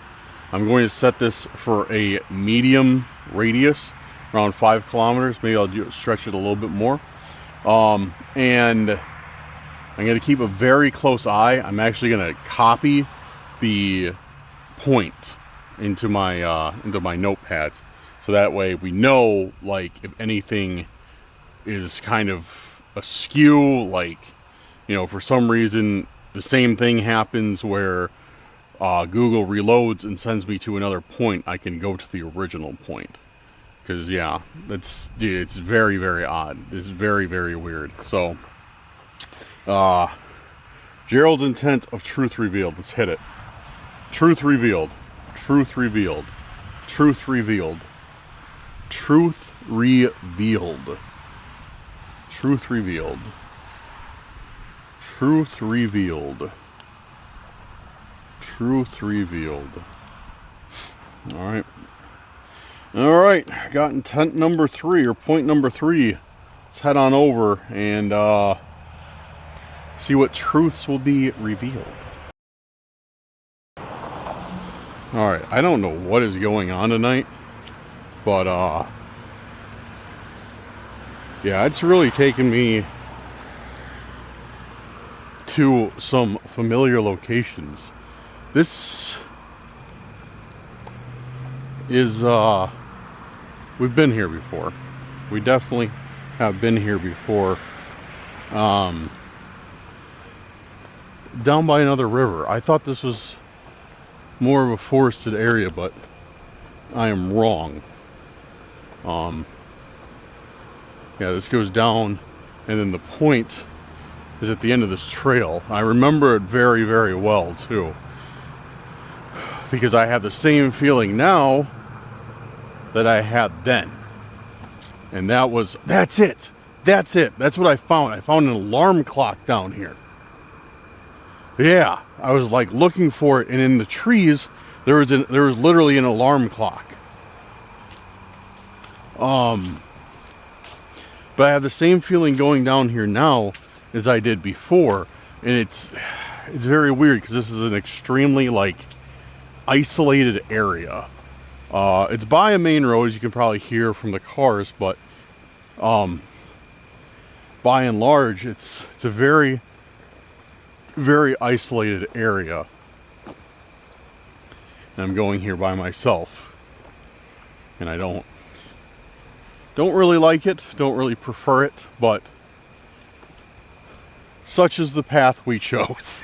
I'm going to set this for a medium radius, around 5 kilometers. Maybe I'll stretch it a little bit more. And I'm going to keep a very close eye. I'm actually going to copy the point into my notepads, so that way we know, like, if anything is kind of askew, like, you know, for some reason the same thing happens where Google reloads and sends me to another point, I can go to the original point. Because, yeah, it's very, very odd. This is very, very weird. So, Gerald's intent of Truth Revealed. Let's hit it. Truth Revealed. Truth Revealed. Truth Revealed. Truth Revealed. Truth Revealed. Truth Revealed. Truth Revealed. Alright. Alright. Got intent number 3, or point number 3. Let's head on over and see what truths will be revealed. Alright, I don't know what is going on tonight, but yeah, it's really taken me to some familiar locations. This is we've been here before. We definitely have been here before. Down by another river. I thought this was more of a forested area, but I am wrong. Yeah, this goes down, and then the point is at the end of this trail. I remember it very, very well, too. Because I have the same feeling now that I had then. And that's it. That's it. That's what I found. I found an alarm clock down here. Yeah, I was like looking for it, and in the trees there was literally an alarm clock. But I have the same feeling going down here now as I did before, and it's very weird because this is an extremely, like, isolated area. It's by a main road, as you can probably hear from the cars, but by and large, it's a very, very isolated area. And I'm going here by myself, and I don't really like it, don't really prefer it, but such is the path we chose.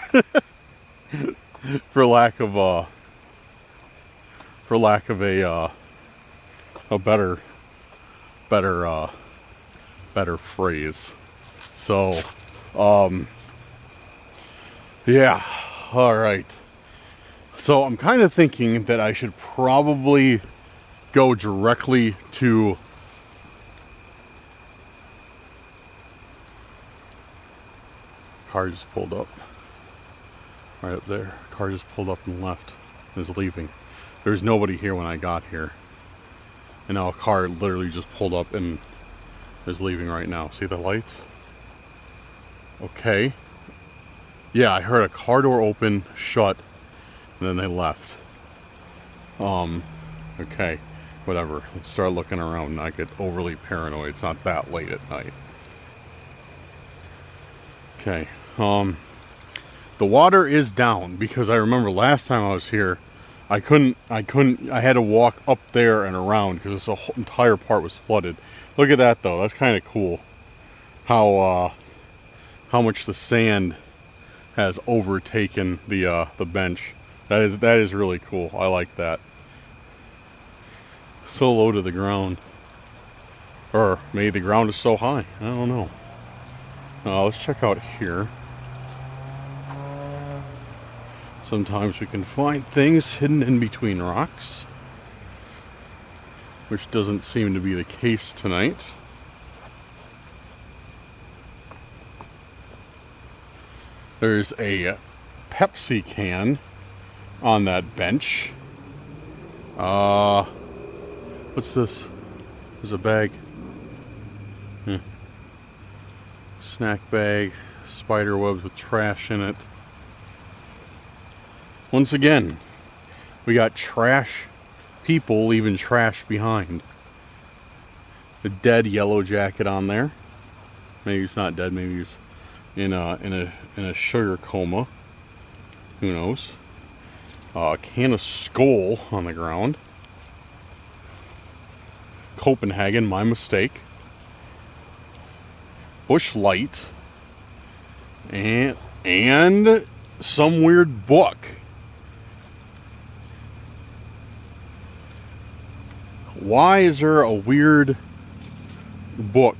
for lack of a better phrase. So, yeah, all right. So I'm kind of thinking that I should probably go directly to car just pulled up right up there. Car just pulled up and left. Is leaving. There's nobody here when I got here, and now a car literally just pulled up and is leaving right now. See the lights? Okay. Yeah, I heard a car door open, shut, and then they left. Okay, whatever. Let's start looking around and not get overly paranoid. It's not that late at night. Okay, the water is down because I remember last time I was here, I had to walk up there and around because this whole entire part was flooded. Look at that though, that's kind of cool. How much the sand has overtaken the bench. That is really cool. I like that. So low to the ground. Or maybe the ground is so high. I don't know. Let's check out here. Sometimes we can find things hidden in between rocks, which doesn't seem to be the case tonight. There's a Pepsi can on that bench. What's this? There's a bag. Snack bag, spider webs with trash in it. Once again, we got trash people leaving trash behind. A dead yellow jacket on there. Maybe he's not dead, maybe he's in a sugar coma. Who knows? A can of Skull on the ground. Copenhagen, my mistake. Bush Light. And some weird book. Why is there a weird book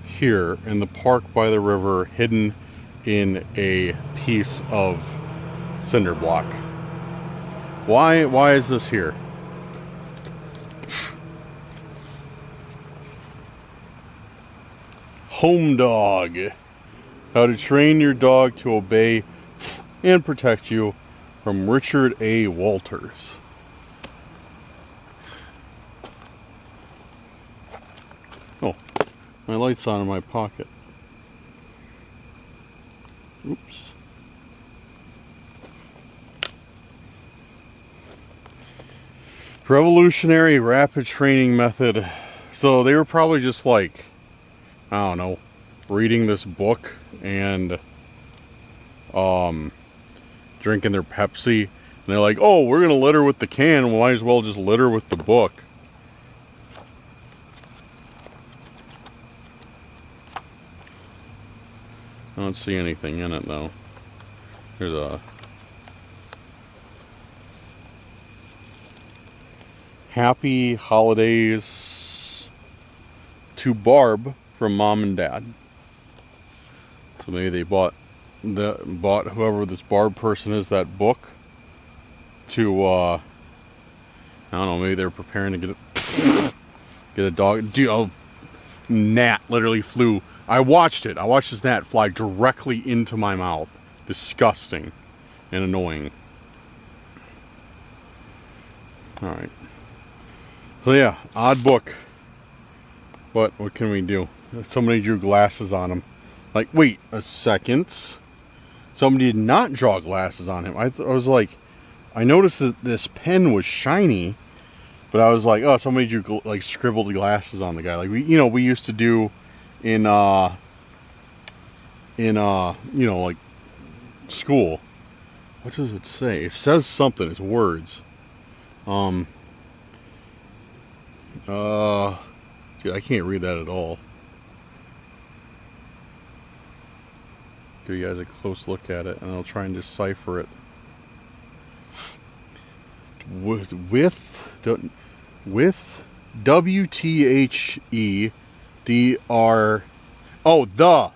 here in the park by the river, hidden in a piece of cinder block? Why is this here? Home Dog. How to train your dog to obey and protect you, from Richard A. Walters. Oh, my light's on in my pocket. Oops. Revolutionary rapid training method. So they were probably just like, I don't know, reading this book and drinking their Pepsi, and they're like, oh, we're gonna litter with the can, we might as well just litter with the book. I don't see anything in it though. There's a happy holidays to Barb from Mom and Dad. So maybe they bought whoever this Barb person is that book to I don't know, maybe they're preparing to get a dog. Dude, a gnat literally flew. I watched this gnat fly directly into my mouth. Disgusting and annoying. Alright. So yeah, odd book. But what can we do? Somebody drew glasses on him. Like, wait a second. Somebody did not draw glasses on him. I was like, I noticed that this pen was shiny, but I was like, oh, somebody drew like scribbled glasses on the guy. Like we used to do in like school. What does it say? It says something. It's words. Dude, I can't read that at all. Give you guys a close look at it, and I'll try and decipher it. With WTHEDR. Oh, the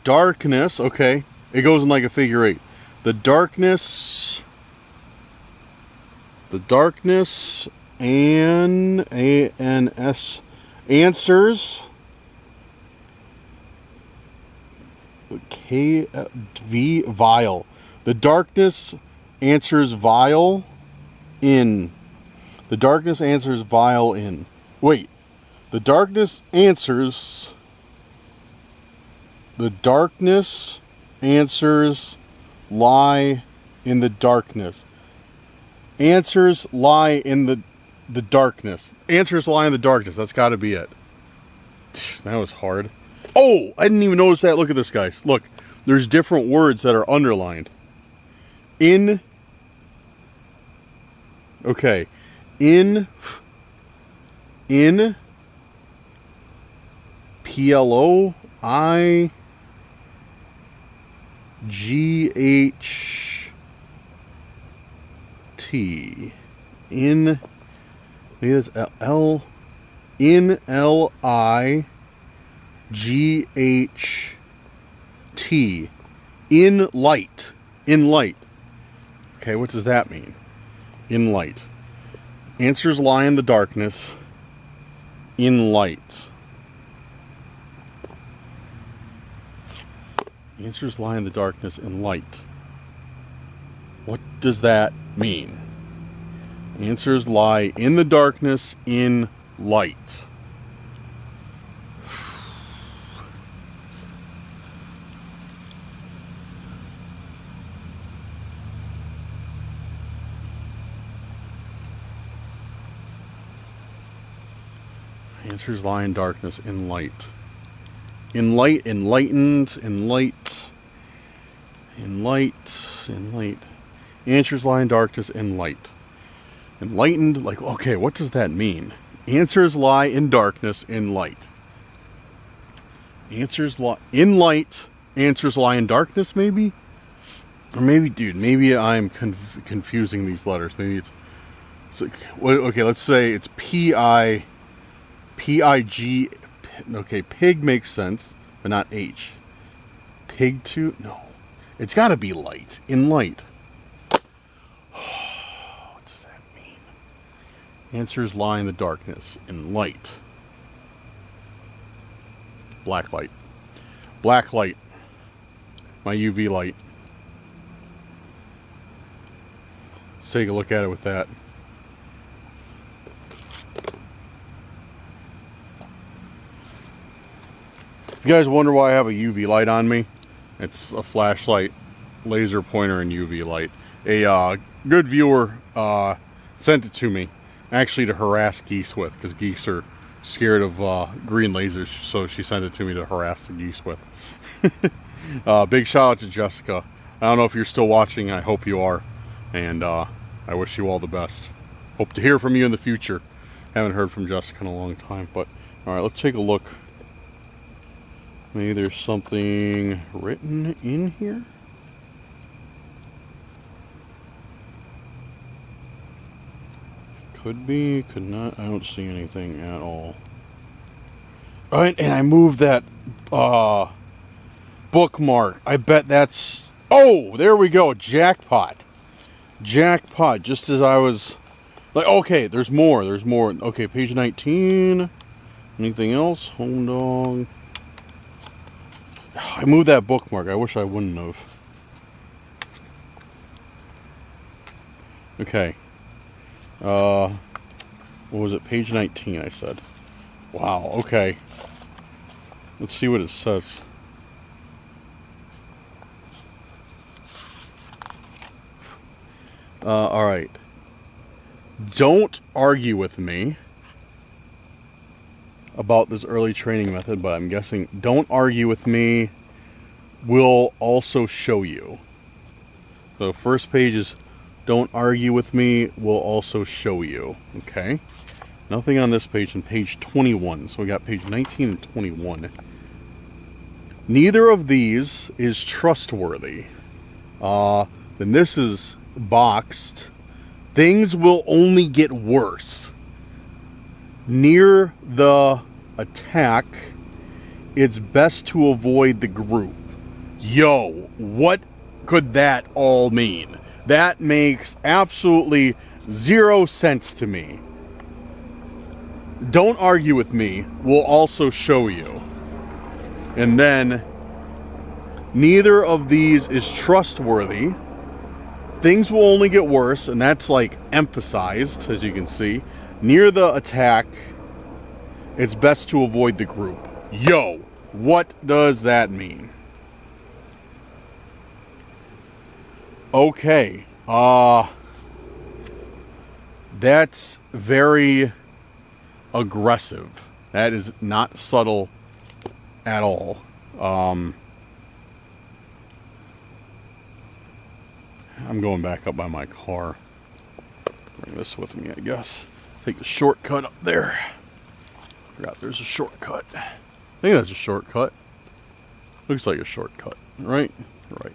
darkness. Okay, it goes in like a figure eight. The darkness answers vile. The darkness answers vile in. The darkness answers vile in. Wait. The darkness answers lie in the darkness. Answers lie in the darkness. Answers lie in the darkness. That's got to be it. That was hard. Oh, I didn't even notice that. Look at this, guys. Look, there's different words that are underlined. Okay. In PLOIGHT. In, maybe that's L. In LIGHT. In light. In light. Okay, what does that mean? In light. Answers lie in the darkness. In light. Answers lie in the darkness in light. What does that mean? Answers lie in the darkness in light. Answers lie in darkness in light. In light, enlightened, in light. In light, in light. Answers lie in darkness in light. Enlightened, like, okay, what does that mean? Answers lie in darkness in light. Answers lie in light. Answers lie in darkness, maybe? Or maybe, dude, maybe I'm confusing these letters. Maybe it's like, okay, let's say it's P-I-G. Okay, pig makes sense, but not H. Pig to? No. It's got to be light. In light. What does that mean? Answers lie in the darkness. In light. Black light. Black light. My UV light. Let's take a look at it with that. If you guys wonder why I have a UV light on me, it's a flashlight, laser pointer, and UV light. A good viewer sent it to me, actually to harass geese with, because geese are scared of green lasers, so she sent it to me to harass the geese with. Big shout out to Jessica. I don't know if you're still watching, I hope you are, and I wish you all the best. Hope to hear from you in the future. Haven't heard from Jessica in a long time, but alright, let's take a look. Maybe there's something written in here? Could be, could not. I don't see anything at all. Alright, and I moved that bookmark. I bet that's... Oh, there we go. Jackpot. Jackpot. Just as I was... Like, okay, there's more. There's more. Okay, page 19. Anything else? Home dog. I moved that bookmark. I wish I wouldn't have. Okay. What was it? Page 19, I said. Wow, okay. Let's see what it says. Alright. Don't argue with me about this early training method, but I'm guessing don't argue with me will also show you. So first page is don't argue with me will also show you. Okay. Nothing on this page, and page 21. So we got page 19 and 21. Neither of these is trustworthy. Then this is boxed. Things will only get worse. Near the attack, it's best to avoid the group. Yo, what could that all mean? That makes absolutely zero sense to me. Don't argue with me. We'll also show you. And then, neither of these is trustworthy. Things will only get worse, and that's like emphasized, as you can see. Near the attack, it's best to avoid the group. Yo, what does that mean? Okay, that's very aggressive. That is not subtle at all. I'm going back up by my car. Bring this with me, I guess. Take the shortcut up there. Forgot there's a shortcut. I think that's a shortcut. Looks like a shortcut, right? Right.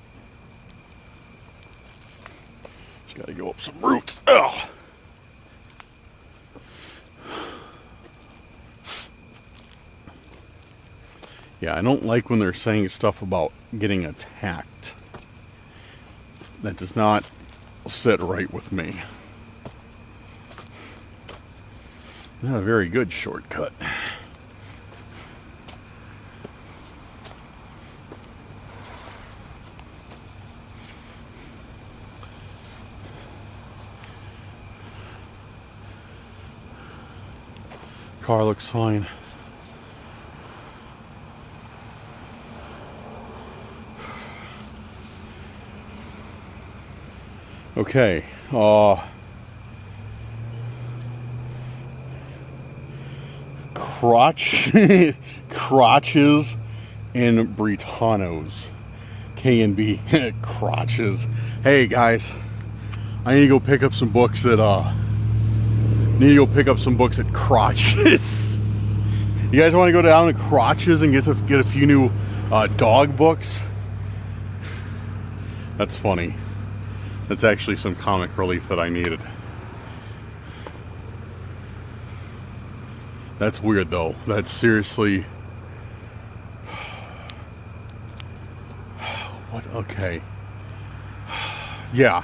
Just gotta go up some roots. Ugh. Yeah, I don't like when they're saying stuff about getting attacked. That does not sit right with me. Not a very good shortcut. Car looks fine. Okay, crotches and Britanos. K&B crotches. Hey guys, I need to go pick up some books at Crotches. You guys want to go down to Crotches and get a few new dog books? That's funny. That's actually some comic relief that I needed. That's weird though. That's seriously... What? Okay. Yeah.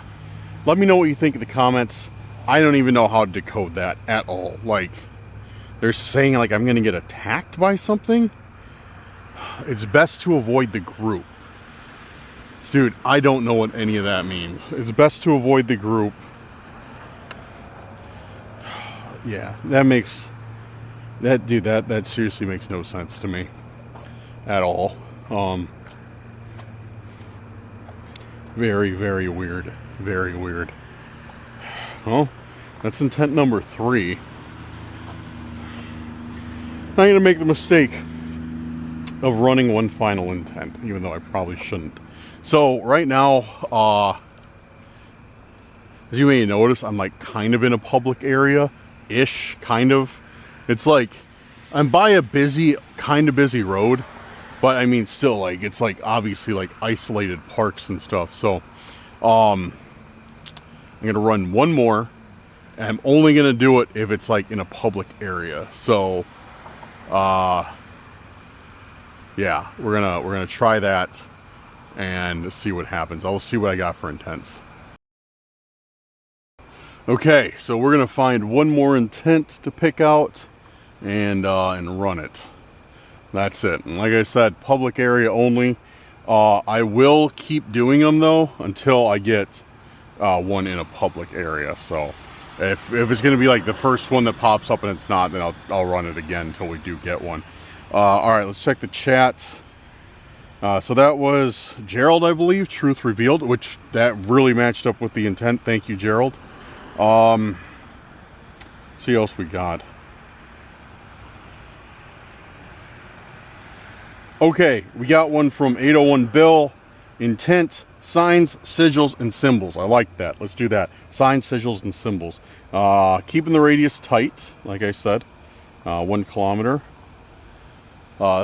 Let me know what you think in the comments. I don't even know how to decode that at all. Like, they're saying like I'm gonna get attacked by something? It's best to avoid the group. Dude, I don't know what any of that means. It's best to avoid the group. Yeah, that makes... That, dude, that seriously makes no sense to me. At all. Very, very weird. Very weird. Well, that's intent number 3. I'm going to make the mistake of running one final intent, even though I probably shouldn't. So right now, as you may notice, I'm like kind of in a public area-ish, kind of. It's like I'm by a kind of busy road, but I mean still like it's like obviously like isolated parks and stuff. So I'm gonna run one more, and I'm only gonna do it if it's like in a public area. So yeah, we're gonna try that and see what happens. I'll see what I got for intents. Okay, so we're gonna find one more intent to pick out and run it. That's it. And like I said, public area only. I will keep doing them though until I get one in a public area. So if it's gonna be like the first one that pops up and it's not, then I'll run it again until we do get one. All right, let's check the chat. So that was Gerald, I believe, Truth Revealed, which that really matched up with the intent. Thank you, Gerald. See what else we got. Okay, we got one from 801 Bill. Intent, signs, sigils, and symbols. I like that. Let's do that. Signs, sigils, and symbols. Keeping the radius tight, like I said. 1 kilometer.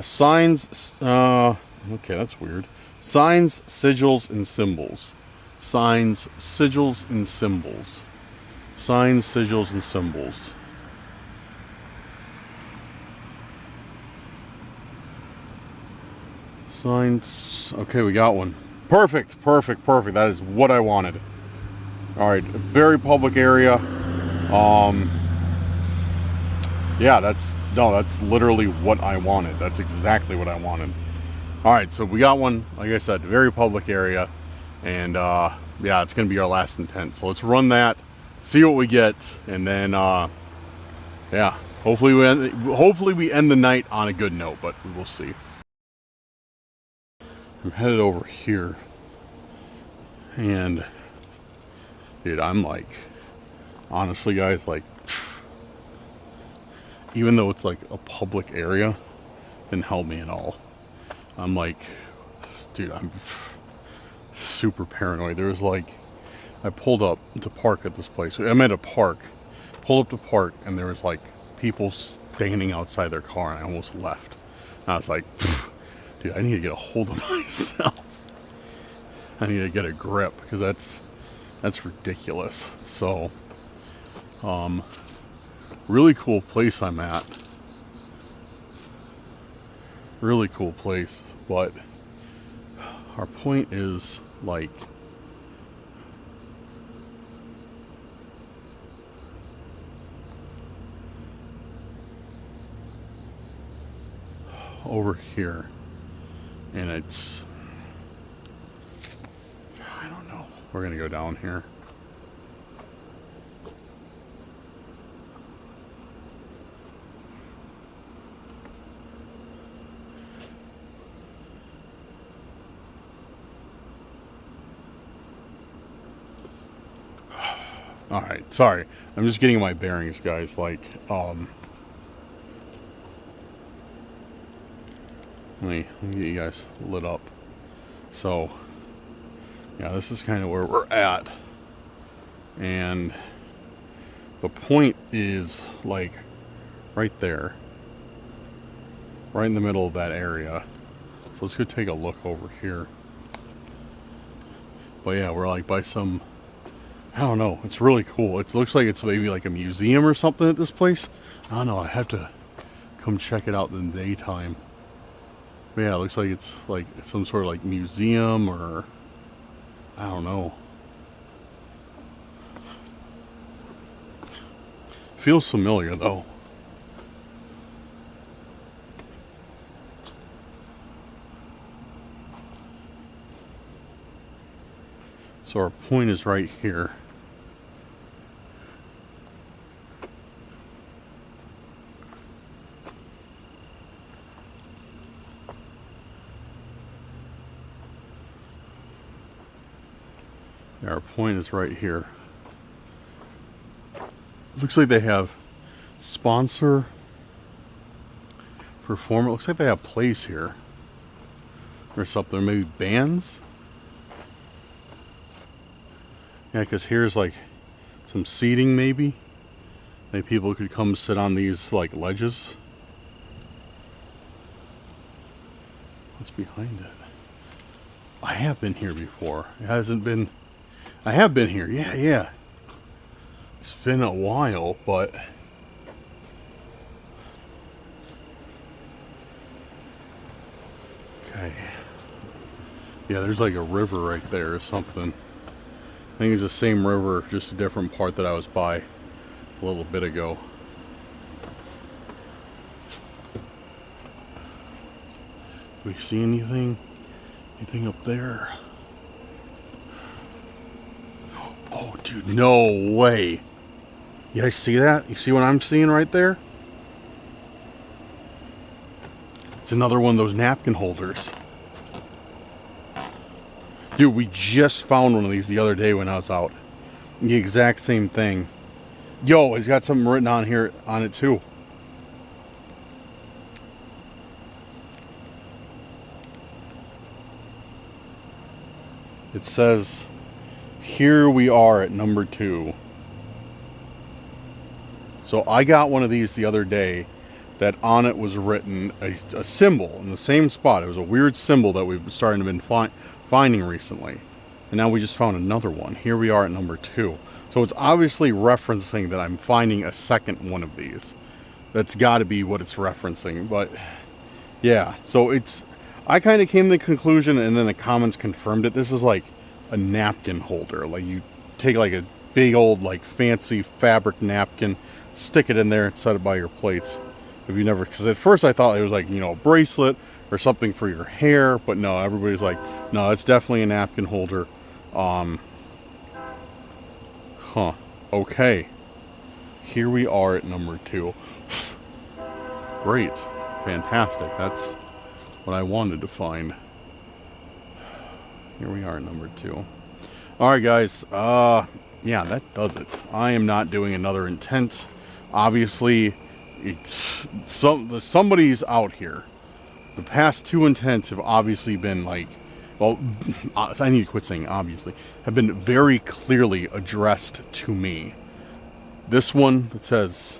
Signs... Okay, that's weird. Signs, sigils, and symbols. Signs, sigils, and symbols. Signs, sigils, and symbols. Signs. Okay, we got one. Perfect, perfect, perfect. That is what I wanted. All right, very public area. Yeah, that's literally what I wanted. That's exactly what I wanted. All right, so we got one. Like I said, very public area, and yeah, it's gonna be our last intent. So let's run that, see what we get, and then yeah, hopefully we end the night on a good note, but we will see. I'm headed over here, and dude, I'm like, honestly, guys, like, even though it's like a public area, didn't help me at all. I'm like, dude, I'm super paranoid. There's like, I pulled up to park at this place. I'm at a park, pulled up to park, and there was like people standing outside their car, and I almost left. And I was like, dude, I need to get a hold of myself. I need to get a grip, because that's ridiculous. So, really cool place I'm at. Really cool place, but our point is like, over here, and it's, I don't know, we're gonna go down here. All right, sorry, I'm just getting my bearings, guys. Like, let me get you guys lit up. So, yeah, this is kind of where we're at, and the point is like right there, right in the middle of that area. So let's go take a look over here. But yeah, we're like by some, I don't know, it's really cool. It looks like it's maybe like a museum or something at this place. I don't know, I have to come check it out in the daytime. But yeah, it looks like it's like some sort of like museum, or I don't know. Feels familiar though. So our point is right here. Our point is right here. Looks like they have sponsor, performer. Looks like they have plays here or something. Maybe bands. Yeah, because here's like some seating, maybe. Maybe people could come sit on these like ledges. What's behind it? I have been here before. It hasn't been. I have been here. Yeah. It's been a while, but okay. Yeah, there's like a river right there or something. I think it's the same river, just a different part that I was by a little bit ago. Do we see anything? Anything up there? Oh, dude, no way. You guys see that? You see what I'm seeing right there? It's another one of those napkin holders. Dude, we just found one of these the other day when I was out. The exact same thing. Yo, it's got something written on here on it too. It says, "Here we are at number 2." So I got one of these the other day that on it was written a symbol in the same spot. It was a weird symbol that we've started to been finding recently. And now we just found another one. Here we are at number 2. So it's obviously referencing that I'm finding a second one of these. That's got to be what it's referencing. But yeah, so it's, I kind of came to the conclusion, and then the comments confirmed it. This is like a napkin holder. Like you take like a big old like fancy fabric napkin, stick it in there, and set it by your plates. If you never, because at first I thought it was like, you know, a bracelet or something for your hair, but no, everybody's like, no, it's definitely a napkin holder. Okay. Here we are at number 2. Great. Fantastic. That's what I wanted to find. Here we are at number 2. Alright guys, yeah, that does it. I am not doing another intent. Obviously, it's somebody's out here. The past 2 intents have obviously been like, well, I need to quit saying obviously, have been very clearly addressed to me. This one that says,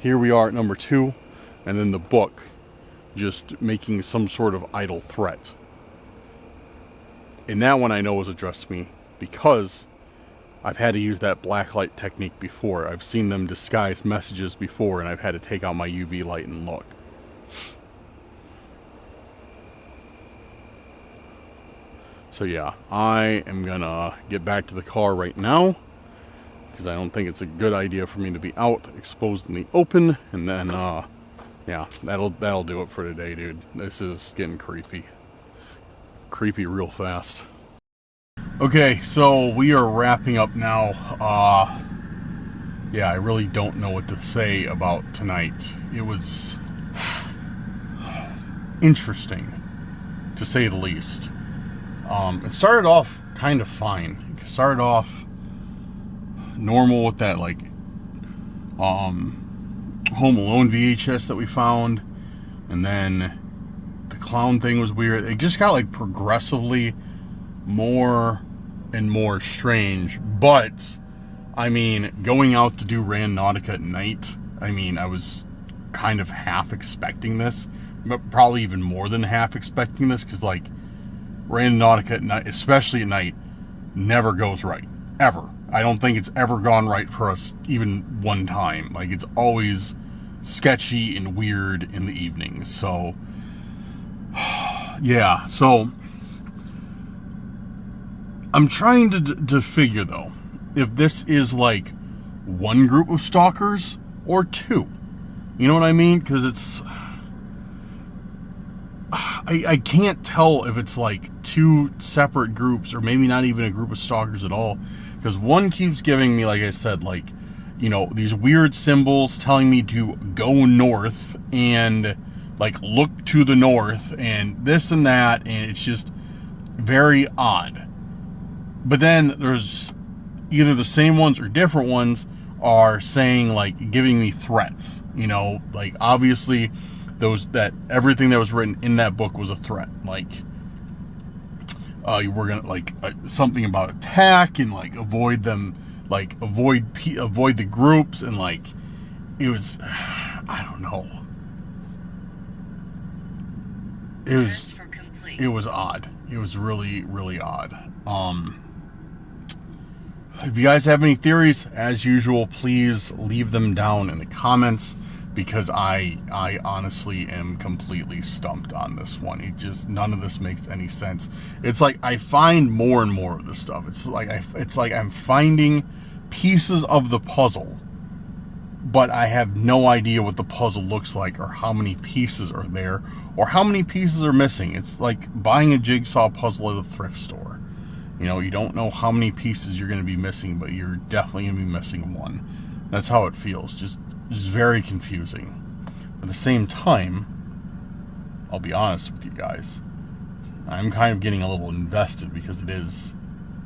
here we are at number 2, and then the book just making some sort of idle threat. And that one I know was addressed to me because I've had to use that blacklight technique before. I've seen them disguise messages before, and I've had to take out my UV light and look. So yeah, I am gonna get back to the car right now because I don't think it's a good idea for me to be out exposed in the open. And then yeah, that'll do it for today, dude. This is getting creepy real fast. Okay, so we are wrapping up now. Yeah, I really don't know what to say about tonight. It was interesting, to say the least. It started off kind of fine. It started off normal with that, like, Home Alone VHS that we found. And then the clown thing was weird. It just got, like, progressively more and more strange. But, I mean, going out to do Randonautica at night, I mean, I was kind of half expecting this. But probably even more than half expecting this, because, like, Randonautica at night, especially at night, never goes right. Ever. I don't think it's ever gone right for us even one time. Like, it's always sketchy and weird in the evenings. So, yeah. So, I'm trying to figure, though, if this is, like, one group of stalkers or 2. You know what I mean? Because it's... I can't tell if it's like 2 separate groups or maybe not even a group of stalkers at all, because one keeps giving me, like I said, like, you know, these weird symbols telling me to go north and like look to the north and this and that, and it's just very odd. But then there's either the same ones or different ones are saying, like, giving me threats, you know, like obviously everything that was written in that book was a threat. Like, we're gonna, like, something about attack and, like, avoid them, like, avoid the groups, and, like, it was, I don't know. It was odd. It was really, really odd. If you guys have any theories, as usual, please leave them down in the comments, because I honestly am completely stumped on this one. It just, none of this makes any sense. It's like I find more and more of this stuff. It's like I'm finding pieces of the puzzle, but I have no idea what the puzzle looks like, or how many pieces are there, or how many pieces are missing. It's like buying a jigsaw puzzle at a thrift store. You know, you don't know how many pieces you're going to be missing, but you're definitely going to be missing one. That's how it feels. Just very confusing. At the same time, I'll be honest with you guys, I'm kind of getting a little invested, because it is,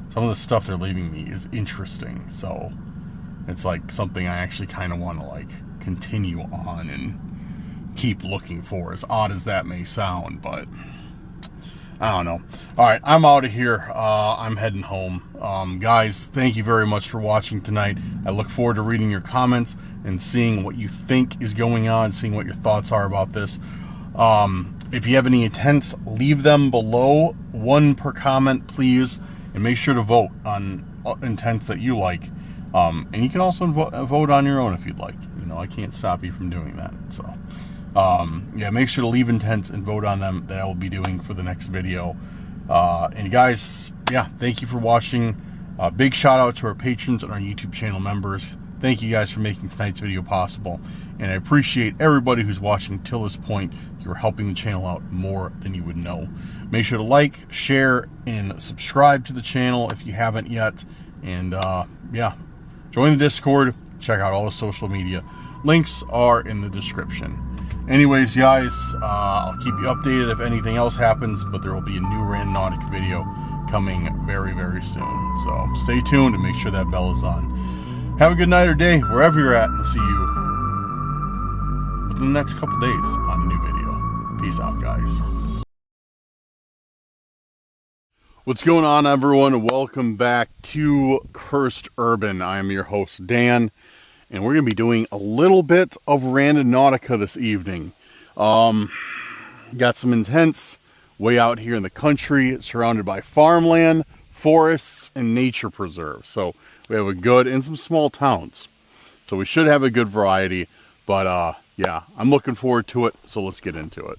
some of the stuff they're leaving me is interesting. So it's like something I actually kind of want to, like, continue on and keep looking for, as odd as that may sound. But I don't know. All right, I'm out of here. I'm heading home. Guys, thank you very much for watching tonight. I look forward to reading your comments and seeing what you think is going on, seeing what your thoughts are about this. If you have any intents, leave them below, 1 per comment, please, and make sure to vote on intents that you like. And you can also vote on your own if you'd like. You know, I can't stop you from doing that. So, Yeah, make sure to leave intents and vote on them that I will be doing for the next video. And guys, yeah, thank you for watching. Big shout out to our patrons and our YouTube channel members. Thank you guys for making tonight's video possible. And I appreciate everybody who's watching till this point. You're helping the channel out more than you would know. Make sure to like, share, and subscribe to the channel if you haven't yet. And yeah, join the Discord. Check out all the social media. Links are in the description. Anyways, guys, I'll keep you updated if anything else happens, but there will be a new Randonautica video coming very, very soon. So stay tuned and make sure that bell is on. Have a good night or day, wherever you're at, and I'll see you within the next couple days on a new video. Peace out, guys. What's going on, everyone? Welcome back to Cursed Urban. I am your host, Dan, and we're going to be doing a little bit of Randonautica this evening. Got some intents way out here in the country, surrounded by farmland, forests, and nature preserves. So we have a good, and some small towns. So we should have a good variety, but yeah, I'm looking forward to it, so let's get into it.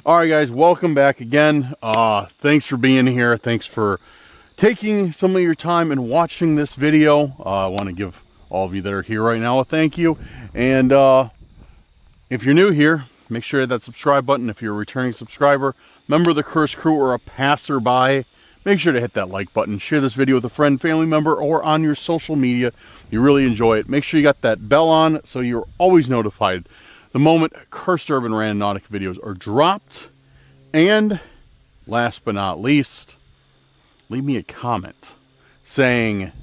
All right, guys, welcome back again. Thanks for being here. Thanks for taking some of your time and watching this video. I want to give all of you that are here right now a thank you. And if you're new here, make sure to hit that subscribe button. If you're a returning subscriber, member of the Cursed Crew, or a passerby, make sure to hit that like button. Share this video with a friend, family member, or on your social media. You really enjoy it. Make sure you got that bell on so you're always notified the moment Cursed Urban Randonautica videos are dropped. And last but not least, leave me a comment saying,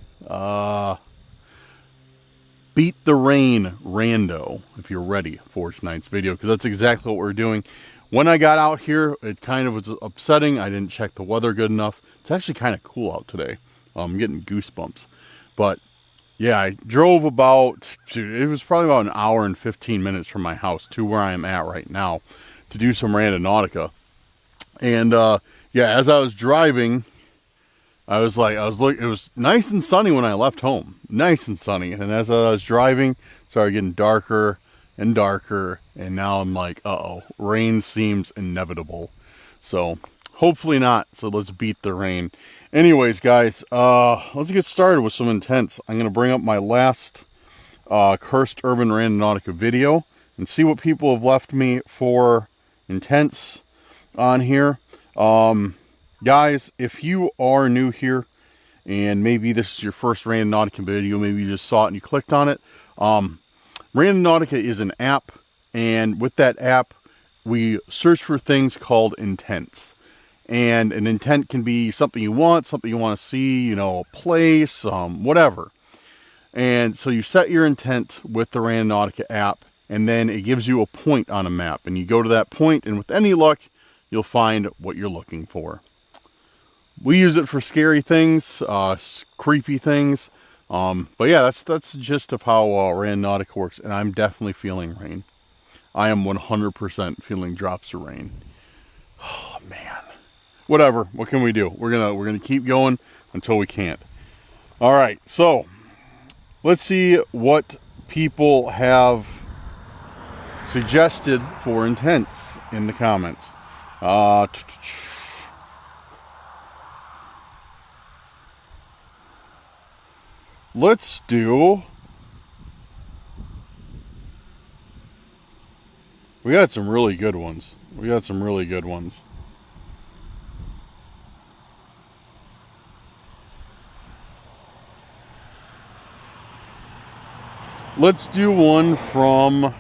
beat the rain rando, if you're ready for tonight's video, because that's exactly what we're doing. When I got out here, it kind of was upsetting. I didn't check the weather good enough. It's actually kind of cool out today. I'm getting goosebumps. But yeah, I drove about, it was probably about an hour and 15 minutes from my house to where I am at right now to do some Randonautica. And yeah, as I was driving, I was looking, it was nice and sunny when I left home. Nice and sunny. And as I was driving, it started getting darker and darker. And now I'm like, uh-oh, rain seems inevitable. So hopefully not. So let's beat the rain. Anyways, guys, let's get started with some intents. I'm going to bring up my last Cursed Urban Randonautica video and see what people have left me for intents on here. Guys, if you are new here and maybe this is your first Randonautica video, maybe you just saw it and you clicked on it. Randonautica is an app, and with that app, we search for things called intents. And an intent can be something you want to see, you know, a place, whatever. And so you set your intent with the Randonautica app, and then it gives you a point on a map. And you go to that point, and with any luck, you'll find what you're looking for. We use it for scary things, creepy things. But yeah, that's the gist of how Randonautica works. And I'm definitely feeling rain. I am 100% feeling drops of rain. Oh, man. Whatever. What can we do? We're gonna keep going until we can't. All right. So let's see what people have suggested for intents in the comments. Let's do. We got some really good ones. Let's do one from,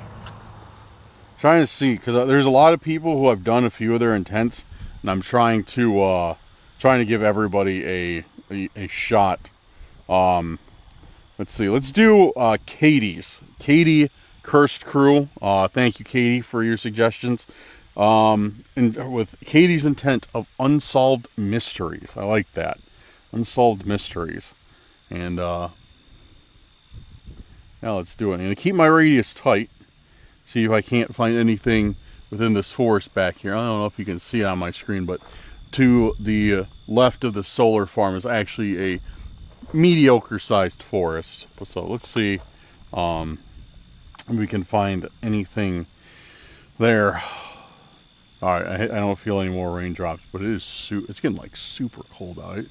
trying to see, because there's a lot of people who have done a few of their intents, and I'm trying to give everybody a shot. Let's see. Let's do Katie's. Katie Cursed Crew. Thank you, Katie, for your suggestions. And with Katie's intent of unsolved mysteries. I like that. Unsolved mysteries. And, now let's do it. I'm going to keep my radius tight. See if I can't find anything within this forest back here. I don't know if you can see it on my screen, but to the left of the solar farm is actually a mediocre sized forest. So let's see if we can find anything there. Alright, I don't feel any more raindrops, but it's getting like super cold out.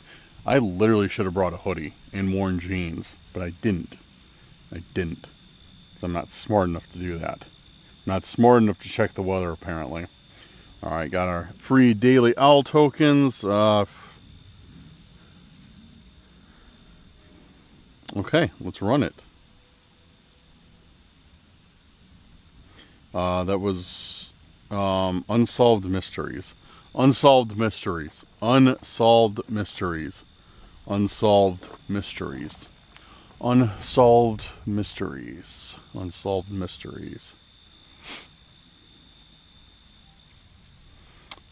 I literally should have brought a hoodie and worn jeans, but I didn't. So I'm not smart enough to do that. Not smart enough to check the weather, apparently. Alright, got our free daily owl tokens. Okay, let's run it. That was unsolved mysteries. Unsolved mysteries. Unsolved mysteries. Unsolved mysteries. Unsolved mysteries. Unsolved mysteries.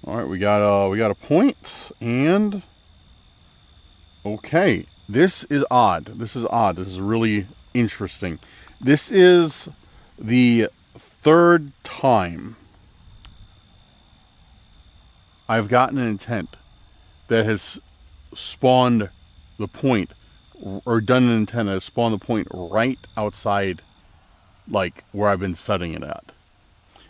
Alright, we got a point, and okay. This is odd. This is really interesting. This is the third time I've gotten an intent that has spawned the point, or done an intent that has spawned the point right outside, like, where I've been setting it at.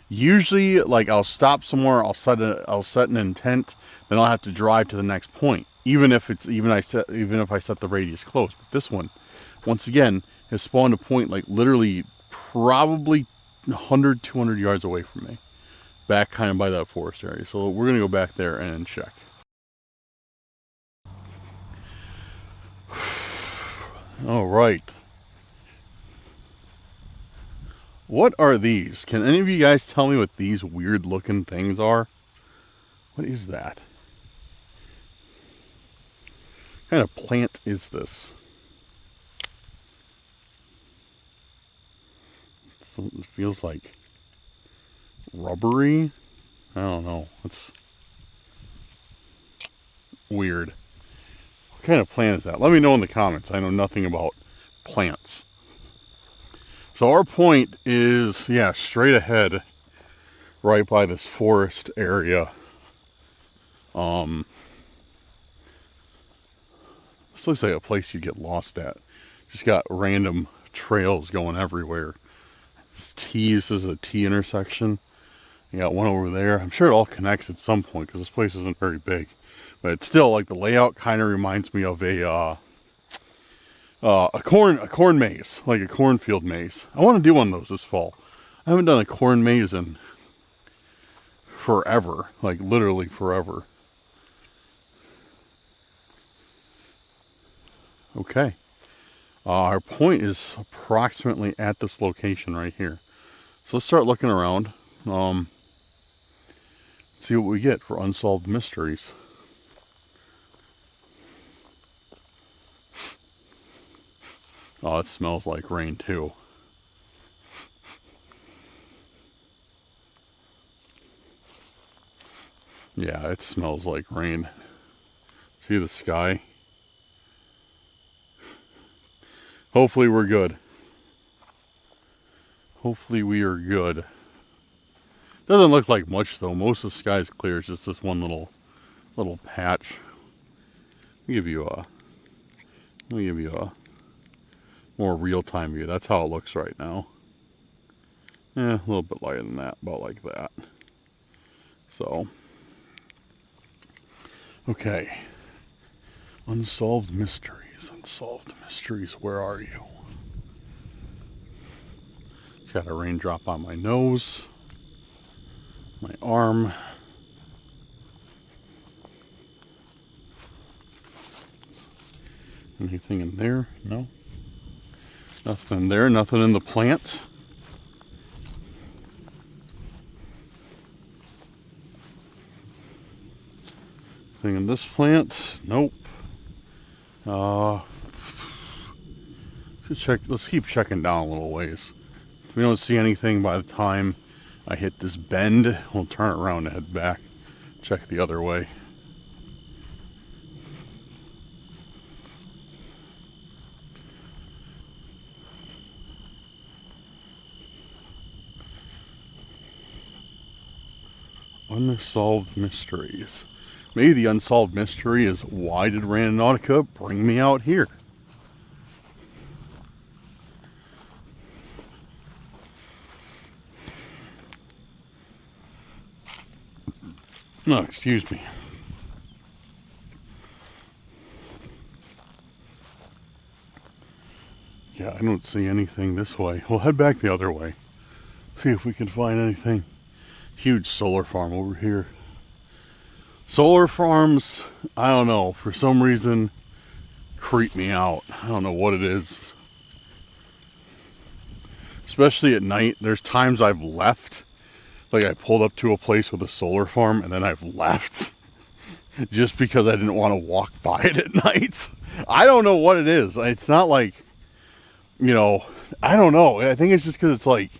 Usually, like, I'll stop somewhere, I'll set an intent, then I'll have to drive to the next point, even if I set the radius close. But this one, once again, has spawned a point like literally probably 100, 200 yards away from me, back kind of by that forest area. So we're gonna go back there and check. All right. What are these? Can any of you guys tell me what these weird looking things are? What is that? What kind of plant is this? It feels like rubbery. I don't know. It's weird. What kind of plant is that? Let me know in the comments. I know nothing about plants. So our point is, yeah, straight ahead, right by this forest area. This looks like a place you'd get lost at. Just got random trails going everywhere. This is a T intersection. You got one over there. I'm sure it all connects at some point because this place isn't very big. But it's still, like, the layout kind of reminds me of a corn maze, like a cornfield maze. I want to do one of those this fall. I haven't done a corn maze in forever, like literally forever. Okay. Our point is approximately at this location right here. So let's start looking around. See what we get for unsolved mysteries. Oh, it smells like rain too. Yeah, it smells like rain. See the sky? Hopefully we're good. Hopefully we are good. Doesn't look like much though. Most of the sky's clear. It's just this one little patch. Let me give you a more real-time view. That's how it looks right now. A little bit lighter than that, about like that. So, okay. Unsolved mysteries. Unsolved mysteries. Where are you? Just got a raindrop on my nose, my arm. Anything in there? No. Nothing in there. Nothing in the plant. Anything in this plant? Nope. Let's keep checking down a little ways. If we don't see anything by the time I hit this bend. We'll turn around and head back. Check the other way. Unsolved mysteries. Maybe the unsolved mystery is, why did Randonautica bring me out here? No, excuse me. Yeah, I don't see anything this way. We'll head back the other way. See if we can find anything. Huge solar farm over here. Solar farms, I don't know, for some reason creep me out. I don't know what it is. Especially at night. There's times I've left. Like I pulled up to a place with a solar farm and then I've left. Just because I didn't want to walk by it at night. I don't know what it is. It's not like, you know, I don't know. I think it's just because it's like,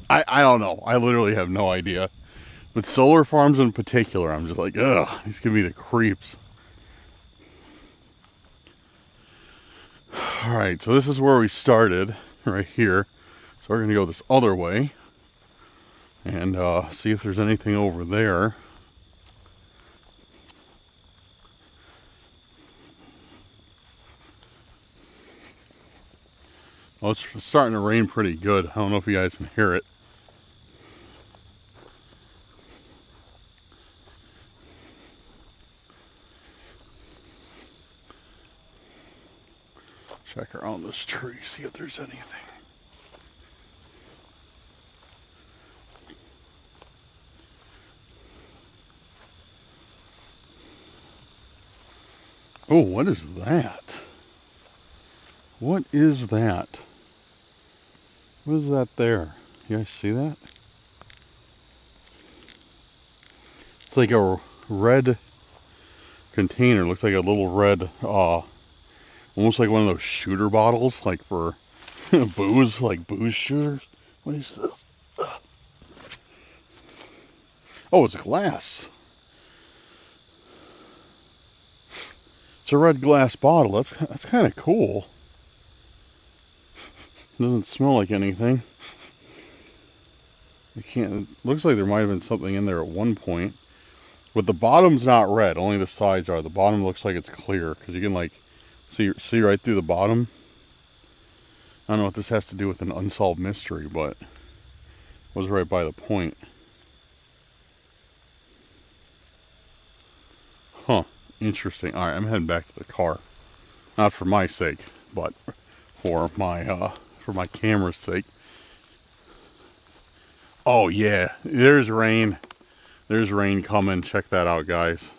I don't know. I literally have no idea. But solar farms in particular, I'm just like, ugh, these give me the creeps. Alright, so this is where we started, right here. So we're going to go this other way. And see if there's anything over there. Oh, it's starting to rain pretty good. I don't know if you guys can hear it. Check around this tree, see if there's anything. Oh, what is that? What is that? What is that there? You guys see that? It's like a red container. Looks like a little red, almost like one of those shooter bottles, like for booze, like booze shooters. What is this? Oh, it's glass. It's a red glass bottle. That's kind of cool. Doesn't smell like anything. It looks like there might have been something in there at one point. But the bottom's not red, only the sides are. The bottom looks like it's clear because you can like see right through the bottom. I don't know what this has to do with an unsolved mystery, but it was right by the point. Huh. Interesting. Alright, I'm heading back to the car. Not for my sake, but for my camera's sake. Oh yeah, there's rain. There's rain coming. Check that out, guys.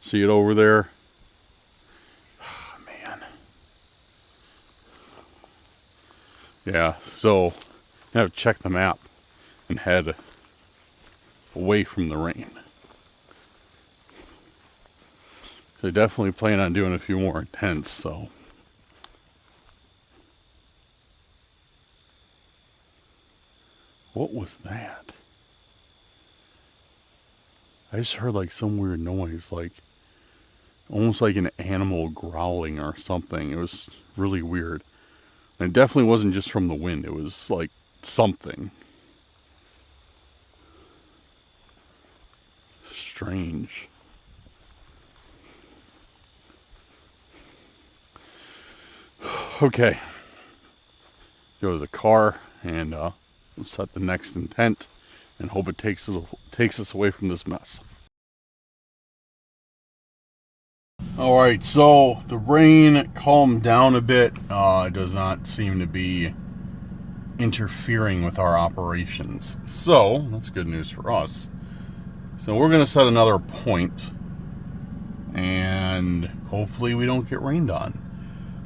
See it over there? Oh, man. Yeah, so I have to check the map and head away from the rain. They definitely plan on doing a few more attempts, so. What was that? I just heard like some weird noise, like almost like an animal growling or something. It was really weird. And it definitely wasn't just from the wind. It was like something. Strange. Okay. Go to the car and we'll set the next intent and hope it takes us away from this mess. Alright, so the rain calmed down a bit. It does not seem to be interfering with our operations. So, that's good news for us. So we're going to set another point and hopefully we don't get rained on.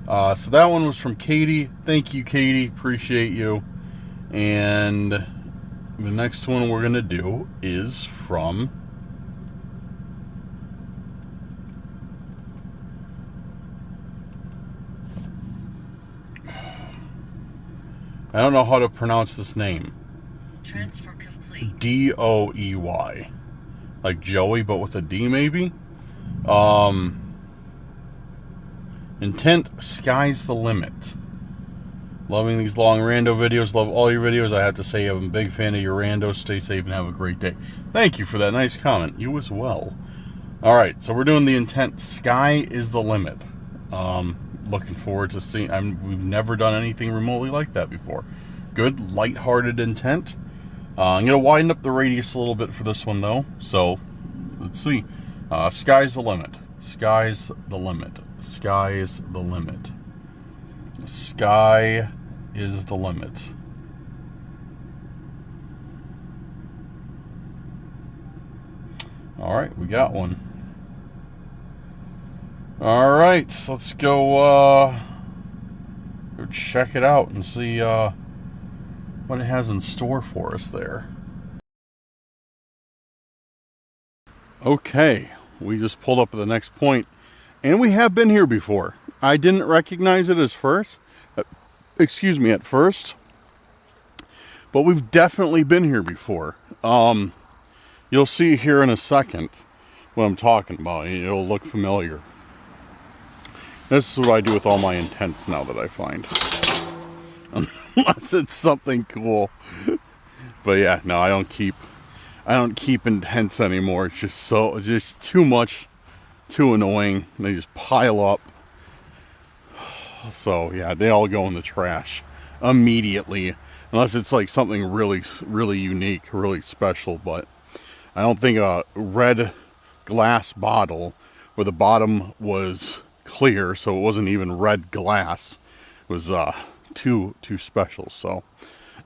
So that one was from Katie. Thank you, Katie. Appreciate you. And the next one we're going to do is from I don't know how to pronounce this name.
Transfer complete.
Doey. Like Joey, but with a D maybe? Intent, sky's the limit. Loving these long rando videos. Love all your videos. I have to say I'm a big fan of your randos. Stay safe and have a great day. Thank you for that nice comment. You as well. Alright, so we're doing the intent. Sky is the limit. Looking forward to seeing. We've never done anything remotely like that before. Good, lighthearted intent. I'm going to widen up the radius a little bit for this one, though. So, let's see. Sky's the limit. Sky's the limit. Sky's the limit. Sky is the limit. Alright, we got one. Alright, so let's go check it out and see what it has in store for us there. Okay, we just pulled up at the next point, and we have been here before. I didn't recognize it at first, but we've definitely been here before. You'll see here in a second what I'm talking about. It'll look familiar. This is what I do with all my intents now that I find. Unless it's something cool. But yeah, no, I don't keep intents anymore. It's just too much, too annoying. They just pile up. So yeah, they all go in the trash immediately. Unless it's like something really, really unique, really special. But I don't think a red glass bottle where the bottom was clear, so it wasn't even red glass, was too special. So,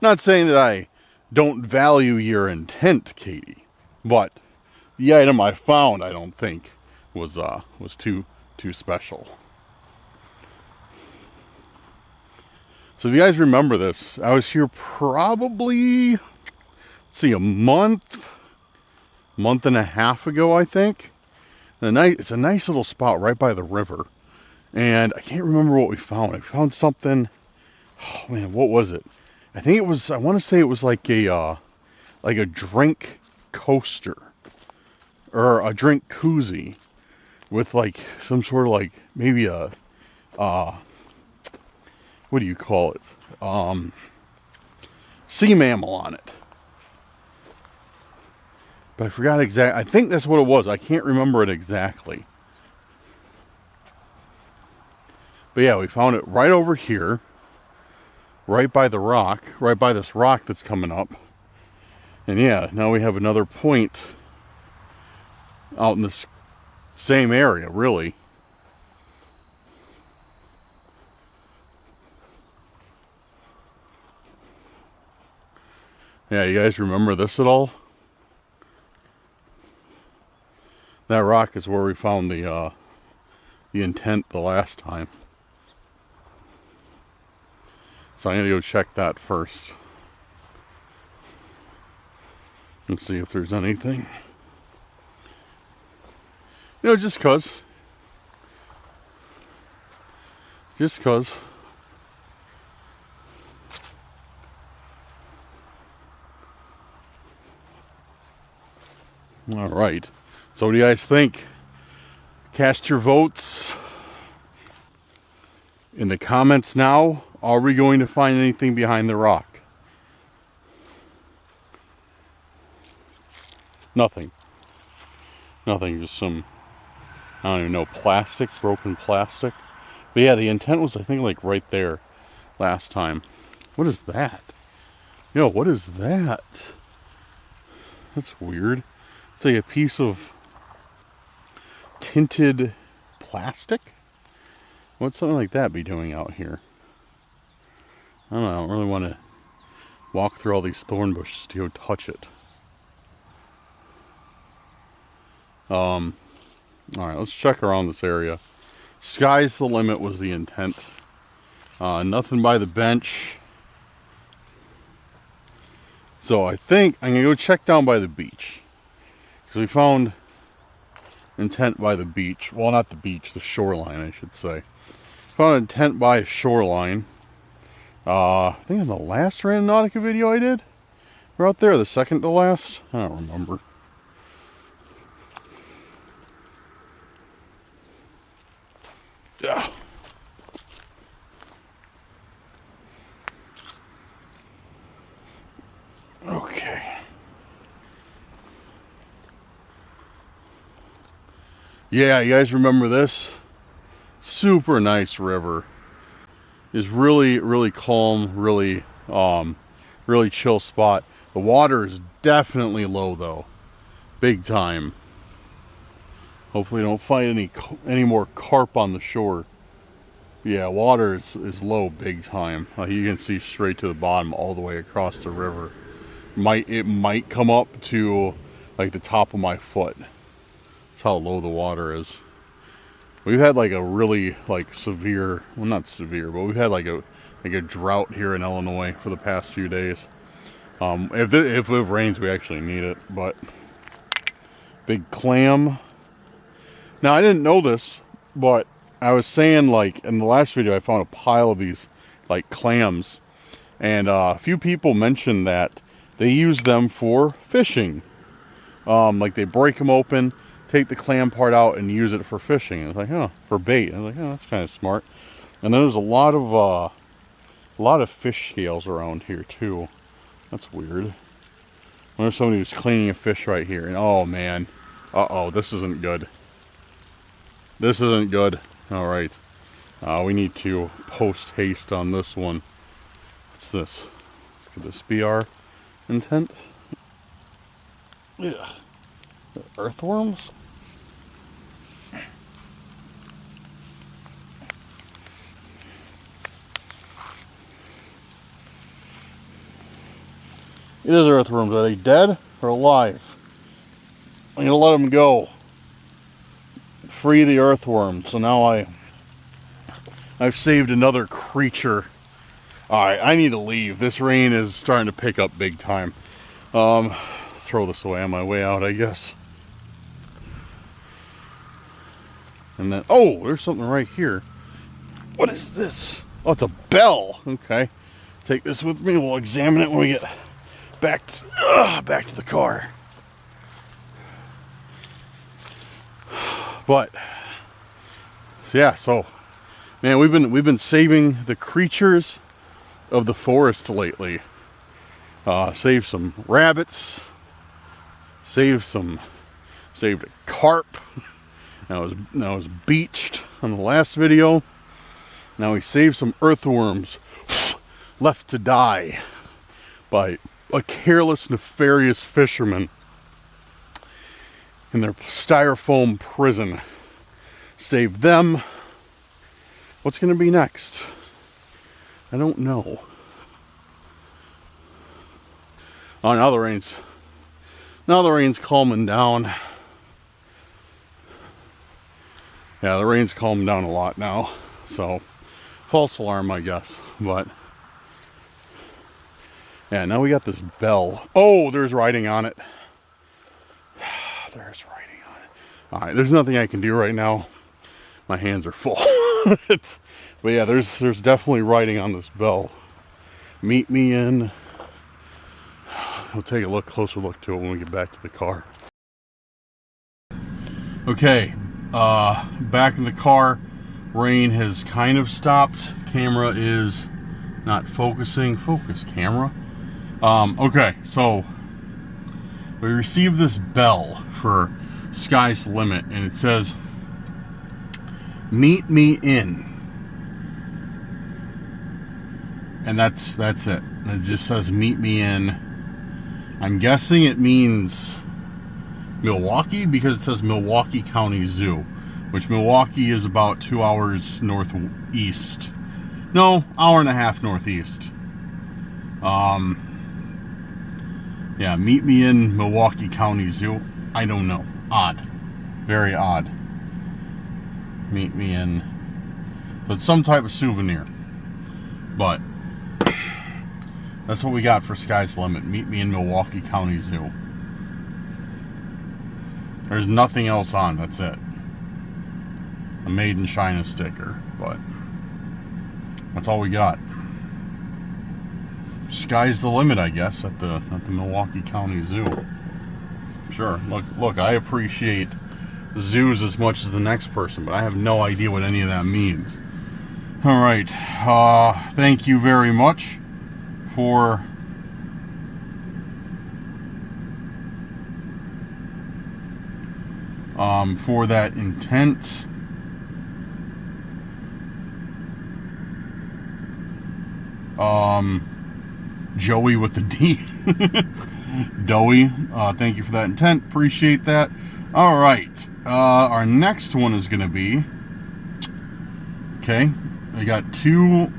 not saying that I don't value your intent, Katie, but the item I found, I don't think was too special. So if you guys remember this, I was here probably, let's see, a month and a half ago, I think. It's a nice little spot right by the river. And I can't remember what we found. I found something. Oh man, what was it? I want to say it was like a drink coaster. Or a drink koozie. With like some sort of like, maybe a, what do you call it? Sea mammal on it. But I forgot exactly. I think that's what it was. I can't remember it exactly. But yeah, we found it right over here. Right by the rock. Right by this rock that's coming up. And yeah, now we have another point out in this same area, really. Yeah, you guys remember this at all? That rock is where we found the intent the last time. So I'm gonna go check that first. And see if there's anything. You know, just cause. All right. So what do you guys think? Cast your votes in the comments now. Are we going to find anything behind the rock? Nothing. Just some, I don't even know, plastic, broken plastic. But yeah, the intent was, I think, like right there last time. What is that? Yo, what is that? That's weird. It's like a piece of tinted plastic? What's something like that be doing out here? I don't know. I don't really want to walk through all these thorn bushes to go touch it. Alright, let's check around this area. Sky's the limit was the intent. Nothing by the bench. So I think I'm going to go check down by the beach. Because we found intent by the beach. Well, not the beach, the shoreline, I should say. Found intent by a shoreline. I think in the last Randonautica video I did. We're out there, the second to last. I don't remember. Yeah. Okay. Yeah, you guys remember this? Super nice river. Is really, really calm, really, really chill spot. The water is definitely low though, big time. Hopefully, don't find any more carp on the shore. Yeah, water is low, big time. You can see straight to the bottom, all the way across the river. It might come up to like the top of my foot. That's how low the water is. We've had like a really like severe, well not severe, but we've had like a drought here in Illinois for the past few days. If it rains, we actually need it. But big clam. Now I didn't know this, but I was saying like in the last video I found a pile of these like clams, and a few people mentioned that they use them for fishing. Like they break them open, take the clam part out, and use it for fishing. And it's like, oh, for bait. I was like, oh, that's kind of smart. And then there's a lot of fish scales around here too. That's weird. I wonder if somebody was cleaning a fish right here. And oh man, uh-oh, this isn't good. This isn't good. All right, we need to post haste on this one. What's this? Could this be our intent? Yeah. Earthworms? It is earthworms. Are they dead or alive? I'm gonna let them go. Free the earthworm. So now I've saved another creature. Alright, I need to leave. This rain is starting to pick up big time. Throw this away on my way out, I guess. And then, oh, there's something right here. What is this? Oh, it's a bell. Okay. Take this with me. We'll examine it when we get back to the car. But yeah, so man, we've been saving the creatures of the forest lately. Saved some rabbits. Saved a carp. That was beached on the last video. Now we saved some earthworms left to die by a careless, nefarious fisherman in their styrofoam prison. Saved them. What's going to be next? I don't know. Oh, now the rain's calming down. Yeah, the rain's calmed down a lot now. So, false alarm, I guess. But, yeah, now we got this bell. Oh, there's writing on it. There's writing on it. Alright, there's nothing I can do right now. My hands are full. But yeah, there's definitely writing on this bell. Meet me in. We'll take a closer look to it when we get back to the car. Okay, back in the car. Rain has kind of stopped. Camera is not focusing. Focus, camera. Okay, so we received this bell for Sky's Limit, and it says, "Meet me in." And that's it. It just says, "Meet me in." I'm guessing it means Milwaukee because it says Milwaukee County Zoo, which Milwaukee is about 2 hours northeast. No, hour and a half northeast. Yeah, meet me in Milwaukee County Zoo. I don't know. Odd. Very odd. Meet me in. So it's some type of souvenir. But that's what we got for Sky's Limit. Meet me in Milwaukee County Zoo. There's nothing else on. That's it. A Made in China sticker. But that's all we got. sky's the limit, I guess, at the Milwaukee County Zoo. Sure. Look, I appreciate zoos as much as the next person, but I have no idea what any of that means. All right. Thank you very much for that intent. Joey with the D. Doey, thank you for that intent. Appreciate that. All right. Our next one is going to be... Okay. I got two...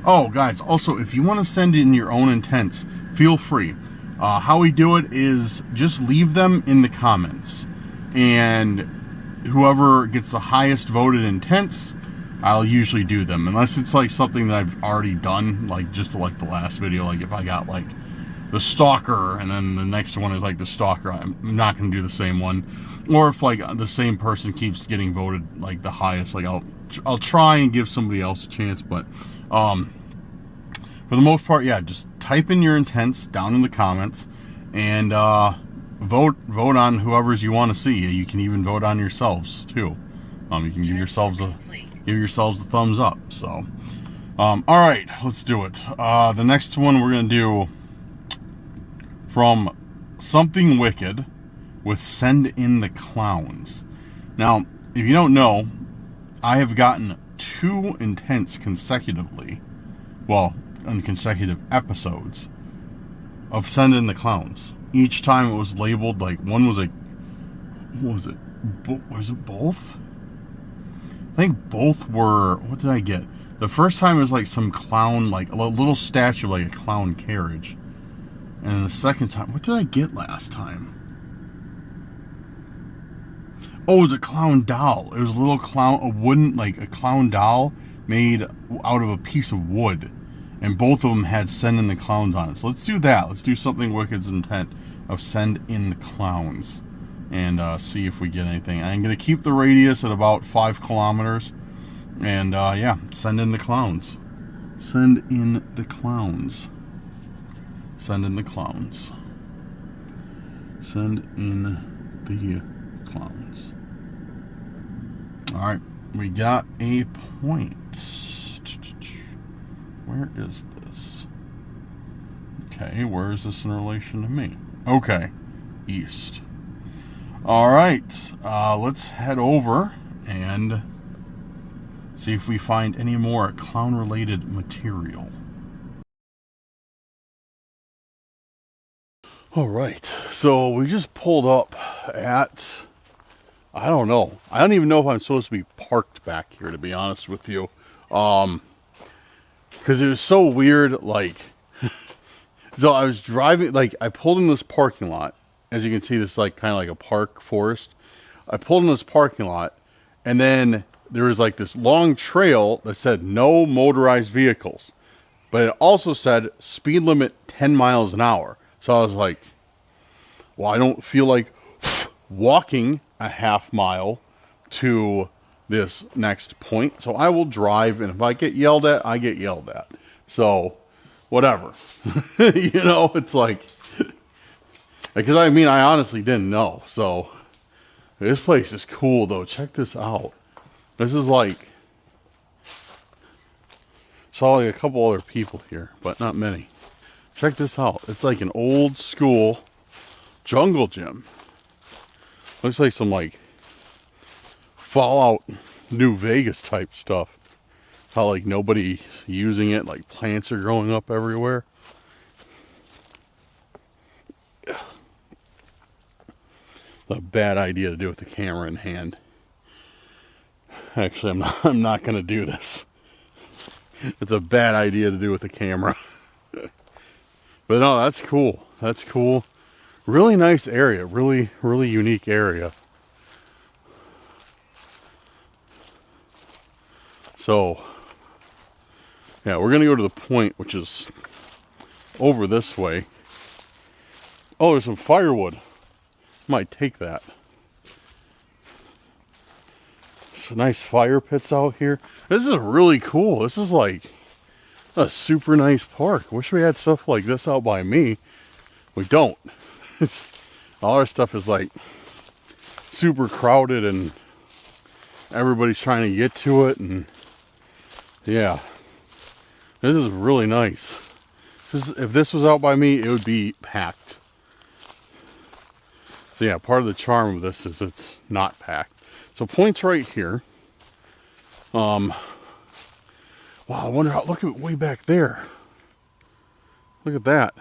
Oh, guys, also, if you want to send in your own intents, feel free. How we do it is just leave them in the comments. And whoever gets the highest voted intents, I'll usually do them. Unless it's like something that I've already done, like just like the last video. Like if I got like the stalker and then the next one is like the stalker, I'm not going to do the same one. Or if like the same person keeps getting voted like the highest, like I'll try and give somebody else a chance. But for the most part, yeah, just type in your intents down in the comments and vote on whoever's you want to see. You can even vote on yourselves too. You can give yourselves a thumbs up. So all right, let's do it. The next one we're gonna do from Something Wicked with Send in the Clowns. Now, if you don't know, I have gotten 2 intents consecutively, well, in consecutive episodes of Send in the Clowns. Each time it was labeled, like, one was like, what was it? Was it both? I think both were, what did I get? The first time it was like some clown, like a little statue, like a clown carriage. And then the second time, what did I get last time? Oh, it was a clown doll. It was a little clown, a clown doll made out of a piece of wood. And both of them had Send in the Clowns on it. So let's do that. Let's do Something Wicked's intent of Send in the Clowns. And see if we get anything. I'm going to keep the radius at about 5 kilometers. And yeah, Send in the Clowns. Send in the Clowns. Send in the Clowns. Send in the Clowns. Alright, we got a point. Where is this? Okay, where is this in relation to me? Okay, east. Alright, let's head over and see if we find any more clown-related material. Alright, so we just pulled up at, I don't know. I don't even know if I'm supposed to be parked back here, to be honest with you. Because it was so weird, like, so I was driving, like, I pulled in this parking lot. As you can see, this is like kind of like a park forest. I pulled in this parking lot, and then there was like this long trail that said no motorized vehicles. But it also said speed limit 10 miles an hour. So I was like, well, I don't feel like walking a half mile to this next point. So I will drive, and if I get yelled at, I get yelled at. So, whatever. You know, it's like, because I mean, I honestly didn't know. So, this place is cool, though. Check this out. This is like, saw like a couple other people here, but not many. Check this out. It's like an old school jungle gym. Looks like some like Fallout New Vegas type stuff. How like nobody using it, like plants are growing up everywhere. A bad idea to do with the camera in hand. Actually, I'm not going to do this. It's a bad idea to do with the camera. But no, that's cool. That's cool. Really nice area. Really, really unique area. So, yeah, we're going to go to the point, which is over this way. Oh, there's some firewood. Might take that. Some nice fire pits out here. This is really cool. This is like A super nice park. Wish we had stuff like this out by me. We don't. All our stuff is like super crowded and everybody's trying to get to it, and yeah. This is really nice. If this was out by me, it would be packed. So yeah, part of the charm of this is it's not packed. So points right here. Wow, I wonder how, look at way back there. Look at that.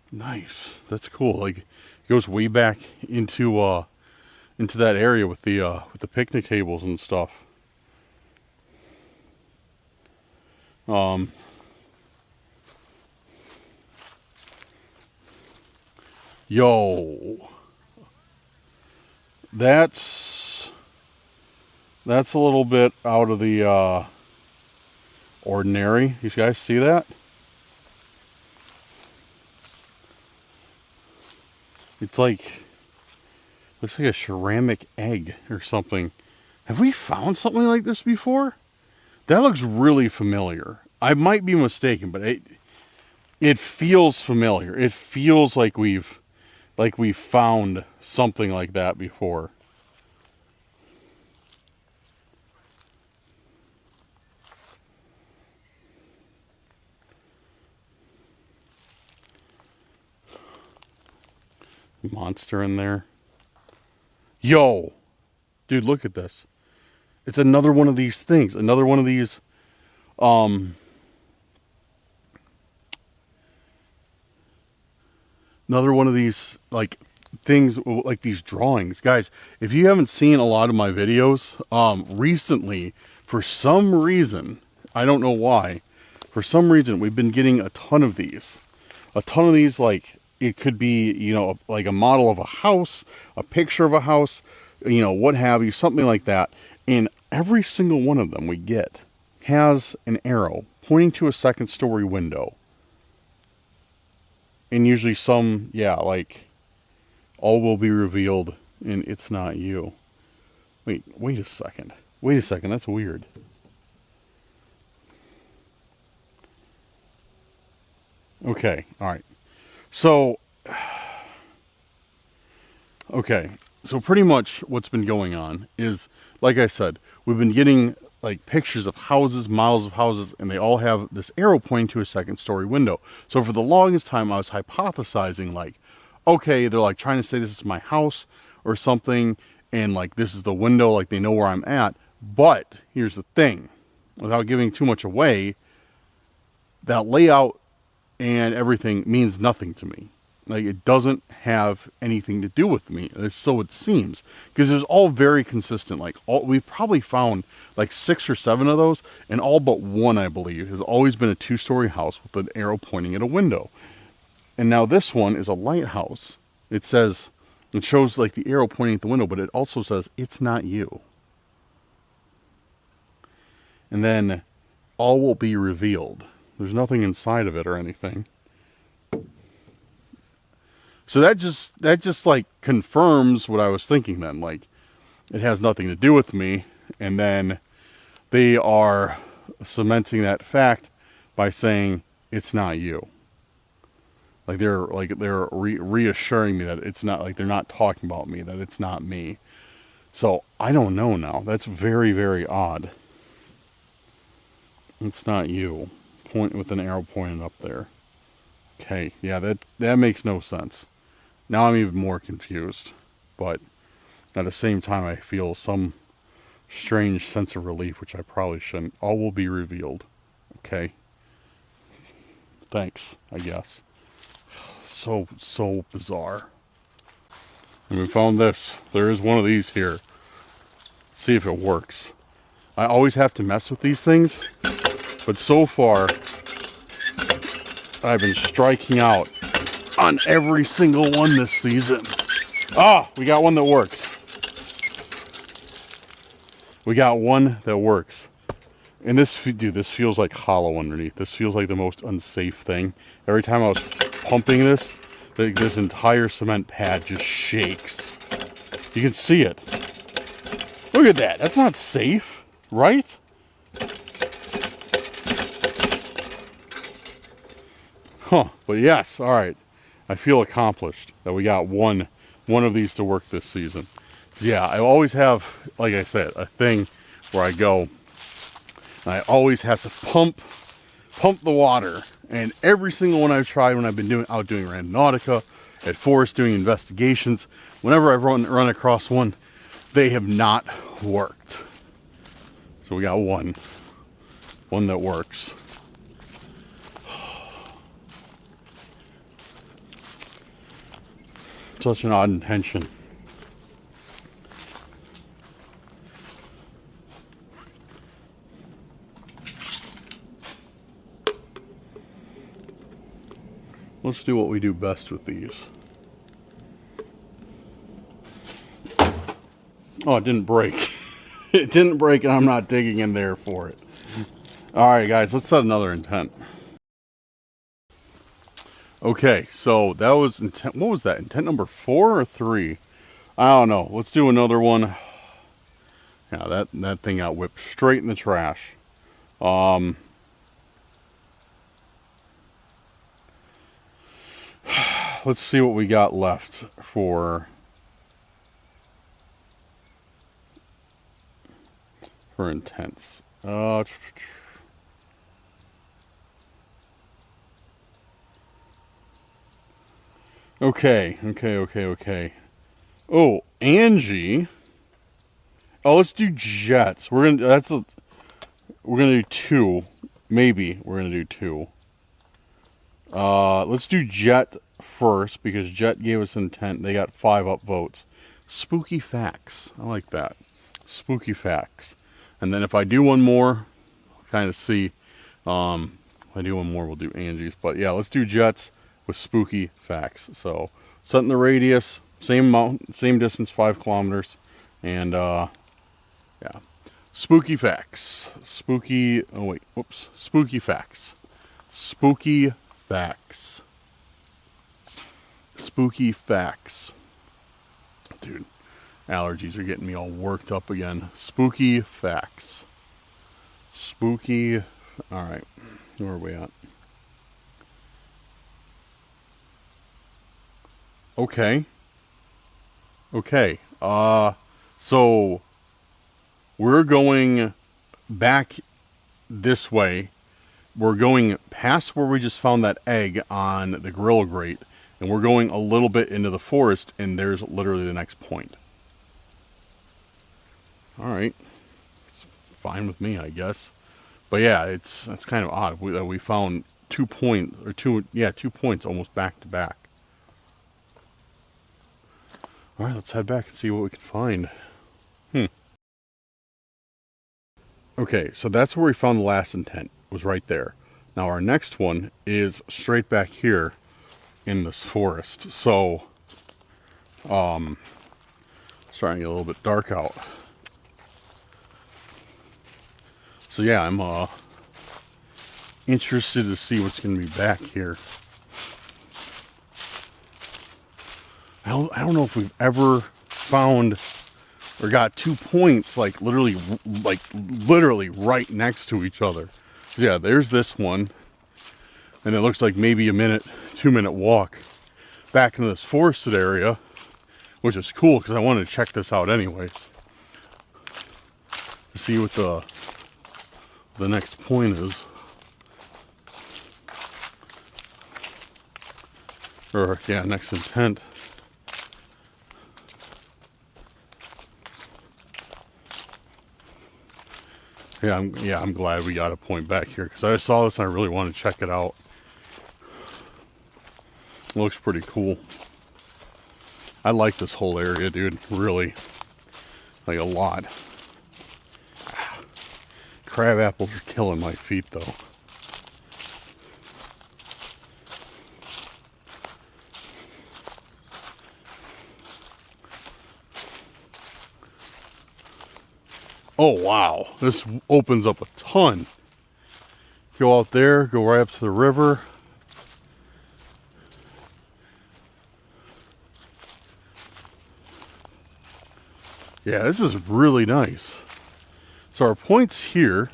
Nice. That's cool. Like, it goes way back into that area with the picnic tables and stuff. Yo. That's a little bit out of the ordinary. You guys see that? It's like, looks like a ceramic egg or something. Have we found something like this before? That looks really familiar. I might be mistaken, but it feels familiar. It feels like we've found something like that before. Monster in there. Yo, dude, look at this. It's another one of these things. Another one of these like things, like these drawings. Guys, if you haven't seen a lot of my videos recently, for some reason, I don't know why, for some reason we've been getting a ton of these. Like, it could be, you know, like a model of a house, a picture of a house, you know, what have you, something like that. And every single one of them we get has an arrow pointing to a second story window. And usually some, yeah, like, all will be revealed and it's not you. Wait a second. That's weird. Okay, alright. So pretty much what's been going on is, like I said, we've been getting like pictures of houses, models of houses, and they all have this arrow pointing to a second story window. So for the longest time I was hypothesizing, like, okay, they're like trying to say this is my house or something, and like this is the window, like they know where I'm at. But here's the thing, without giving too much away, that layout and everything means nothing to me. Like, it doesn't have anything to do with me, so it seems, because it was all very consistent. Like, we've probably found like 6 or 7 of those, and all but one, I believe, has always been a 2-story house with an arrow pointing at a window. And now this one is a lighthouse. It shows like the arrow pointing at the window, but it also says, "It's not you." And then all will be revealed. There's nothing inside of it or anything. So that just like confirms what I was thinking then. Like, it has nothing to do with me. And then they are cementing that fact by saying it's not you. Like they're reassuring me that it's not, like they're not talking about me, that it's not me. So I don't know now. That's very, very odd. It's not you. Point with an arrow pointing up there. Okay, yeah, that makes no sense. Now I'm even more confused, but at the same time I feel some strange sense of relief, which I probably shouldn't. All will be revealed. Okay. Thanks, I guess. So bizarre. And we found this. There is one of these here. Let's see if it works. I always have to mess with these things, but so far I've been striking out on every single one this season. Ah, we got one that works. And this feels like hollow underneath. This feels like the most unsafe thing. Every time I was pumping this entire cement pad just shakes. You can see it. Look at that. That's not safe. Right? Huh. But yes, all right. I feel accomplished that we got one of these to work this season. Yeah, I always have, like I said, a thing where I go and I always have to pump the water. And every single one I've tried when I've been out doing Randonautica, at forest doing investigations, whenever I've run across one, they have not worked. So we got one that works. Such an odd intention. Let's do what we do best with these. Oh, it didn't break. It didn't break, and I'm not digging in there for it. Alright, guys, let's set another intent. Okay, so that was intent. What was that? Intent number 4 or 3? I don't know. Let's do another one. Yeah, that thing got whipped straight in the trash. Let's see what we got left for intents. Okay. Oh, Angie. Oh, let's do jets. We're gonna do 2. Maybe we're gonna do 2. Let's do jet first because jet gave us intent. They got 5 upvotes. Spooky facts. I like that. Spooky facts. And then if I do one more, kind of see. If I do one more, we'll do Angie's. But yeah, let's do jets with spooky facts. So setting the radius, same amount, same distance, 5 kilometers, and yeah, spooky facts. Spooky. Oh wait, whoops. Spooky facts. Spooky facts. Spooky facts. Dude, allergies are getting me all worked up again. Spooky facts. Spooky. Alright. Where are we at? Okay. So we're going back this way. We're going past where we just found that egg on the grill grate, and we're going a little bit into the forest, and there's literally the next point. Alright. It's fine with me, I guess. But yeah, that's kind of odd that we found 2 points, or 2 points almost back to back. Alright, let's head back and see what we can find. Okay, so that's where we found the last intent, was right there. Now our next one is straight back here in this forest. So, starting to get a little bit dark out. So yeah, I'm interested to see what's going to be back here. I don't know if we've ever found or got 2 points like literally right next to each other. So yeah, there's this one, and it looks like maybe a 2-minute walk back into this forested area, which is cool because I wanted to check this out anyways to see what the next point is. Or yeah, next intent. Yeah, I'm glad we got a point back here because I saw this and I really wanted to check it out. It looks pretty cool. I like this whole area, dude. Really, like a lot. Crab apples are killing my feet, though. Oh, wow. This opens up a ton. Go out there, go right up to the river. Yeah, this is really nice. So our point's here.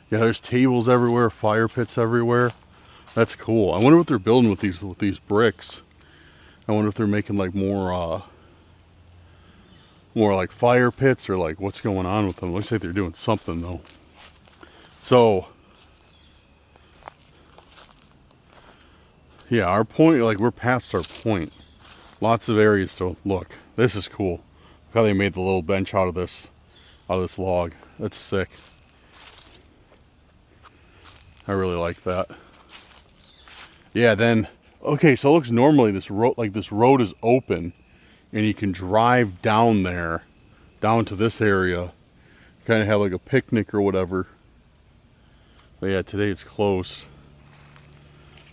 Yeah, there's tables everywhere, fire pits everywhere. That's cool. I wonder what they're building with these bricks. I wonder if they're making like more like fire pits, or like what's going on with them. Looks like they're doing something though. So yeah, our point, like we're past our point. Lots of areas to look. This is cool. Look how they made the little bench out of this log. That's sick. I really like that. Yeah, then okay, so it looks normally this road is open and you can drive down there, down to this area, kind of have like a picnic or whatever. But yeah, today it's closed.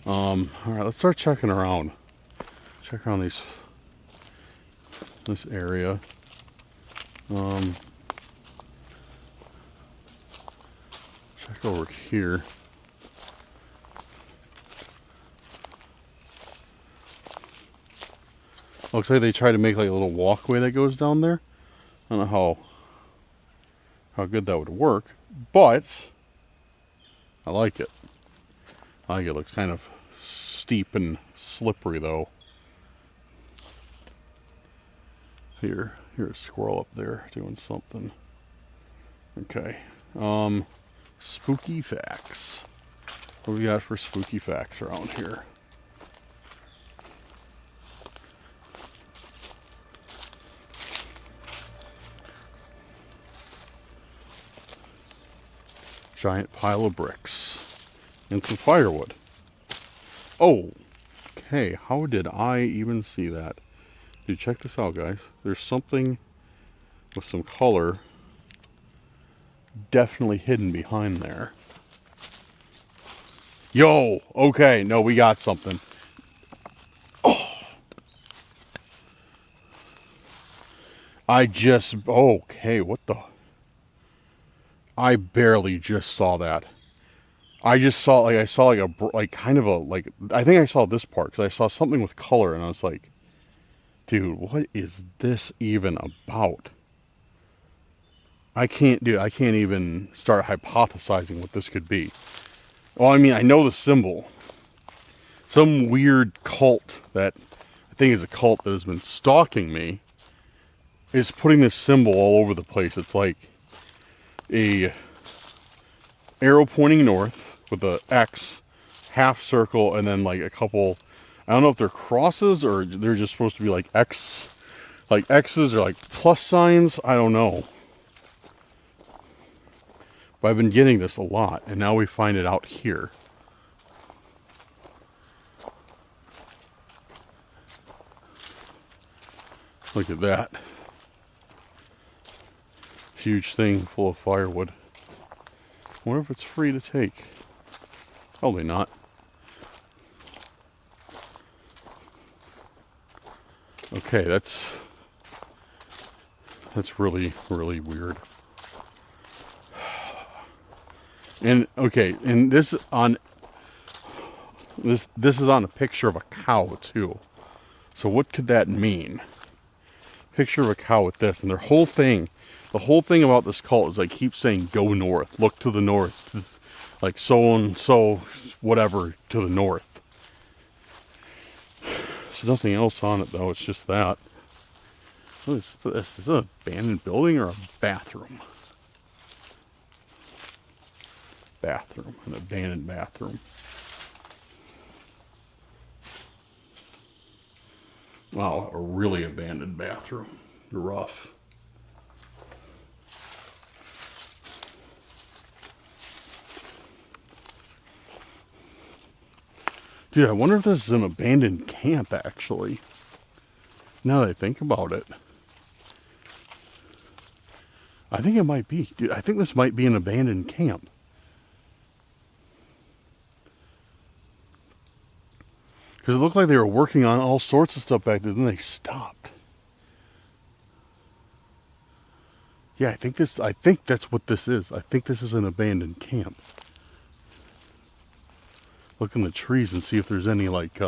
All right, let's start checking around. Check around this area. Check over here. Looks like they tried to make like a little walkway that goes down there. I don't know how good that would work, but I like it. I think it looks kind of steep and slippery though. Here's a squirrel up there doing something. Okay. Spooky facts. What do we got for spooky facts around here? Giant pile of bricks and some firewood. Oh, okay. How did I even see that? Dude, check this out, guys. There's something with some color definitely hidden behind there. Yo, okay. No, we got something. Oh. Okay, what the? I barely just saw that. I saw like kind of a, like, I think I saw this part because I saw something with color and I was like, dude, what is this even about? I can't even start hypothesizing what this could be. Well, I mean, I know the symbol. Some weird cult that I think is a cult that has been stalking me is putting this symbol all over the place. It's like a arrow pointing north with a X, half circle, and then like a couple, I don't know if they're crosses or they're just supposed to be like X's or like plus signs. I don't know. But I've been getting this a lot, and now we find it out here. Look at that. Huge thing full of firewood. I wonder if it's free to take. Probably not. Okay, that's really, really weird. And okay, and this is on a picture of a cow too. So what could that mean? Picture of a cow with this, and the whole thing about this cult is I keep saying go north, look to the north, like so and so whatever to the north. There's nothing else on it though, it's just that. What is this? Is this an abandoned building or a bathroom? Bathroom, an abandoned bathroom. Wow, a really abandoned bathroom. Rough. Dude, I wonder if this is an abandoned camp, actually. Now that I think about it. I think it might be. Dude, I think this might be an abandoned camp. Because it looked like they were working on all sorts of stuff back there, then they stopped. Yeah, I think that's what this is. I think this is an abandoned camp. look in the trees and see if there's any like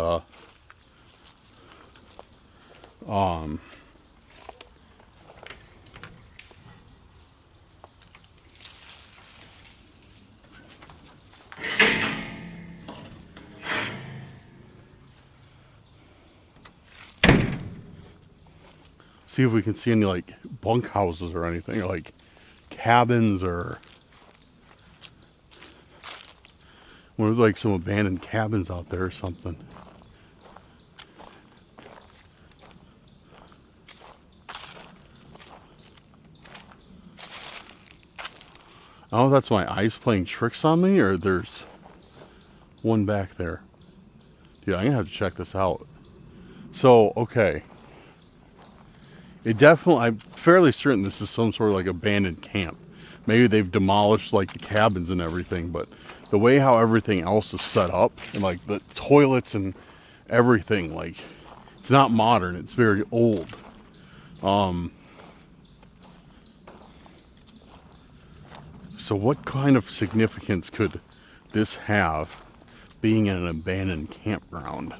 see if we can see any like bunk houses or anything, or like cabins, or what if like some abandoned cabins out there or something. I don't know if that's my eyes playing tricks on me or there's one back there. Dude, I'm gonna have to check this out. So, okay. It definitely, I'm fairly certain this is some sort of like abandoned camp. Maybe they've demolished like the cabins and everything, but the way how everything else is set up and like the toilets and everything, like it's not modern, it's very old. So what kind of significance could this have being in an abandoned campground?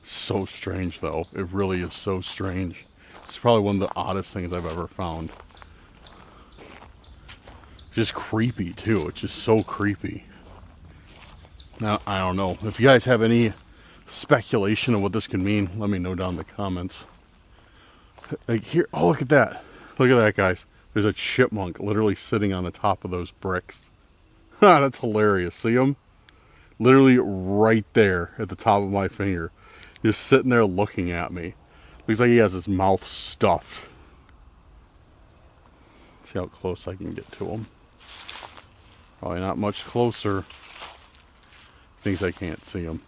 So strange though. It really is so strange. It's probably one of the oddest things I've ever found. Just creepy too. It's just so creepy. Now, I don't know. If you guys have any speculation of what this could mean, let me know down in the comments. Like here, oh look at that. Look at that, guys. There's a chipmunk literally sitting on the top of those bricks. Ha, that's hilarious. See him? Literally right there at the top of my finger. Just sitting there looking at me. Looks like he has his mouth stuffed. See how close I can get to him. Probably not much closer. Thinks I can't see him.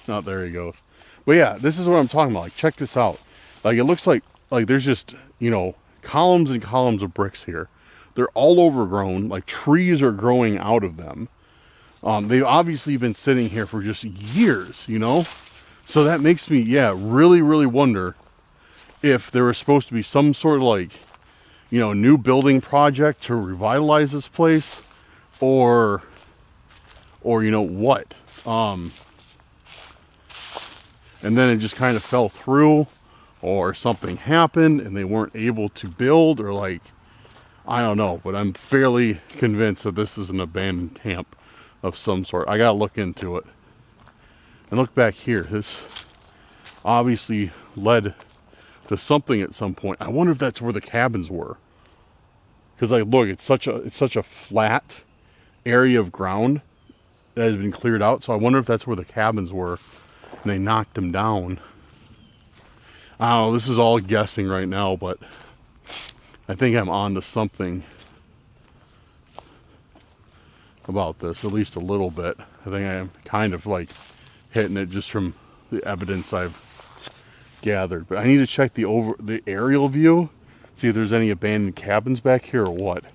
Oh, there he goes. But yeah, this is what I'm talking about. Like, check this out. Like, it looks like there's just, you know, columns and columns of bricks here. They're all overgrown. Like, trees are growing out of them. They've obviously been sitting here for just years, you know? So that makes me, yeah, really, really wonder if there was supposed to be some sort of like, you know, new building project to revitalize this place, or you know what? And then it just kind of fell through, or something happened and they weren't able to build, or like, I don't know, but I'm fairly convinced that this is an abandoned camp of some sort. I gotta look into it. And look back here. This obviously led to something at some point. I wonder if that's where the cabins were. Because like, look, it's such a flat area of ground that has been cleared out. So I wonder if that's where the cabins were, and they knocked them down. I don't know. This is all guessing right now, but I think I'm on to something about this, at least a little bit. I think I am kind of like hitting it just from the evidence I've gathered. But I need to check the aerial view, see if there's any abandoned cabins back here or what.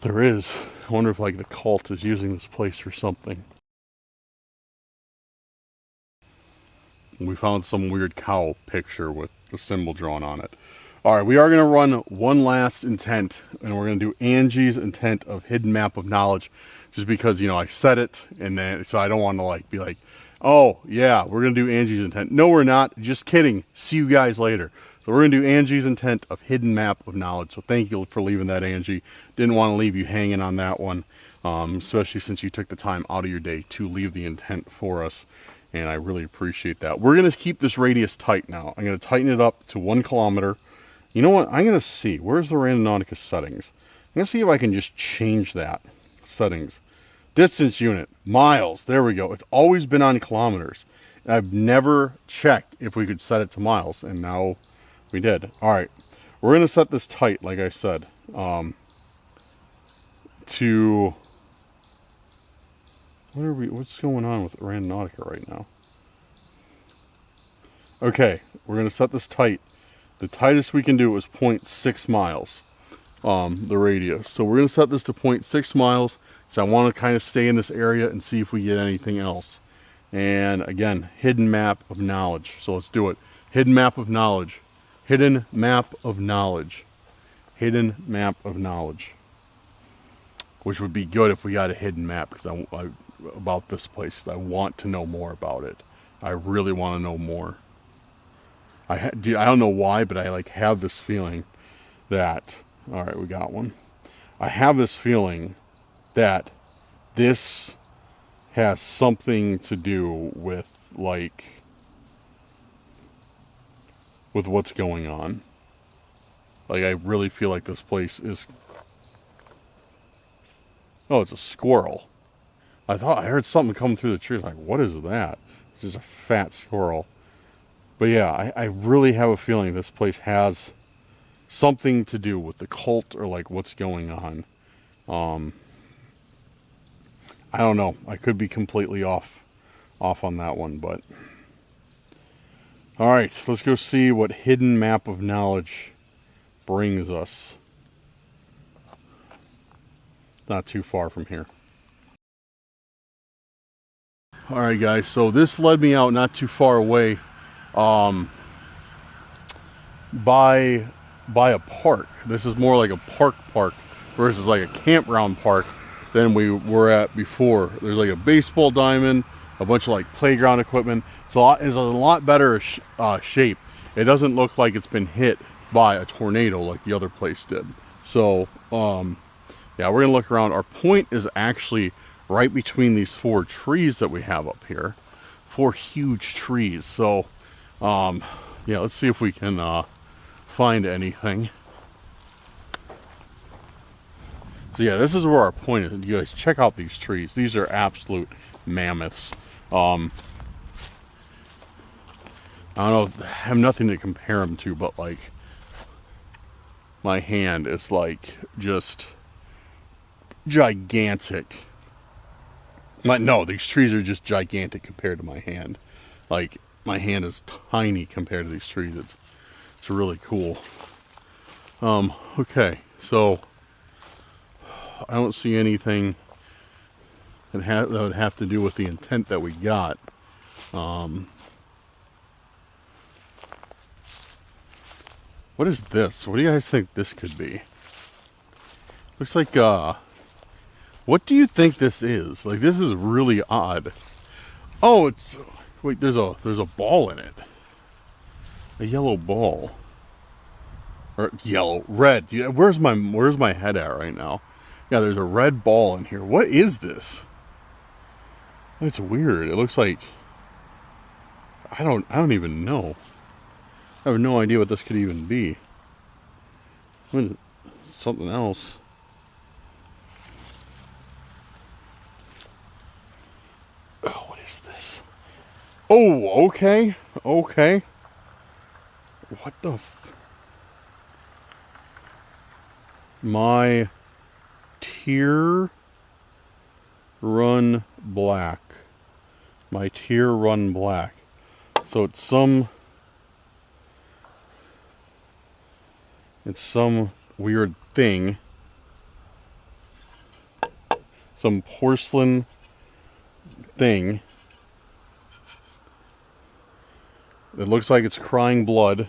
There is. I wonder if like the cult is using this place for something. We found some weird cow picture with a symbol drawn on it. All right, we are going to run one last intent, and we're going to do Angie's intent of hidden map of knowledge, just because, you know, I said it, and then so I don't want to like be like, oh yeah, we're going to do Angie's intent. No, we're not. Just kidding. See you guys later. So we're going to do Angie's intent of hidden map of knowledge. So thank you for leaving that, Angie. Didn't want to leave you hanging on that one, especially since you took the time out of your day to leave the intent for us. And I really appreciate that. We're going to keep this radius tight now. I'm going to tighten it up to 1 kilometer. You know what? I'm going to see. Where's the Randonautica settings? I'm going to see if I can just change that. Settings. Distance unit. Miles. There we go. It's always been on kilometers. I've never checked if we could set it to miles. And now we did. All right. We're going to set this tight, like I said. To... What's going on with Randonautica right now? Okay. We're going to set this tight. The tightest we can do is 0.6 miles, the radius. So we're going to set this to 0.6 miles. So I want to kind of stay in this area and see if we get anything else. And again, hidden map of knowledge. So let's do it. Hidden map of knowledge. Hidden map of knowledge. Hidden map of knowledge. Which would be good if we got a hidden map, because I about this place. I want to know more about it. I really want to know more. I don't know why, but I like have this feeling that, all right, we got one. I have this feeling that this has something to do with like with what's going on. Like I really feel like this place is. Oh, it's a squirrel. I heard something come through the trees. Like, what is that? It's just a fat squirrel. But yeah, I really have a feeling this place has something to do with the cult or like what's going on. I don't know. I could be completely off on that one, but all right, let's go see what hidden map of knowledge brings us. Not too far from here. All right, guys. So this led me out not too far away, by a park. This is more like a park versus like a campground park than we were at before. There's like a baseball diamond, a bunch of like playground equipment. It's a lot better shape. It doesn't look like it's been hit by a tornado like the other place did. So, yeah, we're gonna look around. Our point is actually right between these 4 trees that we have up here. 4 huge trees. So, yeah, let's see if we can find anything. So yeah, this is where our point is. You guys check out these trees. These are absolute mammoths. I don't know, I have nothing to compare them to, but like my hand is like just gigantic. No, these trees are just gigantic compared to my hand. Like my hand is tiny compared to these trees. It's really cool. Okay, so I don't see anything that would have to do with the intent that we got. What is this? What do you guys think this could be? Looks like, what do you think this is? Like, this is really odd. Oh, wait, there's a ball in it. A yellow ball. Or red. Yeah, where's my head at right now? Yeah, there's a red ball in here. What is this? It's weird. It looks like I don't even know. I have no idea what this could even be. Something else. Oh, what is this? Oh, okay. Okay. What the My tear run black. My tear run black. So it's some weird thing. Some porcelain thing. It looks like it's crying blood. It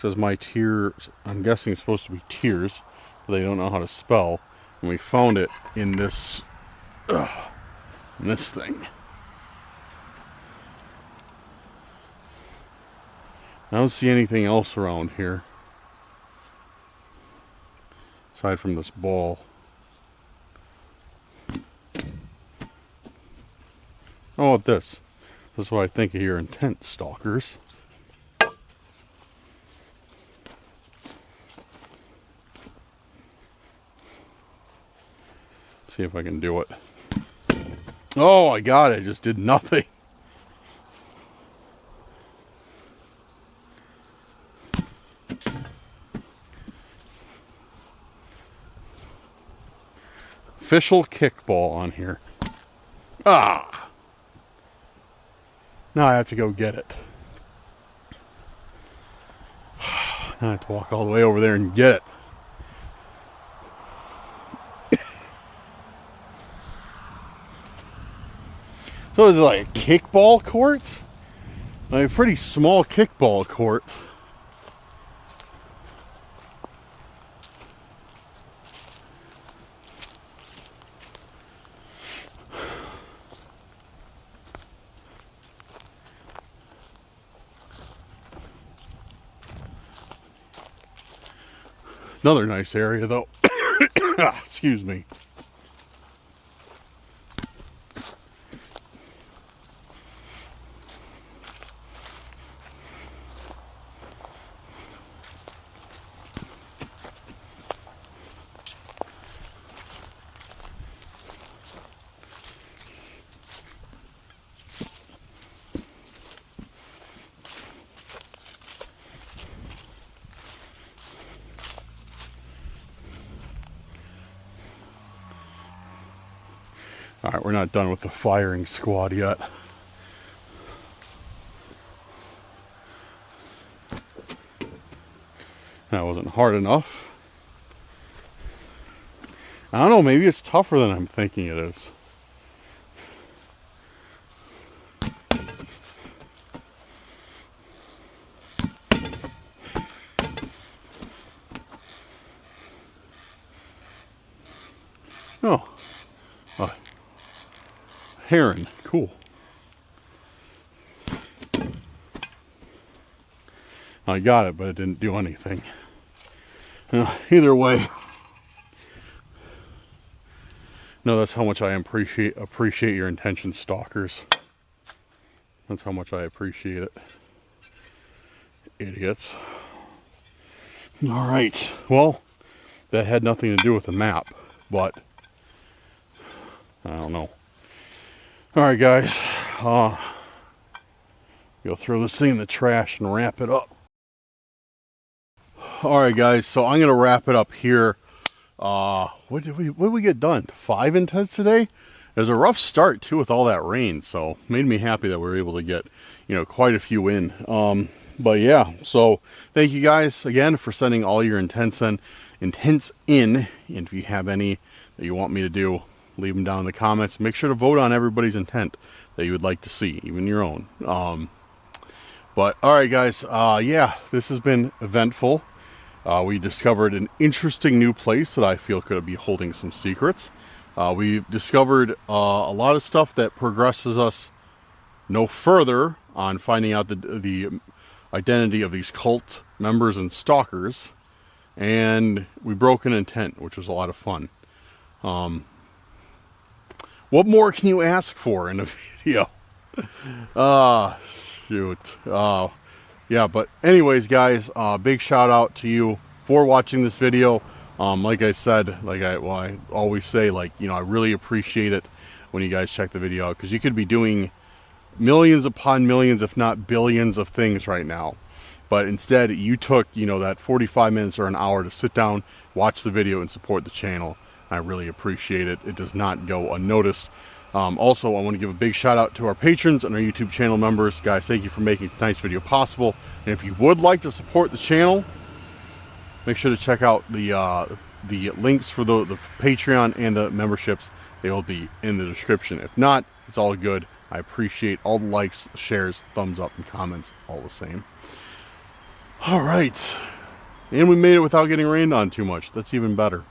says my tears. I'm guessing it's supposed to be tears, but they don't know how to spell. And we found it in this thing. I don't see anything else around here aside from this ball. Oh, what this? This is what I think of your intent, stalkers. See if I can do it. Oh, I got it. I just did nothing. Official kickball on here. Ah! Now I have to go get it. Now I have to walk all the way over there and get it. So is it like a kickball court? A pretty small kickball court. Another nice area though. Excuse me. All right, we're not done with the firing squad yet. That wasn't hard enough. I don't know, maybe it's tougher than I'm thinking it is. Oh. Heron, cool. I got it, but it didn't do anything. Either way, no, that's how much I appreciate your intention, stalkers. That's how much I appreciate it. Idiots. All right, well, that had nothing to do with the map, but I don't know. All right, guys, go throw this thing in the trash and wrap it up. All right, guys, so I'm gonna wrap it up here. What did we get done? 5 intents today. It was a rough start too with all that rain, so made me happy that we were able to get, you know, quite a few in. But yeah, so thank you guys again for sending all your intents in. And if you have any that you want me to do, leave them down in the comments. Make sure to vote on everybody's intent that you would like to see, even your own. But all right, guys, yeah, this has been eventful. We discovered an interesting new place that I feel could be holding some secrets. We've discovered a lot of stuff that progresses us no further on finding out the identity of these cult members and stalkers. And we broke an intent, which was a lot of fun. What more can you ask for in a video? Shoot. Yeah, but anyways, guys, big shout out to you for watching this video. Like I said, I always say, like, you know, I really appreciate it when you guys check the video out, because you could be doing millions upon millions, if not billions of things right now. But instead, you took, you know, that 45 minutes or an hour to sit down, watch the video, and support the channel. I really appreciate it. It does not go unnoticed. Also, I want to give a big shout out to our patrons and our YouTube channel members. Guys, thank you for making tonight's video possible. And if you would like to support the channel, make sure to check out the links for the Patreon and the memberships. They will be in the description. If not, it's all good. I appreciate all the likes, shares, thumbs up, and comments, all the same. All right. And we made it without getting rained on too much. That's even better.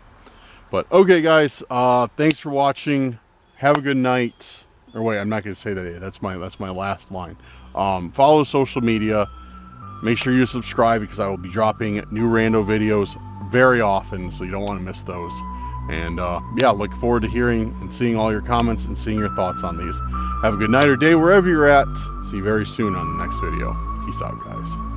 But okay, guys, thanks for watching. Have a good night. Or wait, I'm not going to say that. That's my last line. Follow social media. Make sure you subscribe, because I will be dropping new rando videos very often, so you don't want to miss those. And yeah, look forward to hearing and seeing all your comments and seeing your thoughts on these. Have a good night or day wherever you're at. See you very soon on the next video. Peace out, guys.